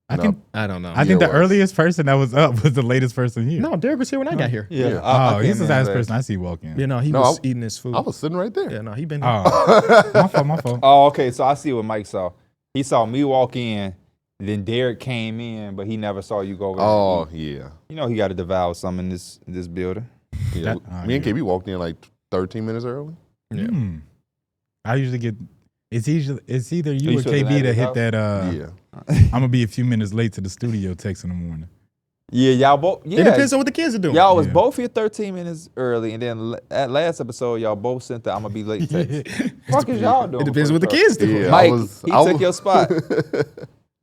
I No. think I don't know. I think the it was. earliest person that was up was the latest person here. No, Derek was here when I got here. Yeah. Yeah. Oh, he's the came in last last. person I see walk in. You know, he No, was eating his food. I was sitting right there. Yeah, no, he been here. Oh, my fault. Oh, okay. So I see what Mike saw. He saw me walk in, then Darrick came in, but he never saw you go over there. Oh and eat. yeah. You know he got to devour something in this building. Yeah. That- Me and KB walked in like 13 minutes early. Yeah. I usually get. It's either you You or spent the night KB at to his hit house? that. Yeah. I'm gonna be a few minutes late to the studio text in the morning. Yeah, y'all both. Yeah, It depends on what the kids are doing. y'all was Yeah. both here 13 minutes early, and then at last episode, y'all both sent the "I'm gonna be late" text. Fuck is y'all doing? It depends before what the show? kids do. Yeah. Mike, I he took was- your spot.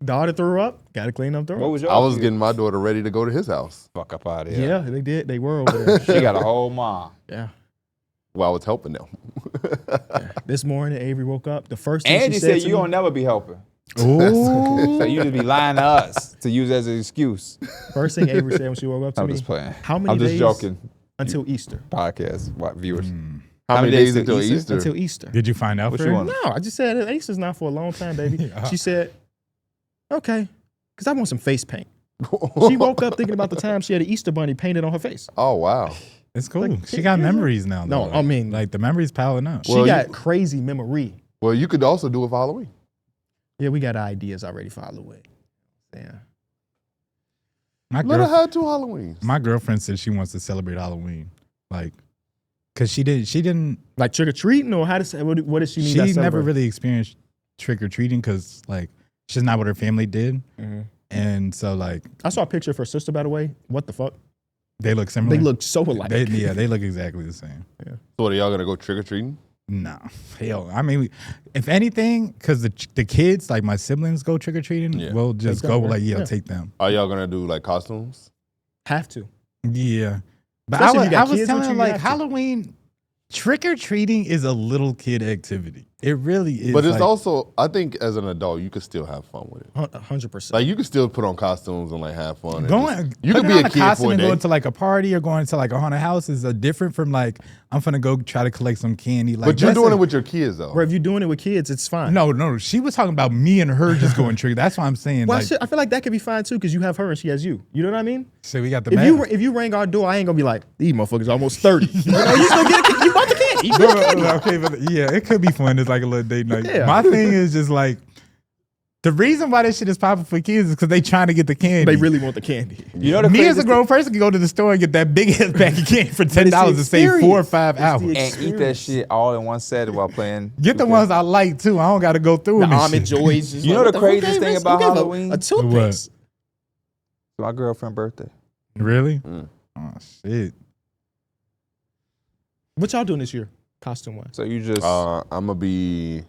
Daughter threw up. Got to clean up the What room. was your? I was getting my daughter ready to go to his house fuck up out of here. Yeah, they did. They were over there. She got a whole mom. Yeah. while I was helping them. This morning, Avery woke up. The first thing Angie she said to you me, don't never be helping. Ooh. So you just be lying to us to use as an excuse. First thing Avery said when she woke up to I'm me, just playing. how many I'm just days joking. until Easter? Podcast viewers. How many days until Easter? Easter? Until Easter. Did you find out What for you her? want? No, I just said Easter's not for a long time, baby. She said, okay, because I want some face paint. She woke up thinking about the time she had an Easter bunny painted on her face. Oh, wow. It's cool. Like, She got yeah. memories now. No, though. I mean- like the memories piling up. She Well, got you- crazy memory. Well, you could also do it for Halloween. Yeah, we got ideas already for Halloween. Yeah. My Let her girl, have 2 Halloweens. my girlfriend said she wants to celebrate Halloween, like, cause she didn't. Like trick or treating, or how does what does she need? She us never celebrate? really experienced trick or treating because like she's not what her family did, Mhm. and so like I saw a picture of her sister, by the way. What the fuck? they look similar. They look so alike. They look exactly the same. So what, are y'all going to go trick-or-treating? No, hell. I mean, if anything, because the kids, like my siblings, go trick or treating, Yeah. we'll just Take go them, right? like, yeah, Yeah. take them. Are y'all going to do, like, costumes? Have to. Yeah, but Especially if I you got was kids telling with her you, like you have to. Halloween trick or treating is a little kid activity. It really is. But it's like, also, I think as an adult, you could still have fun with it. 100%. Like, you could still put on costumes and, like, have fun. and going. just- you could putting be on a kid costume for a and day. going to like a party or going to like a haunted house is a different from like I'm gonna go try to collect some candy. Like, But you're that's doing a- it with your kids, though. Or if you're doing it with kids, it's fine. No. She was talking about me and her just going trick. That's what I'm saying. Well, like, I feel like that could be fine too, because you have her and she has you. You know what I mean? so we got the If you ring our door, I ain't gonna be like, these motherfuckers almost 30. You know, you still get a, you want the candy. You get the candy. Okay, but yeah, it could be fun. It's like a little date night. Yeah. My thing is just like the reason why this shit is popping for kids is because they trying to get the candy. They really want the candy. You know the Me as a craziest grown person can go to the store and get that big ass bag of candy for $10 the and save 4 or experience. 5 It's the hours. and eat that experience. shit all in one setting while playing. Get the 2K. ones I like too. I don't got to go through The them. and almond shit. joys. just You know like, the what who craziest gave thing us- about who gave Halloween? A toothpaste. My girlfriend's birthday. Really? Mm. Oh shit. What y'all doing this year, costume wise? So you just I'm gonna be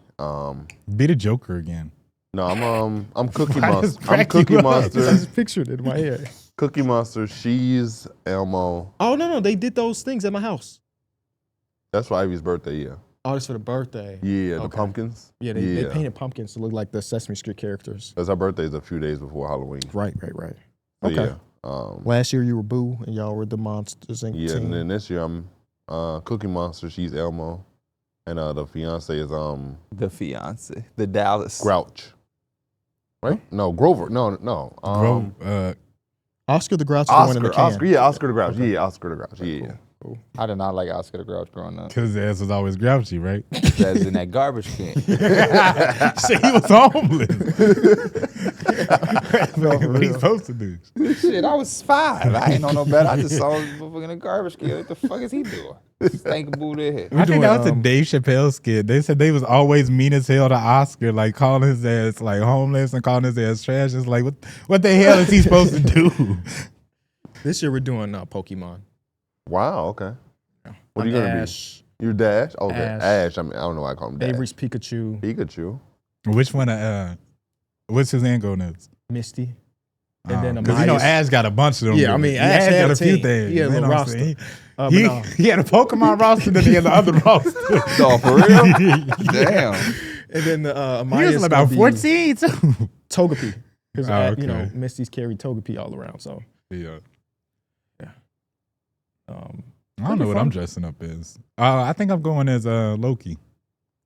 Be the Joker again. no, I'm Cookie Why does Monster. I'm crack you Cookie up? I Monster. just pictured it in my head. Cookie Monster. She's Elmo. Oh no, they did those things at my house. That's for Ivy's birthday. Yeah. Oh, that's for the birthday. Yeah. The Okay. pumpkins. Yeah, they painted pumpkins to look like the Sesame Street characters. Because her birthday is a few days before Halloween. Right. So, Okay. Yeah. Last year you were Boo and y'all were the Monsters Inc. Yeah. team. And then this year I'm Cookie Monster. She's Elmo, and the fiance is the fiance, the Dallas. Grouch. Right? No, Grover. No. Bro, Oscar the Grouch is the one in the Oscar. can. Oscar. Yeah, Oscar the Grouch. Yeah, Oscar the Grouch. Yeah. Cool. I did not like Oscar the Grouch growing up. Because his ass was always grouchy, right? That's in that garbage can. Shit, he was homeless. What he supposed to do? Shit, I was 5. I ain't know no better. I just saw him in a garbage can. What the fuck is he doing? Stinking booty head. I think that was a Dave Chappelle skit. They said they was always mean as hell to Oscar, like calling his ass like homeless and calling his ass trash. It's like, what the hell is he supposed to do? This year we're doing Pokemon. Wow. Okay. What are you gonna Ash, be? You Dash? Okay. Ash. I mean, I don't know why I call him Dash. Avery's Pikachu, Pikachu. Which one? What's his end going as? Misty, and then because you know Ash got a bunch of them. Yeah, I mean Ash got a few team. things. He had a You know little what I'm roster. saying? He had a Pokemon roster, then he had the other roster. No, for real? Damn. And then the He Amaya's was about gonna be 14 too. Togepi. Because okay. you know Misty's carried Togepi all around. So Yeah. I I don't know what I'm dressing up as. I think I'm going as Loki,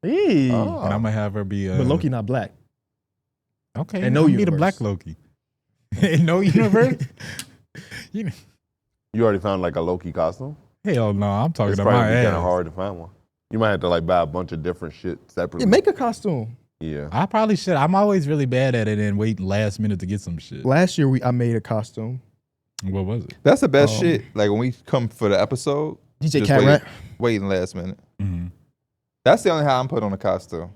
Hey. Oh. and I'm gonna have her be. But Loki not black. Okay, in no I'm be the universe. black Loki. In no universe. You already found like a Loki costume? Hell no, I'm talking It's about probably my kind of ass. hard to find one. You might have to like buy a bunch of different shit separately. Yeah, make a costume. Yeah. I probably should. I'm always really bad at it and wait last minute to get some shit. Last year I made a costume. What was it? That's the best shit. Like when we come for the episode, DJ just Cat Rat. waiting last minute. Mm-hmm. That's the only how I'm putting on a costume.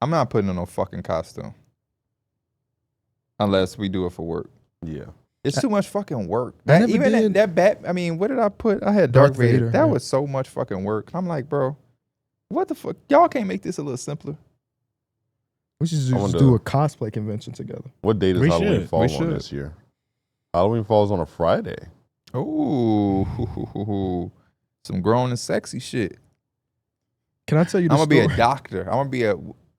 I'm not putting on no fucking costume. Unless we do it for work. Yeah. It's too much fucking work. I never did. That bat, I mean, what did I put? I had Darth Darth Vader. Vader, That yeah. was so much fucking work. I'm like, bro, what the fuck? Y'all can't make this a little simpler. We should I just wonder- do a cosplay convention together. What date does We Halloween should. fall We on should. this year? Halloween falls on a Friday. Ooh, some grown and sexy shit. Can I tell you the I'm gonna be story? a doctor. I'm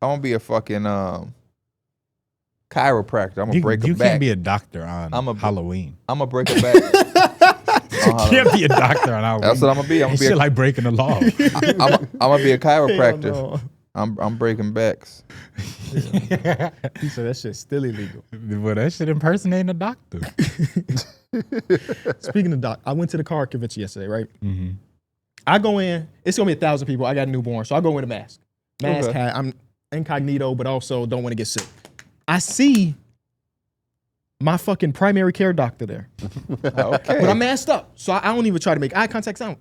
gonna be a fucking chiropractor. I'm gonna break You a back. can't be a doctor on I'm a- Halloween. I'm gonna break a back. You can't be a doctor on Halloween. That's what I'm gonna be. I'm It's gonna be. shit like breaking the law. I'm gonna be a chiropractor. Hell I'm breaking backs. no. He said that shit's still illegal. Well, that shit impersonating a doctor. Speaking of doc, I went to the car convention yesterday, right? Mm-hmm. I go in, it's gonna be 1,000 people. I got a newborn, so I go in with a mask. Mask Okay. hat. I'm incognito, but also don't want to get sick. I see my fucking primary care doctor there, Okay. but I'm masked up, so I don't even try to make eye contact. I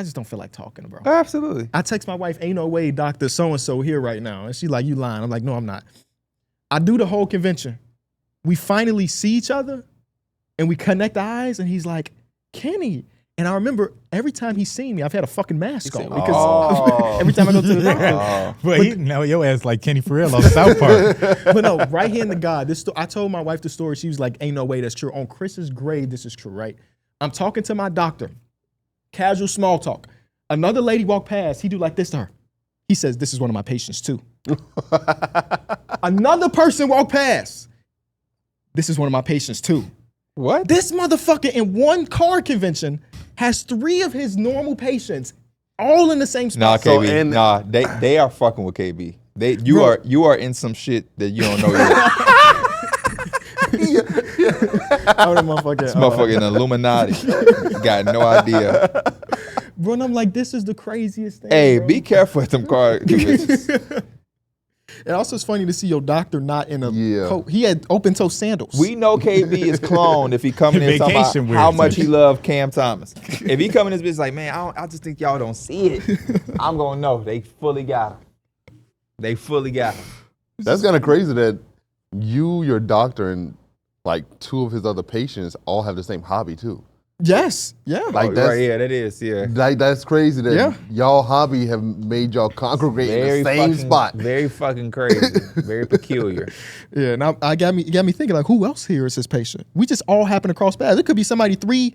just don't feel like talking, bro. Absolutely. I text my wife, ain't no way Dr. So-and-so here right now. And she's like, you lying. I'm like, no, I'm not. I do the whole convention. We finally see each other and we connect eyes and he's like, Kenny. And I remember every time he's seen me, I've had a fucking mask on because Oh. every time I go to the doctor. Oh. But now your ass like Kenny Farrell on South Park. But no, right hand to God, I told my wife the story. She was like, ain't no way that's true. On Chris's grave, this is true, right? I'm talking to my doctor. Casual small talk. Another lady walked past. He do like this to her. He says, this is one of my patients too. Another person walked past. This is one of my patients too. What? This motherfucker in one car convention has 3 of his normal patients all in the same Nah, spot. So, KB. and- Nah, they are fucking with KB. Bro. You are in some shit that you don't know yet. Oh, that motherfucker. This motherfucking Illuminati. Got no idea. Bro, and I'm like, this is the craziest thing. Hey, bro. be careful at them car conventions. And also, it's funny to see your doctor not in a Yeah. coat. He had open toe sandals. We know KB is cloned if he coming in talking about Vacation how wear much he too. love Cam Thomas. If he coming in this bitch like, man, I just think y'all don't see it. I'm gonna know they fully got him. They fully got him. That's kind of crazy that you, your doctor, and like 2 of his other patients all have the same hobby too. Yes. Yeah. Like Oh, that's right, yeah, that is, yeah. like that's crazy that Yeah. y'all hobby have made y'all congregate in the same spot. Very fucking crazy. Very peculiar. Yeah. And it got me thinking, like, who else here is his patient? We just all happen to cross paths. It could be somebody three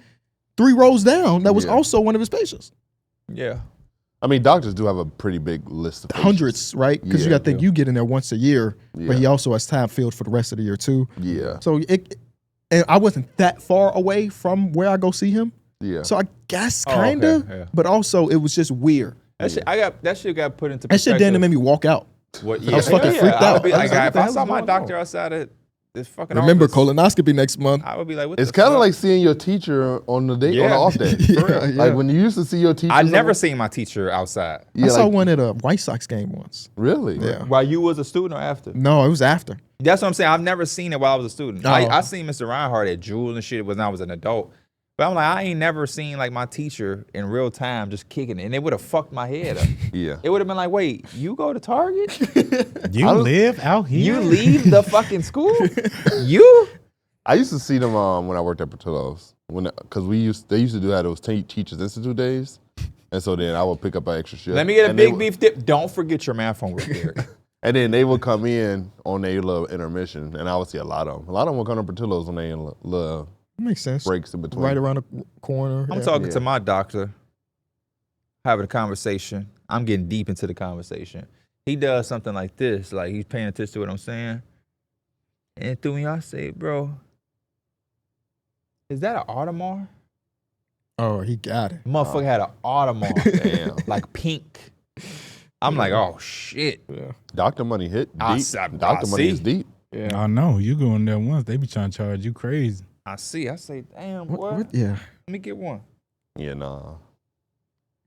rows down that was Yeah. also one of his patients. Yeah. I mean, doctors do have a pretty big list of patients. Hundreds, right? Because you Yeah, got to think you get in there once a year, Yeah. but he also has time filled for the rest of the year too. Yeah, So and I wasn't that far away from where I go see him. yeah. So I guess Oh, okay, kind of, yeah. but also it was just weird. That shit got put into That shit perspective. didn't make me walk out. What, I was fucking freaked I would out. be I like, was like, what if the I hell saw is my going doctor on? outside of this fucking. Remember office. colonoscopy next month. I would be like, what It's the kind of fuck? like seeing your teacher on the day on Yeah. the off day. Yeah, yeah. Like when you used to see your teacher. I never seen my teacher outside. Yeah, I saw like, one at a White Sox game once. Really? Yeah. While you was a student or after? No, it was after. That's what I'm saying. I've never seen it while I was a student. Oh. I seen Mr. Reinhardt at Jewel and shit when I was an adult. But I'm like, I ain't never seen like my teacher in real time just kicking it. And it would have fucked my head up. Yeah. It would have been like, wait, you go to Target? You live out here? You leave the fucking school? You? I used to see them when I worked at Portillo's, because they used to do that those Teachers Institute days, and so then I would pick up an extra shift. Let me get a and big beef dip. Don't forget your math homework, Derek. And then they would come in on their little intermission, and I would see a lot of them. A lot of them would come to Portillo's on their little Makes sense. breaks in between. Right around the corner. I'm yeah. talking to my doctor, having a conversation. I'm getting deep into the conversation. He does something like this, like he's paying attention to what I'm saying. And through me, I say, bro, is that an Audemars? Oh, he got it. Motherfucker had an Audemars. Damn. Like pink. I'm like, oh shit. Yeah. Doctor money hit deep. I Doctor money see. is deep. Yeah. I know. You go in there once, they be trying to charge you crazy. I see. I say, damn, boy. What? Yeah. Let me get one. Yeah, nah.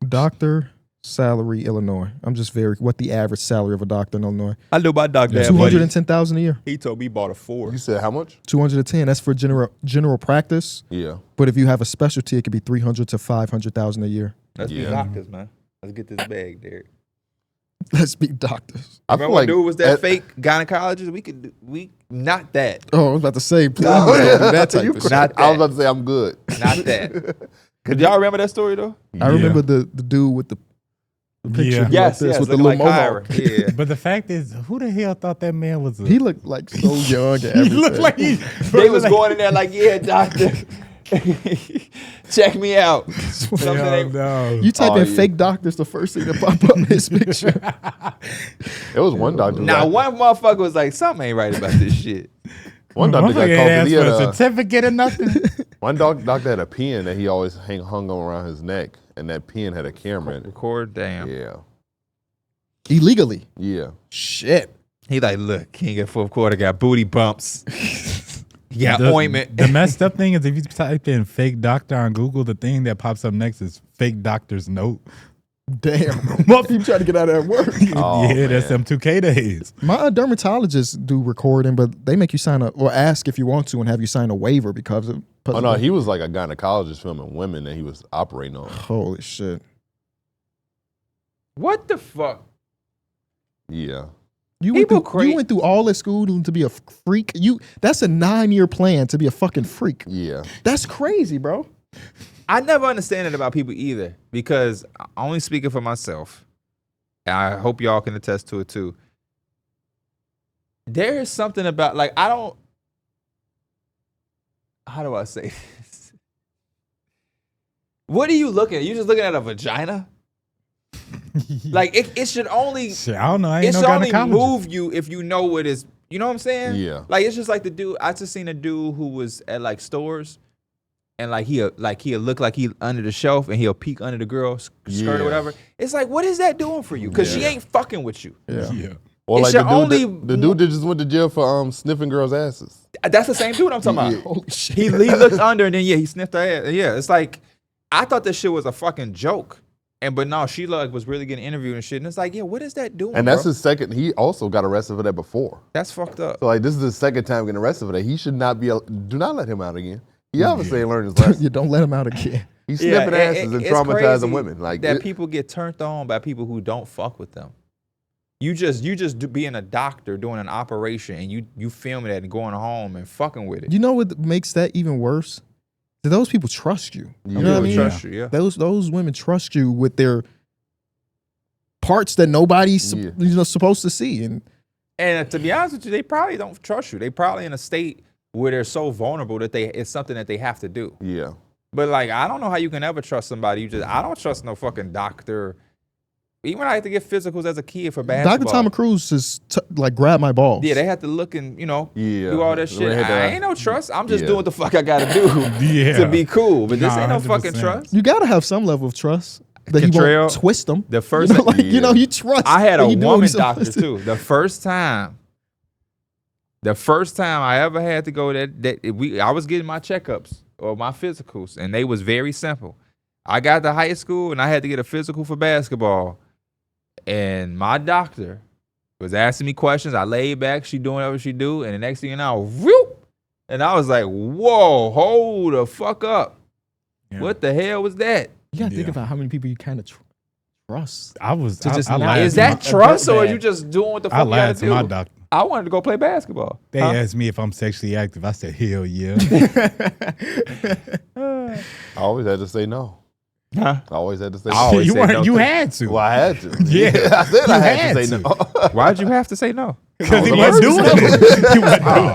Doctor salary, Illinois. I'm just what the average salary of a doctor in Illinois? I knew my doctor had money. $210,000 a year. He told me he bought a 4. You said how much? 210. That's for general practice. Yeah. But if you have a specialty, it could be 300 to 500,000 a year. Let's be Yeah. doctors, man. Let's get this bag, Derek. Let's be doctors. I Remember feel when like dude was that fake gynecologist? We not that. Oh, I was about to say, please Oh, don't yeah. do that type You of crazy. shit. Not I was that. about to say I'm good. Not that. Could y'all remember that story though? I remember the dude with the picture. Yeah. like Yes, this yes. with the looking little like mohawk. Kyra. Yeah. But the fact is, who the hell thought that man was a... He looked like so young and he everything. looked like he... They was going in there like, yeah, doctor. Check me out. Something Hell ain't- no. You type Oh, in yeah. fake doctors, the first thing that pop up in his picture. It was one doctor. Now one motherfucker was like, something ain't right about this shit. One doctor got Motherfucker caught ain't because he asked had for a a certificate or nothing. one doctor had a pen that he always hung around his neck, and that pen had a camera in it. Record, damn. Yeah. Illegally. Yeah. Shit. He like, look, King at fourth quarter got booty bumps. He got ointment. The messed up thing is if you type in fake doctor on Google, the thing that pops up next is fake doctor's note. Damn. What if you trying to get out of that work? Oh, yeah, that's man. them 2K days. My dermatologists do recording, but they make you sign or ask if you want to and have you sign a waiver because of. Oh no, he was like a gynecologist filming women that he was operating on. Holy shit. What the fuck? Yeah. You went, People through, you went through all this school to be a freak. That's a 9-year plan to be a fucking freak. Yeah. That's crazy, bro. I never understand it about people either because I'm only speaking for myself. And I hope y'all can attest to it too. There is something about, like, I don't, how do I say this? What are you looking at? You just looking at a vagina? Like, it should only, Shit, I don't know. I it ain't should no only gynecologist. move you if you know what is, you know what I'm saying? Yeah. Like, it's just like the dude, I just seen a dude who was at like stores and like he'll look like he under the shelf and he'll peek under the girl's skirt Yeah. or whatever. It's like, what is that doing for you? Because she Yeah. ain't fucking with you. Yeah. Yeah. Or It like should the dude that just went to jail for sniffing girls' asses. That's the same dude I'm talking about. Holy shit. He looked under and then he sniffed her ass. Yeah, it's like, I thought this shit was a fucking joke. But no, she like was really getting interviewed and shit. And it's like, yeah, what is that doing? And that's bro? his second. He also got arrested for that before. That's fucked up. So like this is his second time getting arrested for that. He should not be. Do not let him out again. He obviously ain't learned his lesson. You don't let him out again. He's sniffing asses and it's traumatizing crazy women. Like that it- people get turned on by people who don't fuck with them. You just being a doctor doing an operation and you filming that and going home and fucking with it. You know what makes that even worse? That those people trust you. Yeah. You know what I mean? Trust you, yeah. Those women trust you with their parts that nobody's Yeah. supposed to see. And And to be honest with you, they probably don't trust you. They probably in a state where they're so vulnerable that it's something that they have to do. yeah. But like, I don't know how you can ever trust somebody. I don't trust no fucking doctor. Even when I had to get physicals as a kid for basketball. Dr. Tom Cruise just like grabbed my balls. Yeah, they had to look and, Yeah. do all that They shit. had to- I ain't no trust. I'm just Yeah. doing what the fuck I gotta do Yeah. to be cool. But this Nah, ain't no fucking 100%. trust. You gotta have some level of trust that he Contrell, won't twist them. The first, You know, you trust. I had that a he doing what woman he's doctor supposed to. too. The first time The first time I ever had to go I was getting my checkups or my physicals, and they was very simple. I got to high school and I had to get a physical for basketball, and my doctor was asking me questions. I laid back, she doing whatever she do, and the next thing you know, whoop, and I was like, "Whoa, hold the fuck up! Yeah. What the hell was that?" You gotta think about how many people you kind of trust. I was. To just I not- lied Is to that my- trust, or are bad. you just doing what the I fuck you lied gotta to do? my doctor. I wanted to go play basketball. They Huh? asked me if I'm sexually active. I said, hell yeah. I always had to say no. Huh? I always had to say I no. always you say weren't. no You too. had to. Well, I had to. Yeah. I said You I had had to say to. no. Why'd you have to say no? Because he Oh, wasn't the doing it. He wasn't doing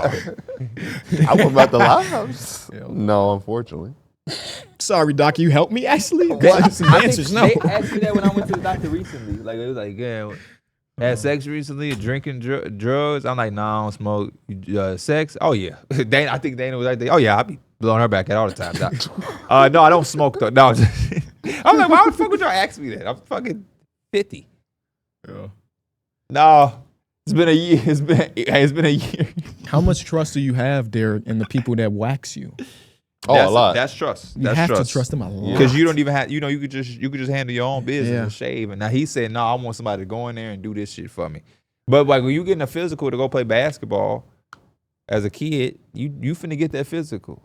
it. I wasn't about to lie. No, unfortunately. Sorry, doc. You helped me actually. They, The answer's no. They asked me that when I went to the doctor recently. Like, it was like, yeah, had sex recently, drinking drugs. I'm like, nah, I don't smoke. Sex? Oh, yeah. Dana, I think Dana was like, oh, yeah, I be blowing her back at all the time, doc. No, I don't smoke, though. No. I'm like, why the fuck would y'all ask me that? I'm fucking 50. Yeah. No. It's been a year. It's been a year. How much trust do you have, Darrick, in the people that wax you? A lot. That's trust. You That's have trust. to trust them a lot. Because you don't even have, you could just handle your own business Yeah. and shave. And now he said, no, I want somebody to go in there and do this shit for me. But like when you getting a physical to go play basketball as a kid, you finna get that physical.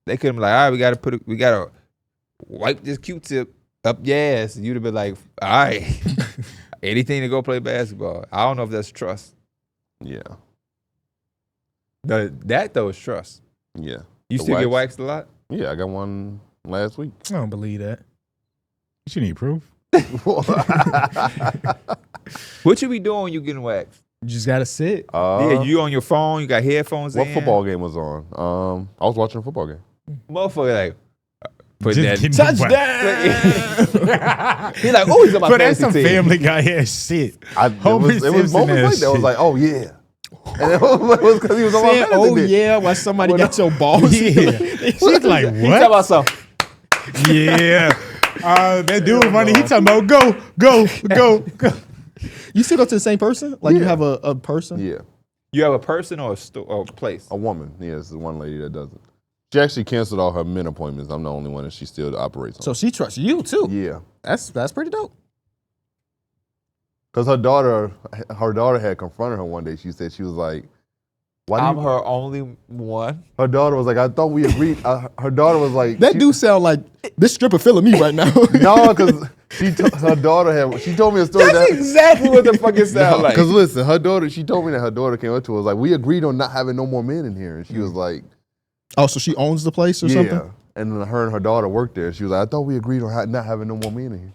They couldn't be like, all right, we gotta wipe this Q-tip up your ass. And you'd have been like, all right, anything to go play basketball. I don't know if that's trust. Yeah. That though is trust. Yeah. You The still get wax? waxed a lot? Yeah, I got one last week. I don't believe that. You need proof. What you be doing when you getting waxed? You just gotta sit. Yeah, you on your phone, you got headphones What in. football game was on? I was watching a football game. Motherfucker like, put Just that. getting Touchdown! He's like, oh, he's on my But that's fantasy some team. Family Guy ass shit. It Homer was Simpson moments ass like that. I was shit. like, oh yeah. And it was because he was on my Saying, fantasy oh team. yeah, why somebody got your balls? Yeah. She's like, He talking about what? something. Yeah. That dude money, he talking about go. You still go to the same person? Like you have a person? Yeah. You have a person or a place? A woman. Yeah, it's the one lady that does it. She actually canceled all her men appointments. I'm the only one that she still operates on. So she trusts you too. Yeah. That's pretty dope. Because her daughter had confronted her one day. She said, she was like, why do I'm you, her only one. her daughter was like, I thought we agreed. Her daughter was like, That do sound like this stripper feeling me right now. no, because her daughter she told me a story That's exactly what the fuck it sounds like. Because listen, her daughter, she told me that her daughter came up to her, was like, we agreed on not having no more men in here. And she was like, Oh, so she owns the place or yeah. something? And then her and her daughter worked there. She was like, I thought we agreed on not having no more men in here.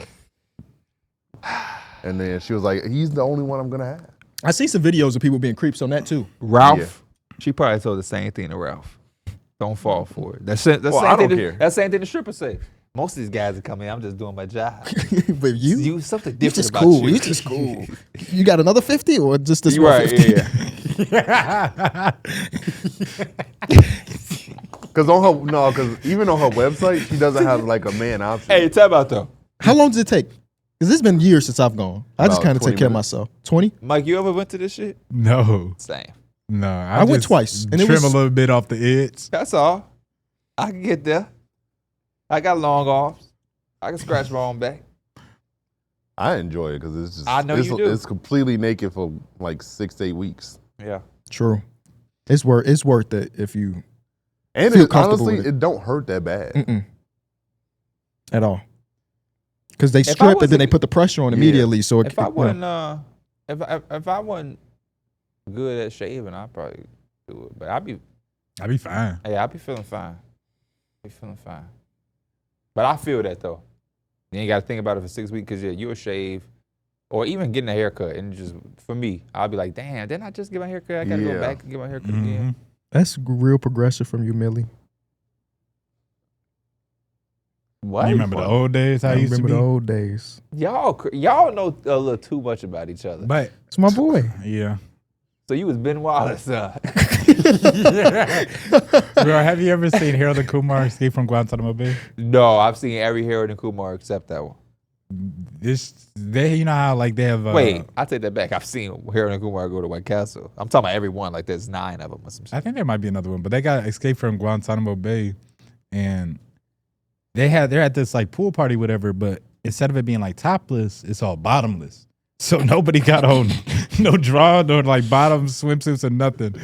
And then she was like, he's the only one I'm going to have. I see some videos of people being creeps on that too. Ralph, Yeah. she probably told the same thing to Ralph. Don't fall for it. That's I don't care. That's the same thing the stripper say. Most of these guys that come in, I'm just doing my job. But you something you different just about cool. you. You just cool. You got another 50 or just this You one right, 50? yeah. Because even on her website, she doesn't have like a man option. Hey, tell about though. How long does it take? Because it's been years since I've gone. I just About kind of 20 take care of minutes. myself. 20? Mike, you ever went to this shit? No. Same. No. I went just twice, and it trim was- a little bit off the edge. That's all. I can get there. I got long arms. I can scratch my own back. I enjoy it because it's just, I know you do. It's completely naked for like 6 to 8 weeks. Yeah. True. It's worth it if you And Feel it, comfortable honestly, with it. it don't hurt that bad. at all. Because they If I strip and wasn't- then they put the pressure on Yeah. immediately. So If I you know. wasn't, if I wasn't good at shaving, I'd probably do it. But I'd be fine. I'd be feeling fine. But I feel that though. You ain't got to think about it for 6 weeks because you'll shave, or even getting a haircut. And just for me, I'll be like, damn, didn't I just get my haircut? I gotta go Yeah. back and get my haircut Mhm. again. That's real progressive from you, Millie. What? You remember the old days? How I it used to remember be? the old days. Y'all know a little too much about each other. But It's my boy. yeah. So you was Ben Wallace, Bro, have you ever seen Harold and Kumar Escape from Guantanamo Bay? No, I've seen every Harold and Kumar except that one. they, you know how like they have. Wait, I take that back. I've seen Harold and Kumar go to White Castle. I'm talking about every one. Like there's 9 of them or some shit. I think there might be another one, but they got escaped from Guantanamo Bay, and they're at this like pool party, whatever. But instead of it being like topless, it's all bottomless. So nobody got on no draw, no like bottom swimsuits or nothing.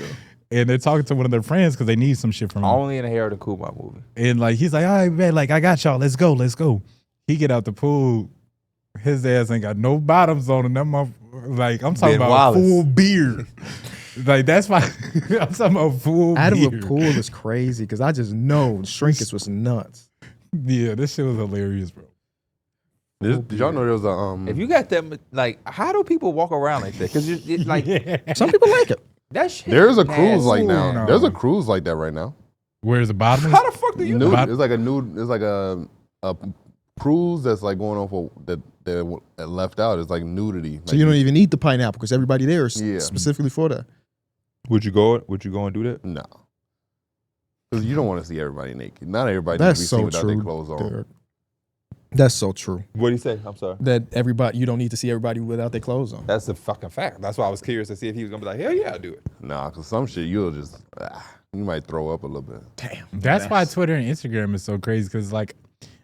And they're talking to one of their friends because they need some shit from him. Only in a Harold and Kumar movie. And like he's like, all right, man, like I got y'all. Let's go. He get out the pool. His ass ain't got no bottoms on, and them like I'm talking Ben about Wallace. full beard. Like that's why I'm talking about full Out of beard. a pool is crazy because I just know shrinkage was nuts. Yeah, this shit was hilarious, bro. Did y'all know there was a If you got them, like, how do people walk around like that? Because like Some people like it. that shit. there's a nasty. cruise like now. No. There's a cruise like that right now. Where's the bottom? How the fuck do you? Nude. Bot- It's like a nude. It's like a cruise that's like going on for that left out. It's like nudity. So you don't even eat the pineapple because everybody there is Yeah. specifically for that. Would you go and do that? No. Because you don't want to see everybody naked. Not everybody That's needs to be so seen without true. their clothes on. Derek. That's so true. What do you say? I'm sorry. That you don't need to see everybody without their clothes on. That's a fucking fact. That's why I was curious to see if he was gonna be like, hell yeah, I'll do it. Nah, because some shit you'll just you might throw up a little bit. Damn. That's why Twitter and Instagram is so crazy because like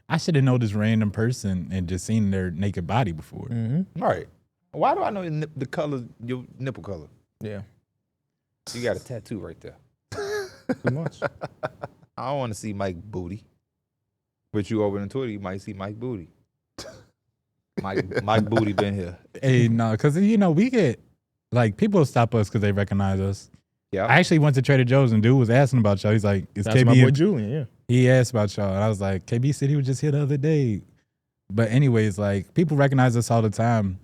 I should have known this random person and just seen their naked body before. Mm-hmm. All right. Why do I know the color, your nipple color? Yeah. You got a tattoo right there. Too much. I don't want to see Mike booty. But you over on Twitter, you might see Mike booty. Mike booty been here. Hey, no, because you know we get like people stop us because they recognize us. Yeah. I actually went to Trader Joe's and dude was asking about y'all. He's like, "Is That's KB?" my boy Julian. Yeah. He asked about y'all, and I was like, "KB said he was just here the other day." But anyways, like people recognize us all the time.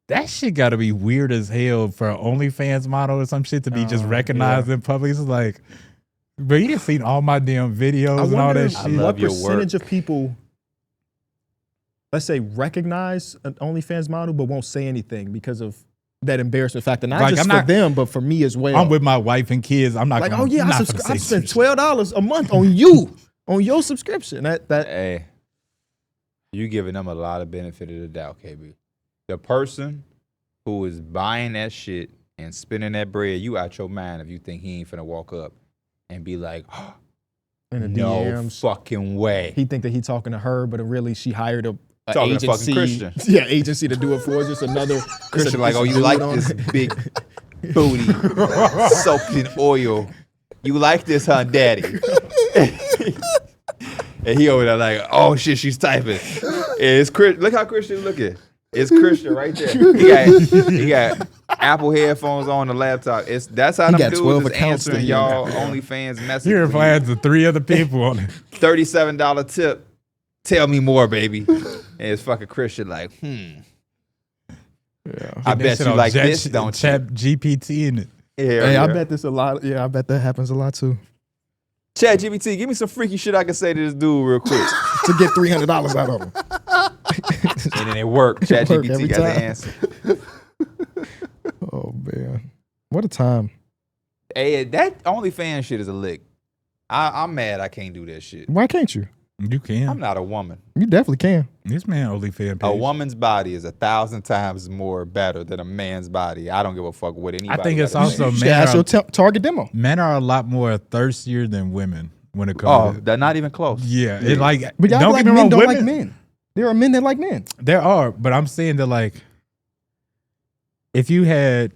That shit got to be weird as hell for an OnlyFans model or some shit to be just recognized in public. It's like, bro, you didn't seen all my damn videos and all that shit. love What your percentage work. of people, let's say, recognize an OnlyFans model but won't say anything because of that embarrassment factor? Not Like, just I'm for not- them, but for me as well. I'm with my wife and kids. I'm not like, gonna, oh yeah, I'm I not gonna say spent some shit. $12 a month on you, on your subscription. That Hey, you giving them a lot of benefit of the doubt, KB. The person who is buying that shit and spending that bread, you out your mind if you think he ain't finna walk up and be like, oh, in the no DMs, fucking way. he think that he talking to her, but really she hired a Talking to fucking agency. Christian. Yeah, agency to do it for us. Just another Christian like, oh, you dude like on this it. big booty soaked in oil. You like this, huh, daddy? And he over there like, oh shit, she's typing. And it's Chris. Look how Christian looking. It's Christian right there. He got Apple headphones on the laptop. That's how He them got 12 dudes is accounts to answering hear. y'all OnlyFans messages. He replied to 3 other people on it. $37 tip. Tell me more, baby. And it's fucking Christian like, I bet you like this, don't you? Chat GPT in it. Hey, I bet this a lot. Yeah, I bet that happens a lot too. Chat GPT, give me some freaky shit I can say to this dude real quick. To get $300 out of him. And then it worked. Chat Work GPT every got the time. answer. Oh man, what a time! Hey, that OnlyFans shit is a lick. I'm mad I can't do that shit. Why can't you? You can. I'm not a woman. You definitely can. This man OnlyFans page. A woman's body is 1,000 times more better than a man's body. I don't give a fuck what anybody. I think it's gotta say. also You should ask your men target demo. are a lot more thirstier than women when it Oh, comes to they're not even close. yeah. It like But y'all don't like get me men wrong, don't women, like men. There are men that like men. There are, but I'm saying that like if you had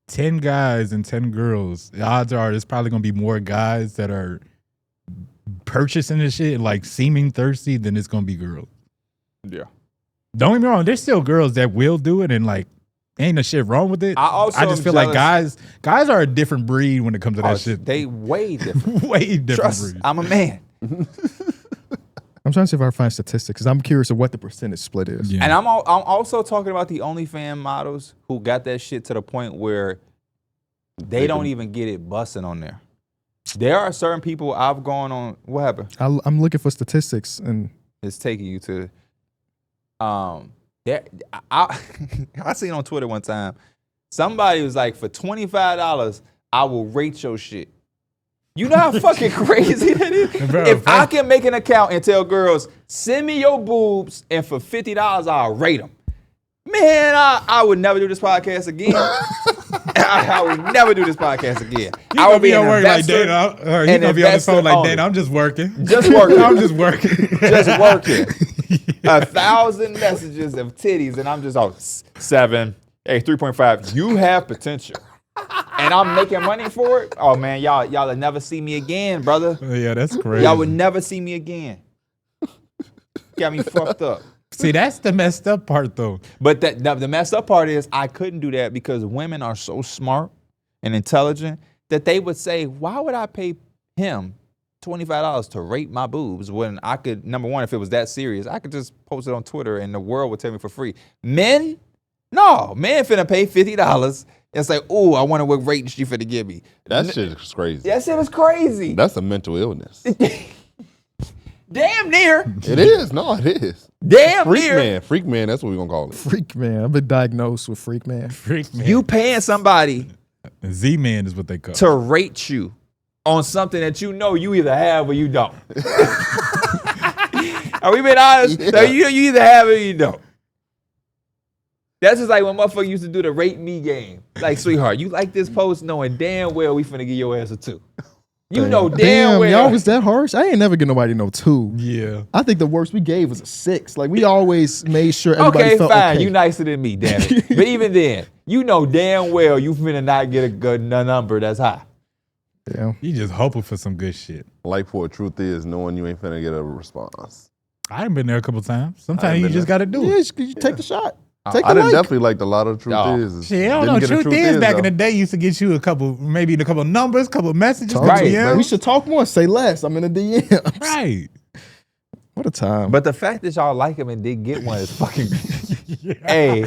10 guys and 10 girls, the odds are there's probably gonna be more guys that are purchasing this shit and like seeming thirsty than it's gonna be girls. Yeah. Don't get me wrong, there's still girls that will do it and like ain't no shit wrong with it. I just feel like guys are a different breed when it comes to that shit. They way different. Way different Trust, breed. I'm a man. I'm trying to see if I can find statistics because I'm curious of what the percentage split is. Yeah. And I'm also talking about the OnlyFans models who got that shit to the point where they don't even get it busting on there. There are certain people I've gone on. What happened? I'm looking for statistics and It's taking you to. There, I seen on Twitter one time. Somebody was like, for $25, I will rate your shit. You know how fucking crazy that is? Bro, If I can make an account and tell girls, send me your boobs, and for $50, I'll rate them. Man, I would never do this podcast again. I would never do this podcast again. You I would be at an work like investor. Dana. You gonna be on the phone like Dana. I'm just working. Just working. I'm just working. Just working. 1,000 messages of titties, and I'm just 7, 3.5. You have potential, and I'm making money for it. Oh man, y'all will never see me again, brother. Yeah, that's crazy. Y'all would never see me again. Got me fucked up. See, that's the messed up part, though. But the messed up part is I couldn't do that because women are so smart and intelligent that they would say, why would I pay him $25 to rate my boobs when I could, number one, if it was that serious, I could just post it on Twitter and the world would tell me for free. Men? No, men finna pay $50 and say, ooh, I wonder what rating she finna give me. That shit is crazy. That shit is crazy. That's a mental illness. Damn near. It is. No, it is. Damn Freak near. man. Freak man. That's what we're going to call it. Freak man. I've been diagnosed with freak man. Freak man. You paying somebody Z-man is what they call it. to rate you on something that you know you either have or you don't. Are we being honest? Yeah. So you either have it or you don't. That's just like when motherfuckers used to do the rate me game. Like, sweetheart, you like this post knowing damn well we finna give your ass a 2. You know damn well. Y'all was that harsh? I ain't never get nobody no 2. Yeah. I think the worst we gave was a 6. Like, we always made sure everybody Okay, felt fine. okay. You nicer than me, damn it. But even then, you know damn well you finna not get a good number that's high. Yeah. You just hoping for some good shit. Like for the truth is knowing you ain't finna get a response. I done been there a couple times. I Sometimes ain't you been just there. got to do Yeah, it. you take the shot. Take I the done like. definitely liked a lot of the truth Oh. is. Shit, I don't Didn't know. get a Truth is, back in though. the day, used to get you a couple numbers, couple messages, Talk couple to Right. us. We DMs. should talk more. Say less. I'm in the DMs. Right. What a time. But the fact that y'all like him and didn't get one is fucking. Hey,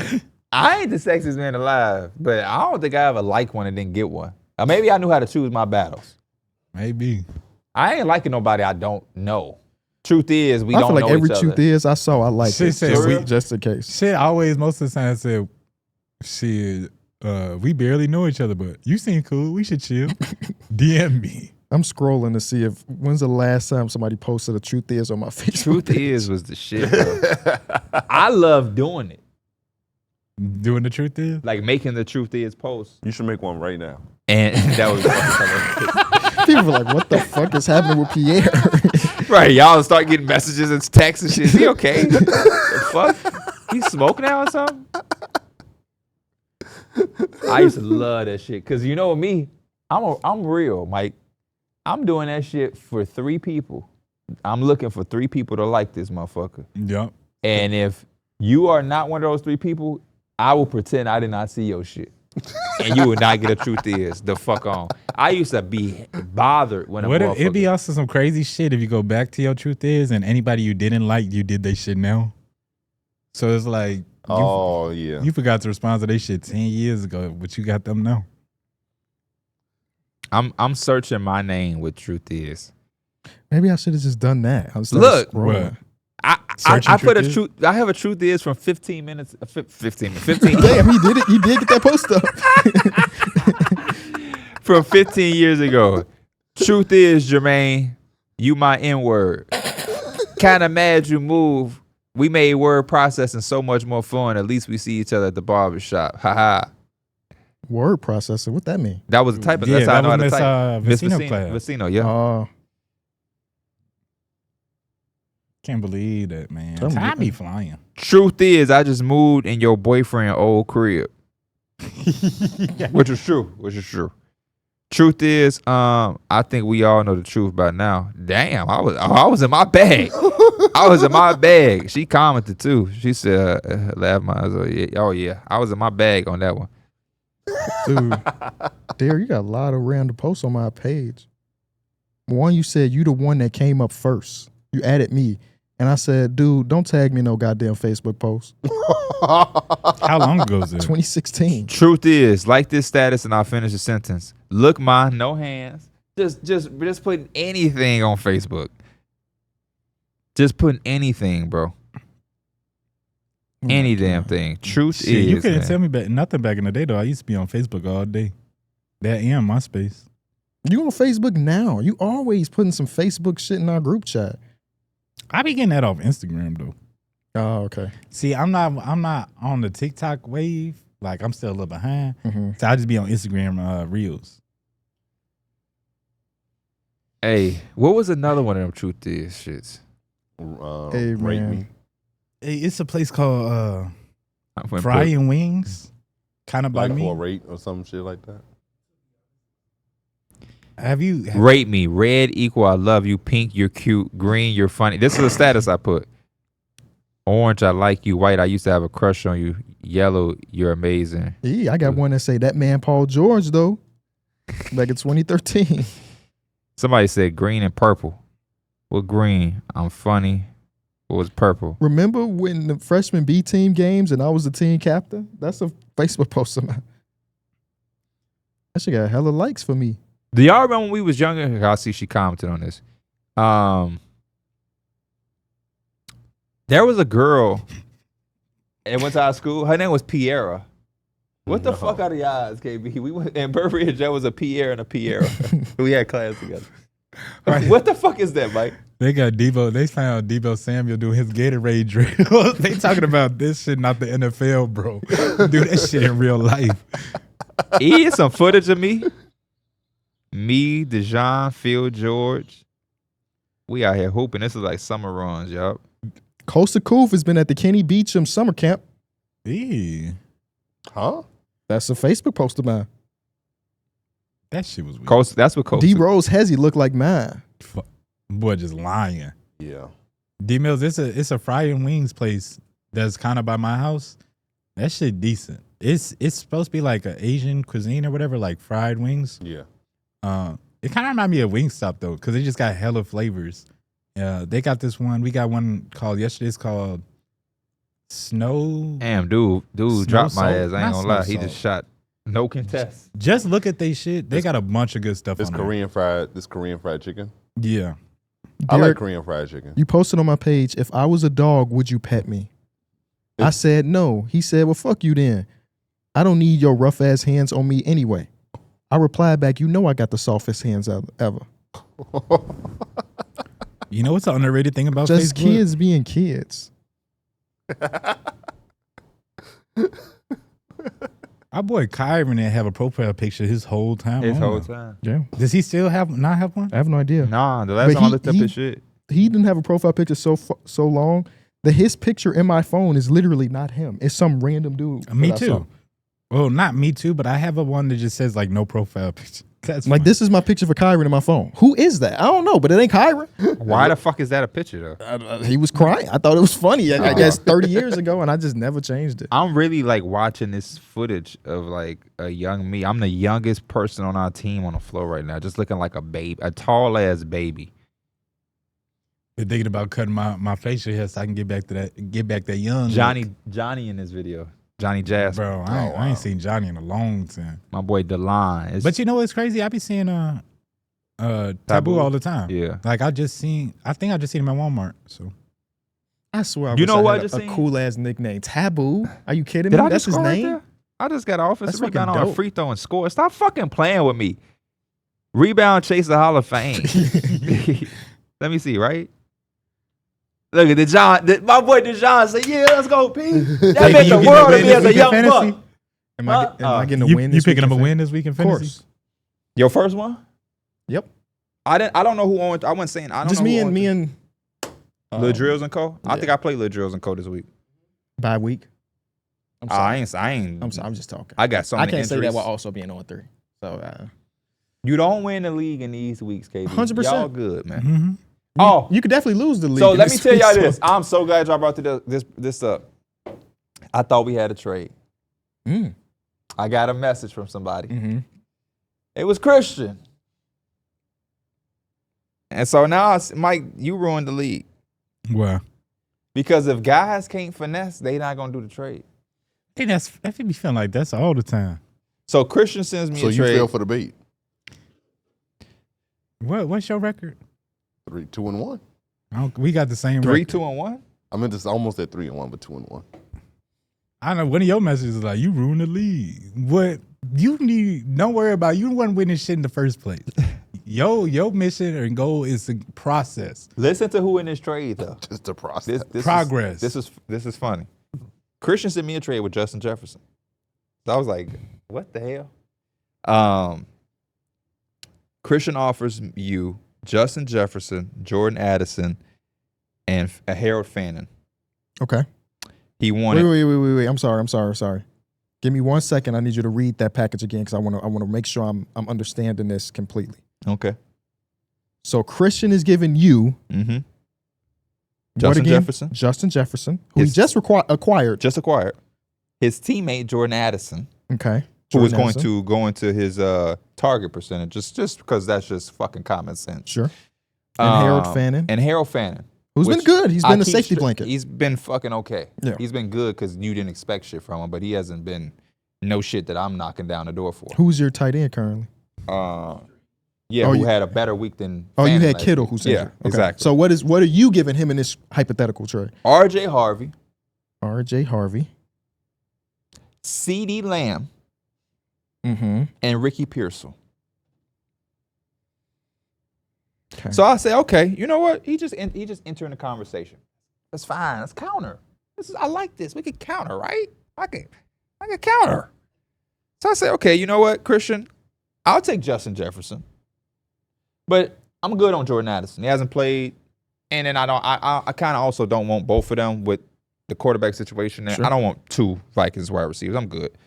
I ain't the sexiest man alive, but I don't think I ever liked one and didn't get one. Or maybe I knew how to choose my battles. Maybe. I ain't liking nobody I don't know. Truth is, we I don't feel like know every each truth other. is I saw. I like Shit it. said Just, we- just in case. Shit, always, most of the time, I said, shit, we barely know each other, but you seem cool. We should chill. DM me. I'm scrolling to see if when's the last time somebody posted a truth is on my Facebook. Truth is was the shit, bro. I love doing it. Doing the truth is? Like making the truth is post. You should make one right now. And that was People were like, "What the fuck is happening with Pierre?" right. Y'all start getting messages and texts and shit. Is he okay? The fuck? He smoke now or something? I used to love that shit. Cause you know me, I'm real, Mike. I'm doing that shit for 3 people. I'm looking for 3 people to like this motherfucker. Yup. And if you are not one of those 3 people, I will pretend I did not see your shit. And you would not get a truth is the fuck on. I used to be bothered when What a if it'd be motherfucker. also some crazy shit if you go back to your truth is and anybody you didn't like, you did they shit now. So it's like Oh, yeah. you forgot to respond to they shit 10 years ago, but you got them now. I'm searching my name with truth is. Maybe I should have just done that. I was Look, What? I Searching put a truth is? truth. I have a truth is from 15 minutes. 15 15 Damn, he did it. He did get that post up. from 15 years ago. Truth is, Jermaine, you my N-word. Kind of mad you move. We made word processing so much more fun. At least we see each other at the barbershop. Ha ha. Word processor. What that mean? That was the type of. Yeah, that's how I that know how was to type. Miss Miss Vecino class. Vecino, yeah. Oh, Can't believe that, man. Tell me. Time be flying. Truth is, I just moved in your boyfriend old crib. Which is true. Truth is, I think we all know the truth by now. Damn, I was in my bag. I was in my bag. She commented too. She said, "Laugh my." Oh yeah, I was in my bag on that one. dude. Darrick, you got a lot of random posts on my page. One, you said you the one that came up first. You added me. And I said, dude, don't tag me in no goddamn Facebook post. How long ago was it? 2016. Truth is, like this status, and I'll finish the sentence. Look, ma, no hands. Just putting anything on Facebook. Just putting anything, bro. Any damn thing. Truth Shit, is, you couldn't man. tell me nothing back in the day though. I used to be on Facebook all day. That and MySpace. You on Facebook now? You always putting some Facebook shit in our group chat. I be getting that off Instagram though. Oh, okay. See, I'm not on the TikTok wave. Like I'm still a little behind. Mm-hmm. So I just be on Instagram Reels. Hey, what was another one of them truth is shits? Hey, Rate man. me. Hey, it's a place called I went Frying Wings. Kind of by Like me. for a rate or some shit like that. Have you? Rate me. Red equal I love you. Pink you're cute. Green you're funny. This is a status I put. Orange I like you. White I used to have a crush on you. Yellow you're amazing. Yeah, I got one that say that man Paul George though. Back in 2013. Somebody said green and purple. What green? I'm funny. What was purple? Remember when the freshman B team games and I was the team captain? That's a Facebook post of mine. That shit got hella likes for me. Do y'all remember when we was younger? I see she commented on this. There was a girl and went to our school. Her name was Pierre. What the fuck are the odds, KB? We went and Burberry and Joe was a Pierre and a Pierre. We had class together. Right. What the fuck is that, Mike? They got Debo. They found Debo Samuel doing his Gatorade drill. They talking about this shit, not the NFL, bro. Do that shit in real life. Here's some footage of me. Me, Dejan, Phil, George. We out here hooping. This is like summer runs, y'all. Costa Koof has been at the Kenny Beecham summer camp. Eee, Huh? That's a Facebook post of mine. that shit was weird. Coast, that's what Coast. D Rose Hezzy look like mine. Boy, just lying. Yeah. D Mills, it's a Frying Wings place that's kind of by my house. That shit decent. It's supposed to be like an Asian cuisine or whatever, like fried wings. Yeah. It kind of reminds me of Wingstop though, because they just got hella flavors. They got this one. We got one called yesterday. It's called Snow. Damn, dude Snow dropped my salt? ass. I ain't Not gonna lie. snow He just shot. No contest. Just look at they shit. They got a bunch of good stuff This on Korean fried chicken. there. Yeah. I like Derek, Korean fried chicken. you posted on my page, if I was a dog, would you pet me? I said no. He said, well, fuck you then. I don't need your rough ass hands on me anyway. I replied back, you know I got the softest hands ever. You know what's the underrated thing about Just Facebook? kids being kids. Our boy Kyron didn't have a profile picture his whole time. His on whole there. time. Yeah. Does he still not have one? I have no idea. Nah, the last But time I he- looked up he- his shit. He didn't have a profile picture so long that his picture in my phone is literally not him. It's some random dude. Me that I saw. too. Well, not me too, but I have a one that just says like no profile picture. That's Like funny. this is my picture for Kyron in my phone. Who is that? I don't know, but it ain't Kyron. Why the fuck is that a picture though? He was crying. I thought it was funny. I guess 30 years ago, and I just never changed it. I'm really like watching this footage of like a young me. I'm the youngest person on our team on the floor right now, just looking like a baby, a tall ass baby. Been thinking about cutting my facial hair so I can get back that young Johnny in this video. Johnny Jasper. Bro, I ain't seen Johnny in a long time. My boy DeLon. But you know what's crazy? I be seeing Taboo all the time. Yeah. Like I think I just seen him at Walmart. So I swear, I You wish know I what had I just a seen? cool ass nickname. Taboo. Are you kidding Did me? I That's just his score right name. there? I just got offensive That's fucking rebound on a dope. free throw and score. Stop fucking playing with me. Rebound chaser Hall of Fame. Let me see, right? Look at DeJohn. My boy DeJohn said, yeah, let's go, P. That Hey, meant you the getting world a to win me this as a week in young fantasy? buck. Am I getting a you win? This picking week up a in win this week in Of fantasy? course. Your first one? Yep. I don't know who on. I wasn't saying. I don't Just know me who and on- me and Lil Drills and Co. I yeah. think I played Lil Drills and Co. this week. bye week. I'm I sorry. ain't. I'm sorry. I'm just talking. I got so I many can't say injuries. that while also being on 3. So You don't win the league in these weeks, KB. 100%. Y'all good, man. Mm-hmm. Oh, you could definitely lose the league. so in let me this tell week, y'all so- this. I'm so glad y'all brought this up. I thought we had a trade. Mm. I got a message from somebody. Mm-hmm. It was Christian. And so now, Mike, you ruined the league. Well, Because if guys can't finesse, they not going to do the trade. I think be feeling like that's all the time. So Christian sends me So a you trade. fell for the bait. What's your record? 2-1. We got the same 3, record. 2, and 1? I mean, it's almost at 3-1, but 2-1. I know one of your messages is like, you ruined the league. What don't worry about it. You wasn't winning shit in the first place. Your mission and goal is to process. Listen to who in this trade though. Just the process. Progress. This is funny. Christian sent me a trade with Justin Jefferson. So I was like, what the hell? Christian offers you Justin Jefferson, Jordan Addison, and Harold Fannin. Okay. He wanted. Wait. I'm sorry. Give me 1 second. I need you to read that package again because I want to make sure I'm understanding this completely. Okay. So Christian is giving you Justin Jefferson. Justin Jefferson, who he just acquired. Just acquired. His teammate Jordan Addison. Okay. Who was going to go into his target percentage just because that's just fucking common sense. Sure. And Harold Fannin. Who's been good. He's been a safety blanket. He's been fucking okay. Yeah. He's been good because you didn't expect shit from him, but he hasn't been no shit that I'm knocking down the door for. Who's your tight end currently? Who had a better week than Fannin. You had Kittle who's injured. Yeah, exactly. So what are you giving him in this hypothetical trade? RJ Harvey. CeeDee Lamb. And Ricky Pearsall. Okay. So I say, okay, you know what? He just entering the conversation. That's fine. Let's counter. I like this. We can counter, right? I can counter. So I say, okay, you know what, Christian? I'll take Justin Jefferson, but I'm good on Jordan Addison. He hasn't played, and then I kind of also don't want both of them with the quarterback situation. Sure. I don't want two Vikings wide receivers. I'm good.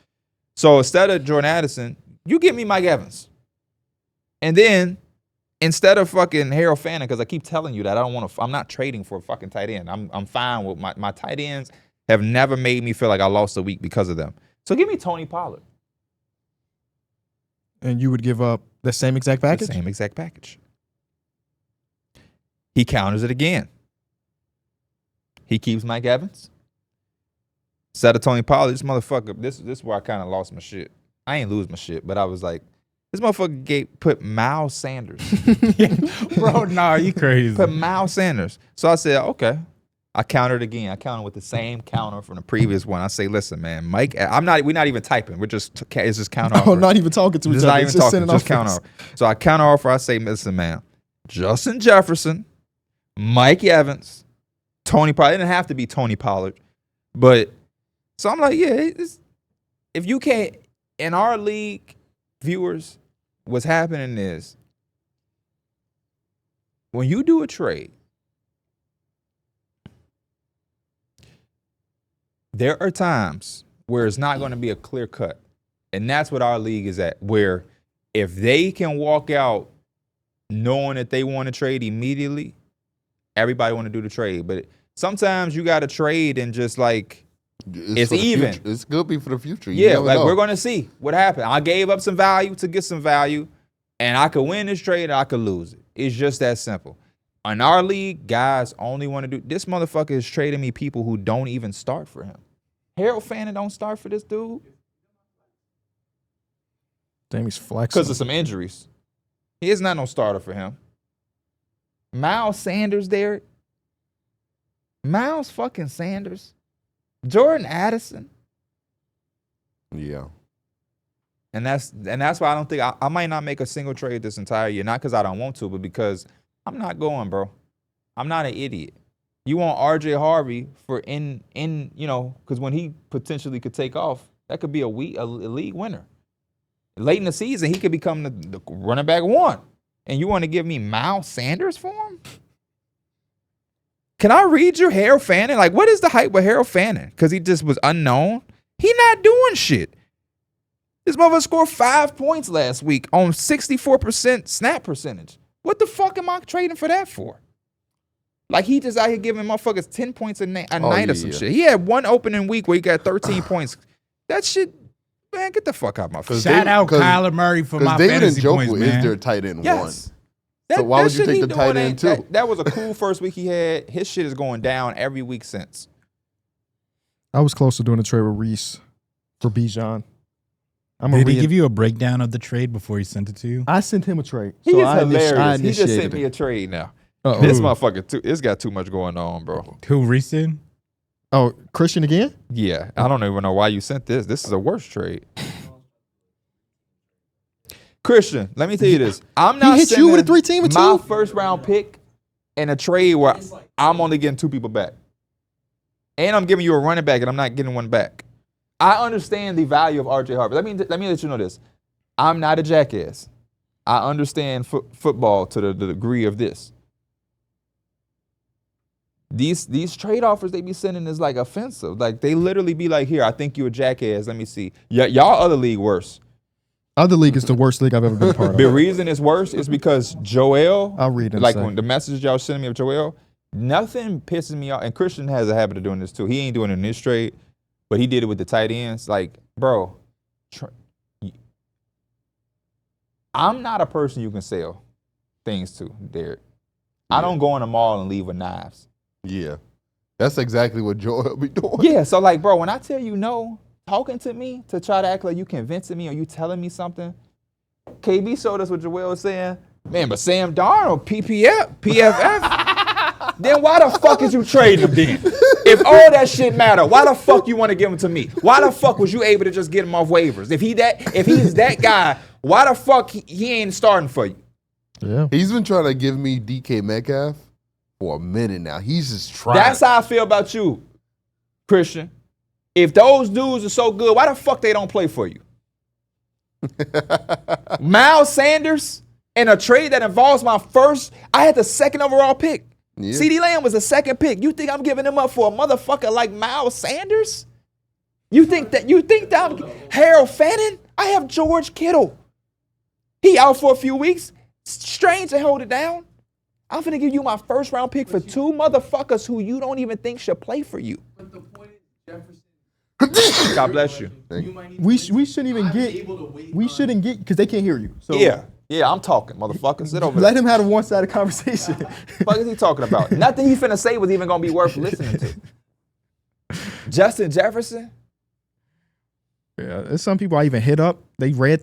So instead of Jordan Addison, you give me Mike Evans. And then instead of fucking Harold Fannin, because I keep telling you that I'm not trading for a fucking tight end. I'm fine with my tight ends have never made me feel like I lost a week because of them. So give me Tony Pollard. And you would give up the same exact package? The same exact package. He counters it again. He keeps Mike Evans. Instead of Tony Pollard, this motherfucker, this is where I kind of lost my shit. I ain't lose my shit, but I was like, this motherfucker put Miles Sanders. Bro, nah, you crazy. Put Miles Sanders. So I said, okay. I countered again. I countered with the same counter from the previous one. I say, listen, man, Mike, we're not even typing. It's just counter offer. Oh, not even talking to each other. Not even talking, just counter offer. So I counter offer. I say, listen, man, Justin Jefferson, Mike Evans, Tony Pollard. It didn't have to be Tony Pollard, but so I'm like, yeah, if you can't, in our league, viewers, what's happening is when you do a trade, there are times where it's not going to be a clear cut. And that's what our league is at, where if they can walk out knowing that they want to trade immediately, everybody want to do the trade. But sometimes you got to trade and just like, it's even. Future. It's going to be for the future. You yeah, like we're going to see what happened. I gave up some value to get some value, and I could win this trade or I could lose it. It's just that simple. In our league, guys only want to do – this motherfucker is trading me people who don't even start for him. Harold Fannin don't start for this dude. Damn, he's flexing. Because of some injuries. He is not no starter for him. Miles Sanders, Darrick. Miles fucking Sanders. Jordan Addison. Yeah. And that's why I don't think I might not make a single trade this entire year. Not because I don't want to, but because I'm not going, bro. I'm not an idiot. You want RJ Harvey for because when he potentially could take off, that could be a league winner. Late in the season, he could become the running back one. And you want to give me Miles Sanders for him? Can I read your Harold Fannin? Like, what is the hype with Harold Fannin? Because he just was unknown? He not doing shit. This motherfucker scored 5 points last week on 64% snap percentage. What the fuck am I trading for that for? Like, he just out here giving motherfuckers 10 points a night or some shit. He had one opening week where he got 13 points. That shit, man, get the fuck out of my face. Shout out Kyler Murray for my fantasy points, man. Is their tight end one. So why would you take the tight end too? That was a cool first week he had. His shit is going down every week since. I was close to doing a trade with Reese for Bijan. Did he give you a breakdown of the trade before he sent it to you? I sent him a trade. He is hilarious. He just sent me a trade now. Uh-oh. This motherfucker, it's got too much going on, bro. Who, Reese did? Oh, Christian again? Yeah. I don't even know why you sent this. This is a worse trade. Christian, let me tell you this. I'm not hit you with a sending 3-team or my two? first round pick in a trade where I'm only getting 2 people back. And I'm giving you a running back and I'm not getting one back. I understand the value of RJ Harper. Let me let you know this. I'm not a jackass. I understand football to the degree of this. These trade offers they be sending is like offensive. Like they literally be like, here, I think you're a jackass. Let me see. Y'all other league worse. Other league is the worst league I've ever been a part of. The reason it's worse is because Joel, I'll read it. like when the messages y'all sending me of Joel, nothing pisses me off. And Christian has a habit of doing this too. He ain't doing it in this trade, but he did it with the tight ends. Like, bro, I'm not a person you can sell things to, Darrick. I don't go in the mall and leave with knives. Yeah. That's exactly what Joel be doing. Yeah, so like, bro, when I tell you no, talking to me to try to act like you convincing me or you telling me something, KB showed us what Joel was saying. Man, but Sam Darnold, PFF, then why the fuck is you trading him then? If all that shit matter, why the fuck you want to give him to me? Why the fuck was you able to just get him off waivers? If he's that guy, why the fuck he ain't starting for you? Yeah. He's been trying to give me DK Metcalf for a minute now. He's just trying. That's how I feel about you, Christian. If those dudes are so good, why the fuck they don't play for you? Miles Sanders in a trade that involves I had the 2nd overall pick. Yeah. CeeDee Lamb was the 2nd pick. You think I'm giving him up for a motherfucker like Miles Sanders? You think that I'm Harold Fannin? I have George Kittle. He out for a few weeks. Strange to hold it down. I'm finna give you my 1st round pick for 2 motherfuckers who you don't even think should play for you. But the point is, Jefferson. God bless you. We shouldn't even get. We shouldn't get because they can't hear you. So Yeah, I'm talking, motherfucker. Sit over let there. him have a one-sided conversation. What is he talking about? Nothing he finna say was even gonna be worth listening to. Justin Jefferson? Yeah, there's some people I even hit up. They read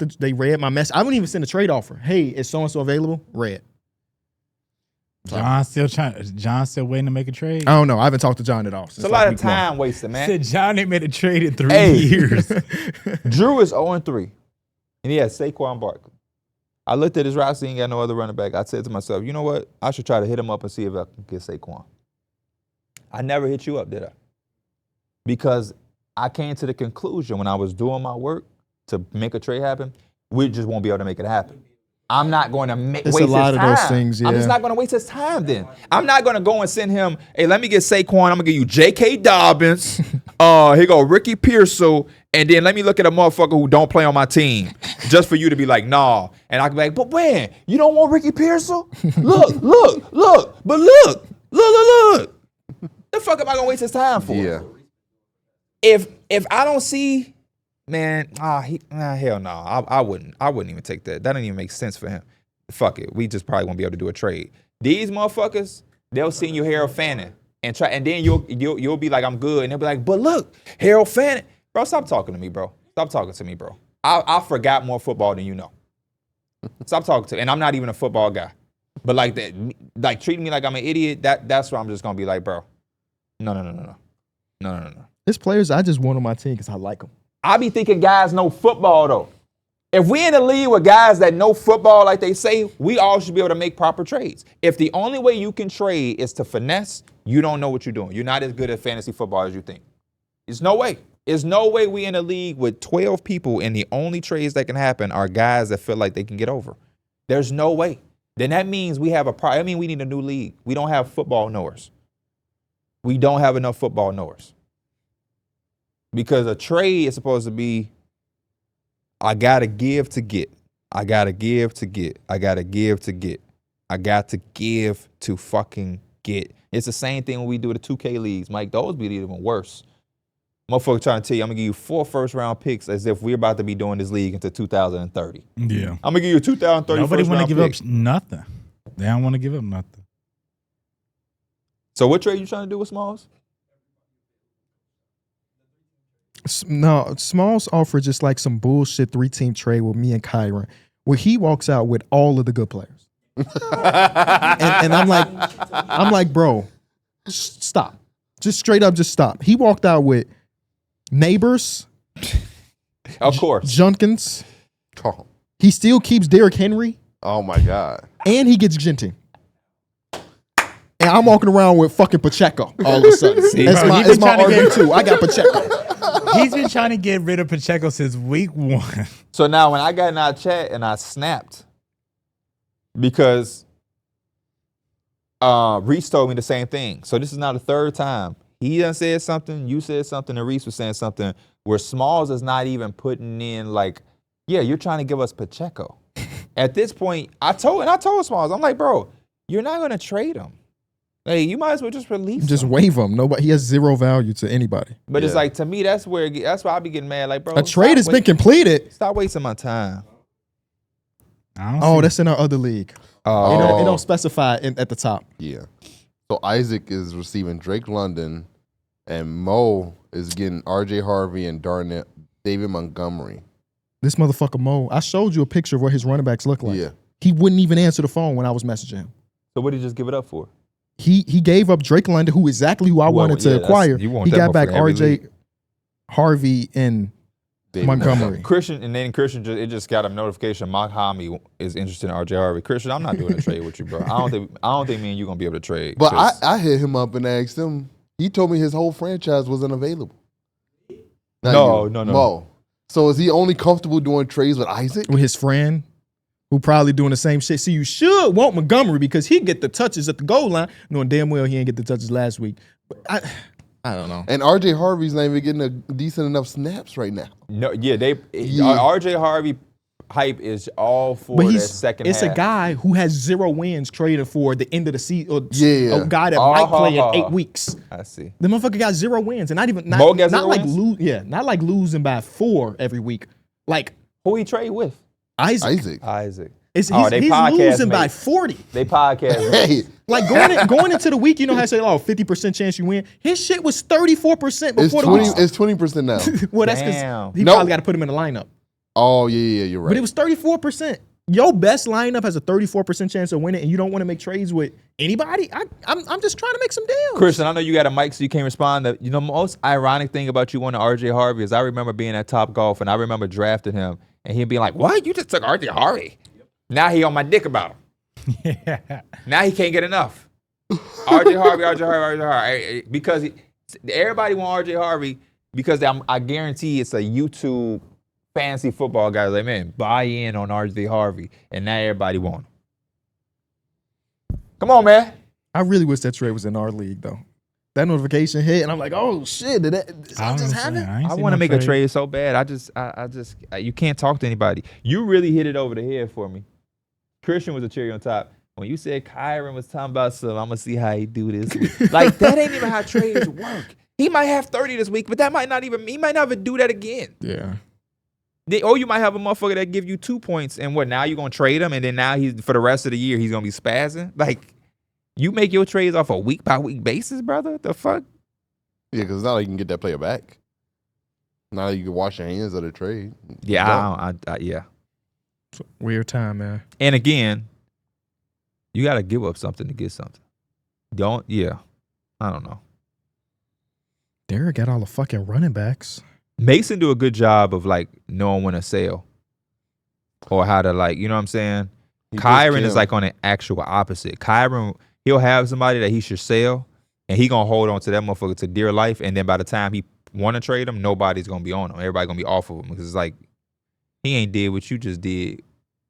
my message. I wouldn't even send a trade offer. Hey, is so and so available? Read. John still waiting to make a trade. I don't know. I haven't talked to John at all. It's a lot of time wasted, man. Said John ain't made a trade in 3 years. Drew is 0-3, and he has Saquon Barkley. I looked at his roster, he ain't got no other running back. I said to myself, you know what? I should try to hit him up and see if I can get Saquon. I never hit you up, did I? Because I came to the conclusion when I was doing my work to make a trade happen, we just won't be able to make it happen. I'm not going to waste his time. It's a lot of those things, yeah. I'm just not going to waste his time then. I'm not going to go and send him, hey, let me get Saquon. I'm going to give you J.K. Dobbins. Here go Ricky Pearsall. And then let me look at a motherfucker who don't play on my team just for you to be like, nah. And I can be like, but when? You don't want Ricky Pearsall? Look. But look. The fuck am I going to waste his time for? Yeah. If I don't see, man, hell no. I wouldn't even take that. That doesn't even make sense for him. Fuck it. We just probably won't be able to do a trade. These motherfuckers, they'll send you Harold Fannin and then you'll be like, I'm good. And they'll be like, but look, Harold Fannin. Bro, stop talking to me, bro. Stop talking to me, bro. I forgot more football than you know. Stop talking to me. And I'm not even a football guy. But like that, like treating me like I'm an idiot, that's where I'm just gonna be like, bro. No. There's players I just want on my team because I like them. I be thinking guys know football though. If we in a league with guys that know football like they say, we all should be able to make proper trades. If the only way you can trade is to finesse, you don't know what you're doing. You're not as good at fantasy football as you think. There's no way. There's no way we in a league with 12 people and the only trades that can happen are guys that feel like they can get over. There's no way. Then that means we have we need a new league. We don't have football knowers. We don't have enough football knowers. Because a trade is supposed to be, I got to give to get. I got to give to get. I got to give to get. I got to give to fucking get. It's the same thing when we do the 2K leagues, Mike. Those be even worse. Motherfucker trying to tell you, I'm going to give you 4 first-round picks as if we're about to be doing this league until 2030. Yeah. I'm going to give you a 2030 Nobody want to give pick. up nothing. They don't want to give up nothing. So what trade you trying to do with Smalls? No, Smalls offered just like some bullshit 3-team trade with me and Kyron, where he walks out with all of the good players. and I'm like, bro, stop. Just straight up, just stop. He walked out with Neighbors. Of course. Junkins. Oh. He still keeps Derrick Henry, Oh my God. and he gets Genting. And I'm walking around with fucking Pacheco all of a sudden. It's my RB2. I got Pacheco. He's been trying to get rid of Pacheco since week 1. So now when I got in our chat and I snapped because Reese told me the same thing. So this is now the third time. He done said something, you said something, and Reese was saying something where Smalls is not even putting in like, yeah, you're trying to give us Pacheco. At this point, I told Smalls, I'm like, bro, you're not gonna trade him. Like, you might as well just release Just him. waive him. Nobody. He has zero value to anybody. But it's like, to me, that's why I be getting mad. Like, bro, A trade has been completed. Stop wasting my time. Oh, that's in our other league. It don't specify at the top. Yeah. So Isaac is receiving Drake London, and Mo is getting R.J. Harvey and David Montgomery. This motherfucker Mo. I showed you a picture of what his running backs look like. Yeah. He wouldn't even answer the phone when I was messaging him. So what did he just give it up for? He gave up Drake London, who exactly who I wanted to acquire. You want He that got back motherfucker every R.J. league. Harvey and David Montgomery. Christian it just got a notification. Mark Hami is interested in R.J. Harvey. Christian, I'm not doing a trade with you, bro. I don't think me and you gonna be able to trade. But I hit him up and asked him. He told me his whole franchise wasn't available. No. Mo. So is he only comfortable doing trades with Isaac? With his friend, who probably doing the same shit. See, you should want Montgomery because he get the touches at the goal line, knowing damn well he ain't get the touches last week. But I don't know. And R.J. Harvey's not even getting a decent enough snaps right now. No, R.J. Harvey hype is all for But that second half. it's a guy who has 0 wins traded for the end of the season. Or Yeah. a guy that might play in 8 weeks. I see. The motherfucker got 0 wins, and not Mo got 0 wins? not like losing by 4 every week. Like Who he trade with? Isaac. He's They podcast losing by mate. 40. They podcast. Hey, Like going into the week, you know how I say, 50% chance you win. His shit was 34% before the week. it's 20% now. Well, that's Damn. because he Nope. probably got to put him in the lineup. Oh yeah, you're right. But it was 34%. Your best lineup has a 34% chance of winning, and you don't want to make trades with anybody? I'm just trying to make some deals. Christian, I know you got a mic, so you can't respond. The most ironic thing about you wanting R.J. Harvey is I remember being at Top Golf, and I remember drafting him, and he'd be like, "What? You just took R.J. Harvey?" Now he on my dick about him. Yeah. Now he can't get enough. R.J. Harvey. Because everybody want R.J. Harvey because I guarantee it's a YouTube fantasy football guy. Like, man, buy in on R.J. Harvey. And now everybody want him. Come on, man. I really wish that trade was in our league, though. That notification hit, and I'm like, oh, shit, did that just happen? I want to make a trade so bad. I just, you can't talk to anybody. You really hit it over the head for me. Christian was a cherry on top. When you said Kyron was talking about some, I'm going to see how he do this. Like, that ain't even how trades work. He might have 30 this week, but he might not even do that again. Yeah. Or you might have a motherfucker that give you 2 points, and now you're going to trade him, and then now for the rest of the year, he's going to be spazzing? Like, you make your trades off a week-by-week basis, brother? The fuck? Yeah, because now you can get that player back. Now you can wash your hands of the trade. Yeah, yeah. Weird time, man. And again, you got to give up something to get something. I don't know. Darrick got all the fucking running backs. Mason do a good job of, like, knowing when to sell or how to, like, you know what I'm saying? Kyron is, like, on the actual opposite. Kyron, he'll have somebody that he should sell, and he going to hold on to that motherfucker to dear life, and then by the time he want to trade him, nobody's going to be on him. Everybody going to be off of him because it's like, he ain't did what you just did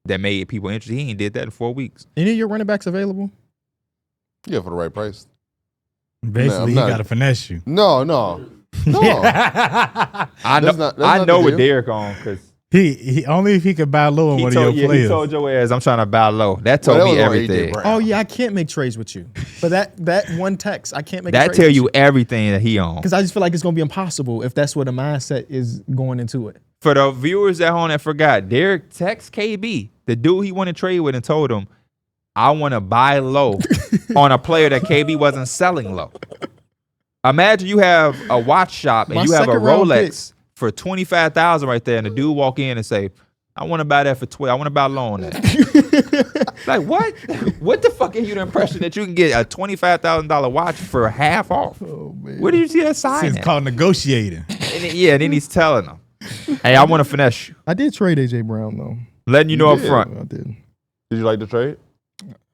that made people interested. He ain't did that in 4 weeks. Any of your running backs available? Yeah, for the right price. Basically, he got to finesse you. No. I know with Darrick on because he only if he could buy low on one of your players. He told your ass, I'm trying to buy low. That told me everything. Oh, yeah, I can't make trades with you. But that one text, I can't make that trades tell with you everything that he on. Because I just feel like it's going to be impossible if that's what the mindset is going into it. For the viewers at home that forgot, Darrick text KB, the dude he wanted to trade with, and told him, I want to buy low on a player that KB wasn't selling low. Imagine you have a watch shop and you have a Rolex for $25,000 right there, and the dude walk in and say, I want to buy that for $12. I want to buy low on that. Like, what? What the fuck is you the impression that you can get a $25,000 watch for half off? Oh, man. Where did you see that sign? It's called negotiating. And then he's telling them, hey, I want to finesse you. I did trade AJ Brown, though. Letting you know up did. front. I did. Did you like the trade?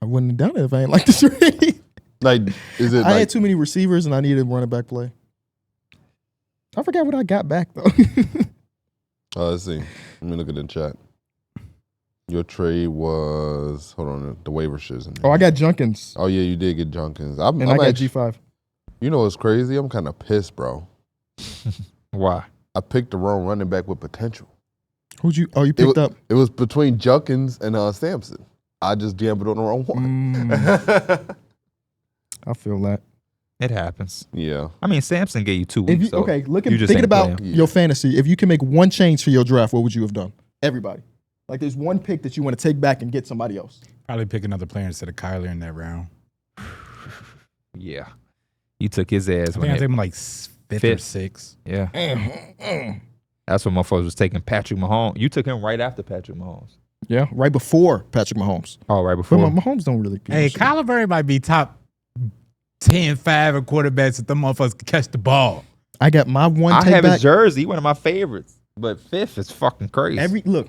I wouldn't have done it if I ain't like this trade. Like, is it I like had too many receivers and I needed running back play. I forgot what I got back though. let's see. Let me look at the chat. Your trade was the waiver shit's in there. Oh, I got Junkins. Oh yeah, you did get Junkins. I got actually, G5. You know what's crazy? I'm kind of pissed, bro. Why? I picked the wrong running back with potential. You picked up. It was between Junkins and Sampson. I just gambled on the wrong one. I feel that. It happens. Yeah. I mean, Samson gave you 2 weeks. So thinking about your fantasy. If you can make one change for your draft, what would you have done? Everybody. Like there's one pick that you want to take back and get somebody else. Probably pick another player instead of Kyler in that round. Yeah. You took his ass. I think I took him like fifth or sixth. Yeah. That's what motherfuckers was taking Patrick Mahomes. You took him right after Patrick Mahomes. Yeah, right before Patrick Mahomes. Oh, right before. But Mahomes don't really. Hey, Kyler Murray might be top 10, 5 at quarterbacks if them motherfuckers can catch the ball. I got my one. I have his jersey, one of my favorites. But fifth is fucking crazy. Look,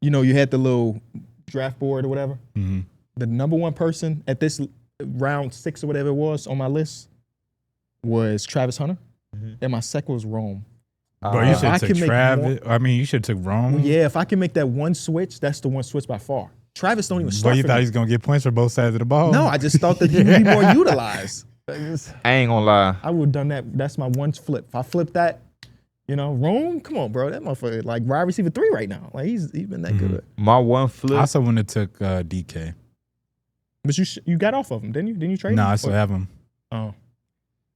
you had the little draft board or whatever. Mm-hmm. The number one person at this round 6 or whatever it was on my list was Travis Hunter, and my second was Rome. Bro, you should have took Travis. You should have took Rome. Yeah, if I can make that one switch, that's the one switch by far. Travis don't even start. But you for thought me. he was gonna get points for both sides of the ball? No, I just thought that he would be more utilized. I ain't gonna lie. I would have done that. That's my one flip. If I flip that, Rome, come on, bro. That motherfucker like wide receiver 3 right now. Like he's been that good. My one flip. I also wouldn't have took DK. But you got off of him, didn't you? Didn't you trade him? No, I still have him. Oh.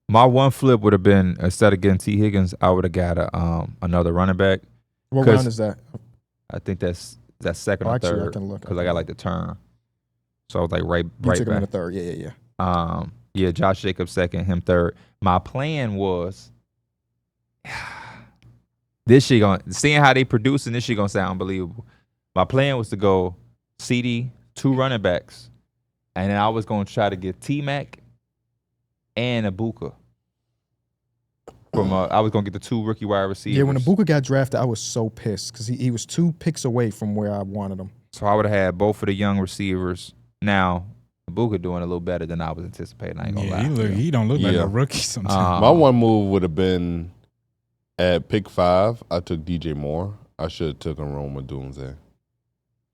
My one flip would have been, instead of getting T. Higgins, I would have got another running back. What round is that? I think that's second or Actually, I third. can look. Because I got like the turn. So I was like right You took him in back. the third. Yeah. Yeah, Josh Jacobs second, him third. My plan was this shit seeing how they producing, this shit gonna sound unbelievable. My plan was to go CD, 2 running backs, and then I was gonna try to get T-Mac and Ibuka. I was gonna get the 2 rookie wide receivers. Yeah, when Ibuka got drafted, I was so pissed because he was 2 picks away from where I wanted him. So I would have had both of the young receivers. Now, Ibuka doing a little better than I was anticipating. I ain't gonna lie. He don't look like a rookie sometimes. My one move would have been at pick 5. I took DJ Moore. I should have taken Roma Dunze,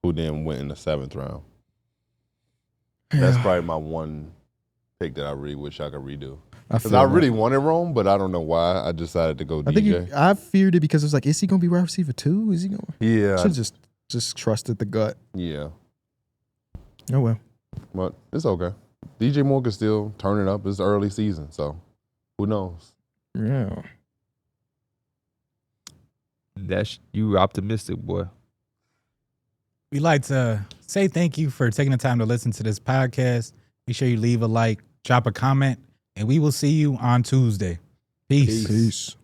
who then went in the 7th round. That's probably my one pick that I really wish I could redo. Because I really wanted Rome, but I don't know why I decided to go DJ. I feared it because it was like, is he going to be wide receiver 2? Is he going? Yeah. Should have just trusted the gut. Yeah. Oh well. But it's okay. DJ Moore can still turn it up. It's early season, so who knows? Yeah. That's you optimistic, boy. We'd like to say thank you for taking the time to listen to this podcast. Make sure you leave a like, drop a comment, and we will see you on Tuesday. Peace. Peace.